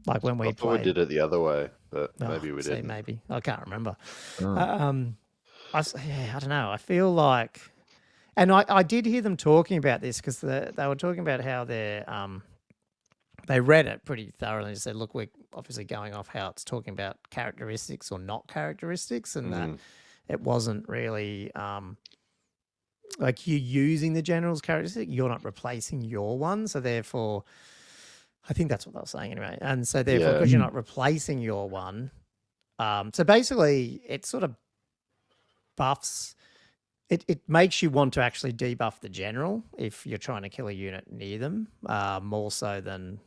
Like when we played. We did it the other way, but maybe we didn't. Maybe. I can't remember. I don't know. I feel like, and I did hear them talking about this because they were talking about how they read it pretty thoroughly and said, look, we're obviously going off how it's talking about characteristics or not characteristics, and that it wasn't really like you're using the general's characteristic, you're not replacing your one. So therefore, I think that's what they were saying anyway. And so therefore, because you're not replacing your one, so basically it sort of buffs, it makes you want to actually debuff the general if you're trying to kill a unit near them, more so than,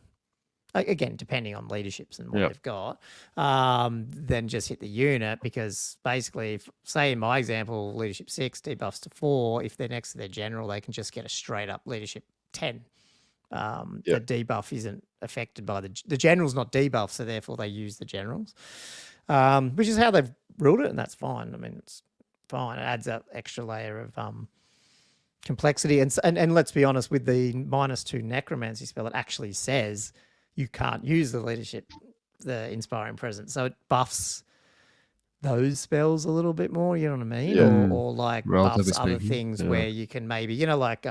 again, depending on leaderships and what they've got, then just hit the unit. Because basically, if, say in my example, leadership 6 debuffs to 4, if they're next to their general, they can just get a straight up leadership 10. The debuff isn't affected by the general's not debuffed, so therefore they use the generals, which is how they've ruled it, and that's fine. I mean, it's fine. It adds that extra layer of complexity, and let's be honest, with the -2 necromancy spell, it actually says you can't use the leadership, the Inspiring Presence, so it buffs those spells a little bit more. You know what I mean? Or like buffs other things where you can maybe, like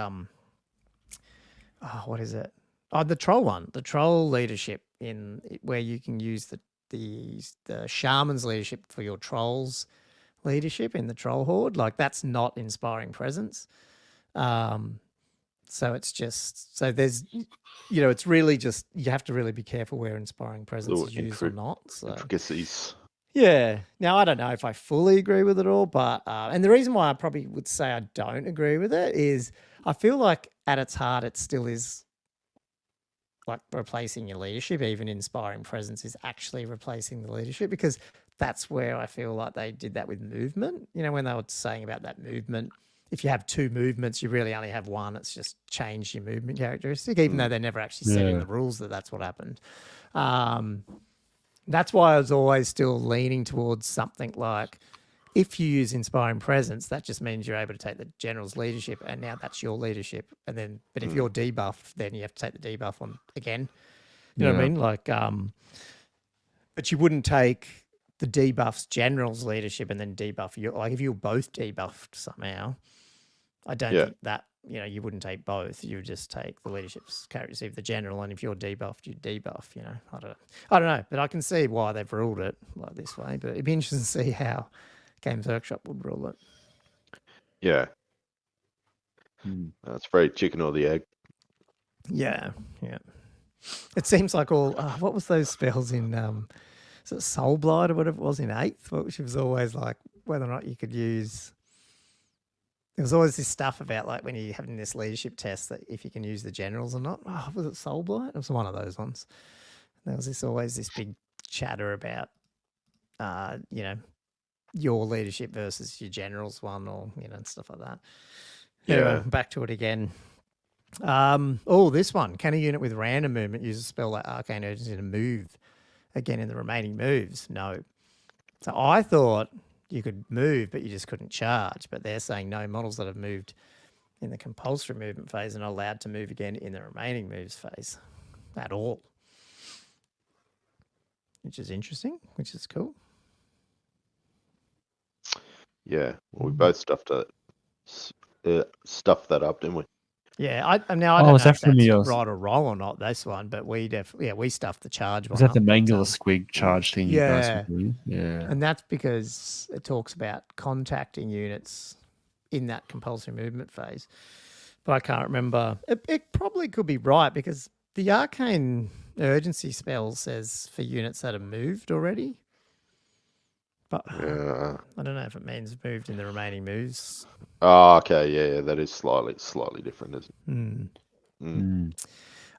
what is it? Oh, the troll one, the troll leadership in where you can use the shaman's leadership for your trolls leadership in the troll horde. Like that's not Inspiring Presence. So it's just, so there's, it's really just, you have to really be careful where Inspiring Presence is used or not. So intricacies. Yeah. Now, I don't know if I fully agree with it all, but, and the reason why I probably would say I don't agree with it is I feel like at its heart, it still is like replacing your leadership. Even Inspiring Presence is actually replacing the leadership, because that's where I feel like they did that with movement. When they were saying about that movement, if you have 2 movements, you really only have one. It's just changed your movement characteristic, even though they never actually said in the rules that that's what happened. That's why I was always still leaning towards something like if you use inspiring presence, that just means you're able to take the general's leadership, and now that's your leadership. And then, but if you're debuffed, then you have to take the debuff on again. You know what I mean? Like, but you wouldn't take the debuffs general's leadership and then debuff your, like if you were both debuffed somehow, I don't think that, you know, you wouldn't take both. You would just take the leadership's characteristic of the general, and if you're debuffed, you debuff, you know. I don't know, but I can see why they've ruled it like this way, but it'd be interesting to see how Games Workshop would rule it. Yeah. It's very chicken or the egg. Yeah, yeah. It seems like all, what was those spells in, is it Soul Blight or whatever it was in 8th, which was always like whether or not you could use, there was always this stuff about like when you're having this leadership test that if you can use the generals or not. Oh, was it Soul Blight? It was one of those ones. There was always this big chatter about, you know, your leadership versus your generals one, or, you know, and stuff like that. Anyway, back to it again. This one. Can a unit with random movement use a spell like Arcane Urgency to move again in the remaining moves? No. So I thought you could move, but you just couldn't charge. But they're saying no, models that have moved in the compulsory movement phase are not allowed to move again in the remaining moves phase at all. Which is interesting, which is cool. Yeah, well, we both stuffed that up, didn't we? Yeah, I don't know if that's definitely right or wrong or not, this one, but we stuffed the charge one. Was that the Mangler Squig charge thing you guys Yeah. were doing? Yeah. And that's because it talks about contacting units in that compulsory movement phase. But I can't remember. It probably could be right, because the Arcane Urgency spell says for units that have moved already. But I don't know if it means moved in the remaining moves. Oh, okay. Yeah, that is slightly different, isn't it?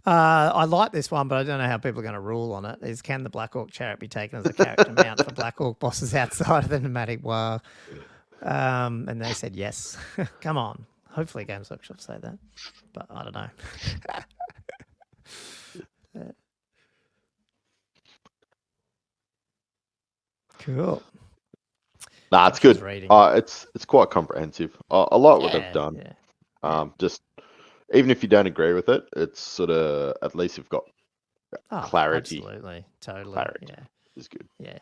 I like this one, but I don't know how people are going to rule on it. Is, can the Black Orc Chariot be taken as a character mount for Black Orc bosses outside of the Nomadic War? And they said yes. Come on. Hopefully Games Workshop say that, but I don't know. Cool. Nah, it's good. It's quite comprehensive. I like what they've done. Just even if you don't agree with it, it's sort of, at least you've got clarity. Absolutely, totally. Clarity is good. Yeah.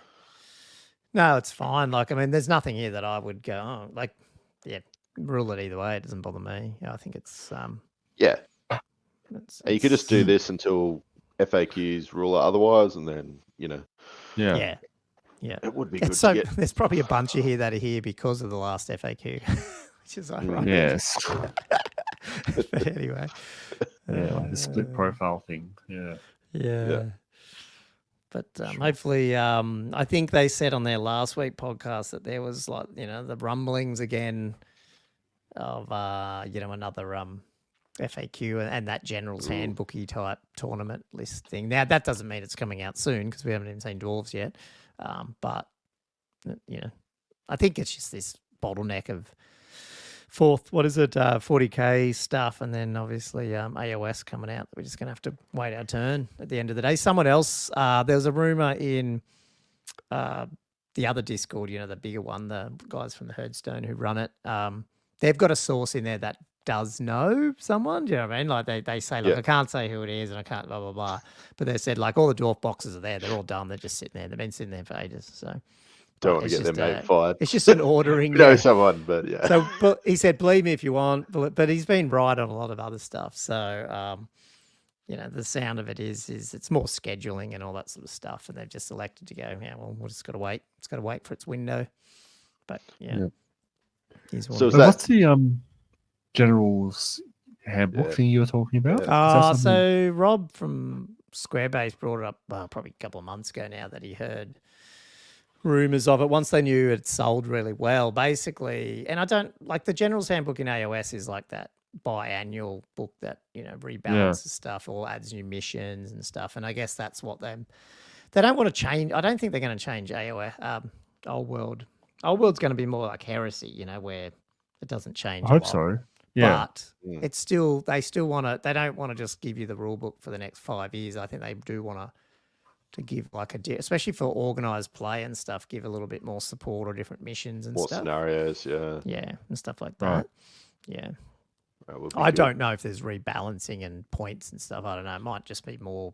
No, it's fine. Like, I mean, there's nothing here that I would go, rule it either way. It doesn't bother me. I think it's you could just do this until FAQs rule it otherwise, and then, you know. Yeah. It would be good so to get. There's probably a bunch of here that are here because of the last FAQ, which is ironic. Yes. But anyway. Like the split profile thing. Yeah. But hopefully, I think they said on their last week podcast that there was, like, you know, the rumblings again of, you know, another FAQ and that general's handbooky type tournament list thing. Now, that doesn't mean it's coming out soon, because we haven't even seen Dwarves yet. But, you know, I think it's just this bottleneck of 40K stuff, and then obviously AOS coming out. We're just going to have to wait our turn at the end of the day. Someone else, there was a rumor in the other Discord, you know, the bigger one, the guys from the Herdstone who run it. They've got a source in there that does know someone. Do you know what I mean? Like they say, like, I can't say who it is and I can't blah, blah, blah. But they said, like, all the dwarf boxes are there. They're all done. They're just sitting there. They've been sitting there for ages. So don't want to get their mate fired. It's just an ordering. You know someone, but yeah. So, but he said, believe me if you want, but he's been right on a lot of other stuff. So, you know, the sound of it is it's more scheduling and all that sort of stuff. And they've just elected to go, yeah, well, we'll just got to wait. It's got to wait for its window. But So what's the general's handbook thing you were talking about? So Rob from Squarebase brought it up probably a couple of months ago now, that he heard rumors of it once they knew it sold really well, basically. And I don't like the general's handbook in AOS is like that biannual book that, you know, rebalances stuff or adds new missions and stuff. And I guess that's what they don't want to change. I don't think they're going to change AOS. Old World. Old World's going to be more like Heresy, you know, where it doesn't change. I hope so. Yeah. But it's still, they don't want to just give you the rule book for the next 5 years. I think they do want to to give like especially for organized play and stuff, give a little bit more support or different missions and More stuff. scenarios, yeah. Yeah, and stuff like that. Right. Yeah. That would be I good. don't know if there's rebalancing and points and stuff. I don't know. It might just be more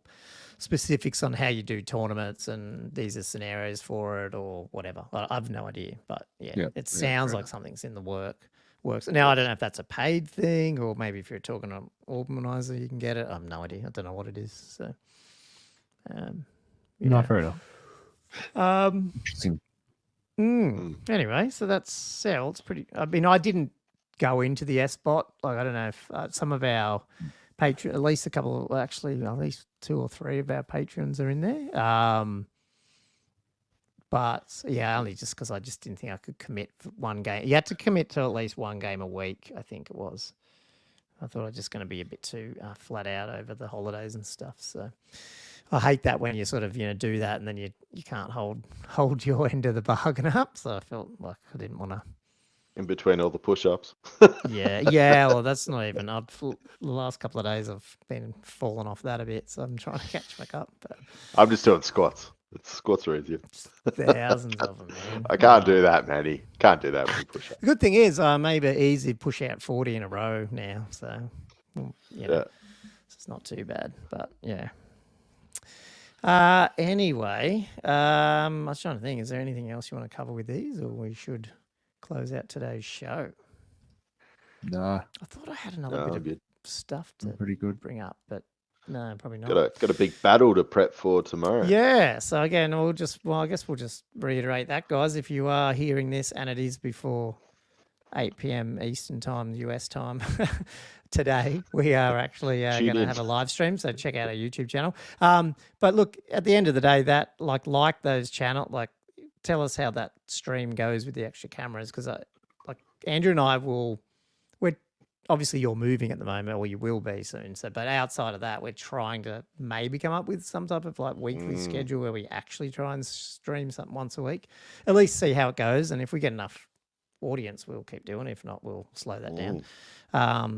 specifics on how you do tournaments and these are scenarios for it or whatever. I've no idea, but yeah, it sounds like something's in the works. Now I don't know if that's a paid thing or maybe if you're talking to an organizer, you can get it. I have no idea. I don't know what it is. So, No, fair enough. Interesting. Anyway, so that's it's pretty. I mean, I didn't go into the SBOT. Like, I don't know if some of our Patreon, at least a couple, actually, at least 2 or 3 of our patrons are in there. But yeah, only just because I just didn't think I could commit for one game. You had to commit to at least one game a week, I think it was. I thought I was just going to be a bit too flat out over the holidays and stuff. So I hate that when you sort of, do that and then you can't hold your end of the bargain up. So I felt like I didn't want to. In between all the push-ups. Yeah. Well, that's not even. The last couple of days I've been falling off that a bit, so I'm trying to catch back up. But I'm just doing squats. Squats are easier. Thousands of them, man. I can't do that, Manny. Can't do that when you push up. The good thing is I made it easy to push out 40 in a row now, so it's not too bad. But yeah. Anyway, I was trying to think. Is there anything else you want to cover with these, or we should close out today's show? Nah. I thought I had another bit of stuff to pretty good. bring up, but no, probably not. Got a big battle to prep for tomorrow. Yeah. So again, I guess we'll just reiterate that, guys. If you are hearing this and it is before 8 p.m. Eastern time, US time, today, we are actually going to have a live stream. So check out our YouTube channel. But look, at the end of the day, that like those channel, tell us how that stream goes with the extra cameras, because Andrew and I we're obviously you're moving at the moment, or you will be soon. So, but outside of that, we're trying to maybe come up with some type of weekly schedule where we actually try and stream something once a week, at least see how it goes. And if we get enough audience, we'll keep doing it. If not, we'll slow that down.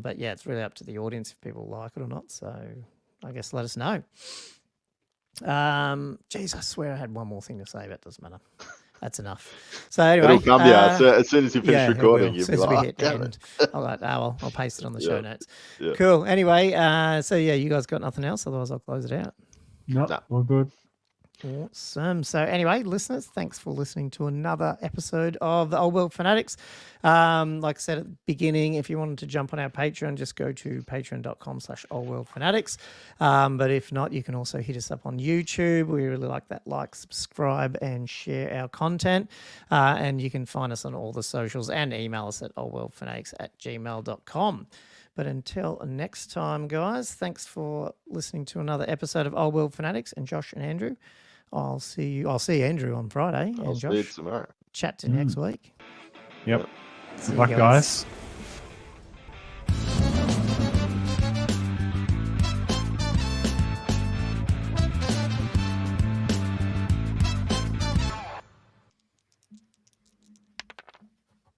But yeah, it's really up to the audience if people like it or not. So I guess let us know. Geez, I swear I had one more thing to say, but it doesn't matter. That's enough. So anyway, it'll come so as soon as you finish recording, you'll be like, damn it. I'll paste it on the show notes. Yeah. Cool. Anyway, so yeah, you guys got nothing else? Otherwise, I'll close it out. No, all good. Awesome. So anyway, listeners, thanks for listening to another episode of the Old World Fanatics. Like I said at the beginning, if you wanted to jump on our Patreon, just go to patreon.com/oldworldfanatics. But if not, you can also hit us up on YouTube. We really like that. Subscribe, and share our content. And you can find us on all the socials and email us at oldworldfanatics@gmail.com. But until next time, guys, thanks for listening to another episode of Old World Fanatics. And Josh and Andrew, I'll see Andrew on Friday. I'll and see you Josh, tomorrow. chat to next week. Yep. See Good luck, guys.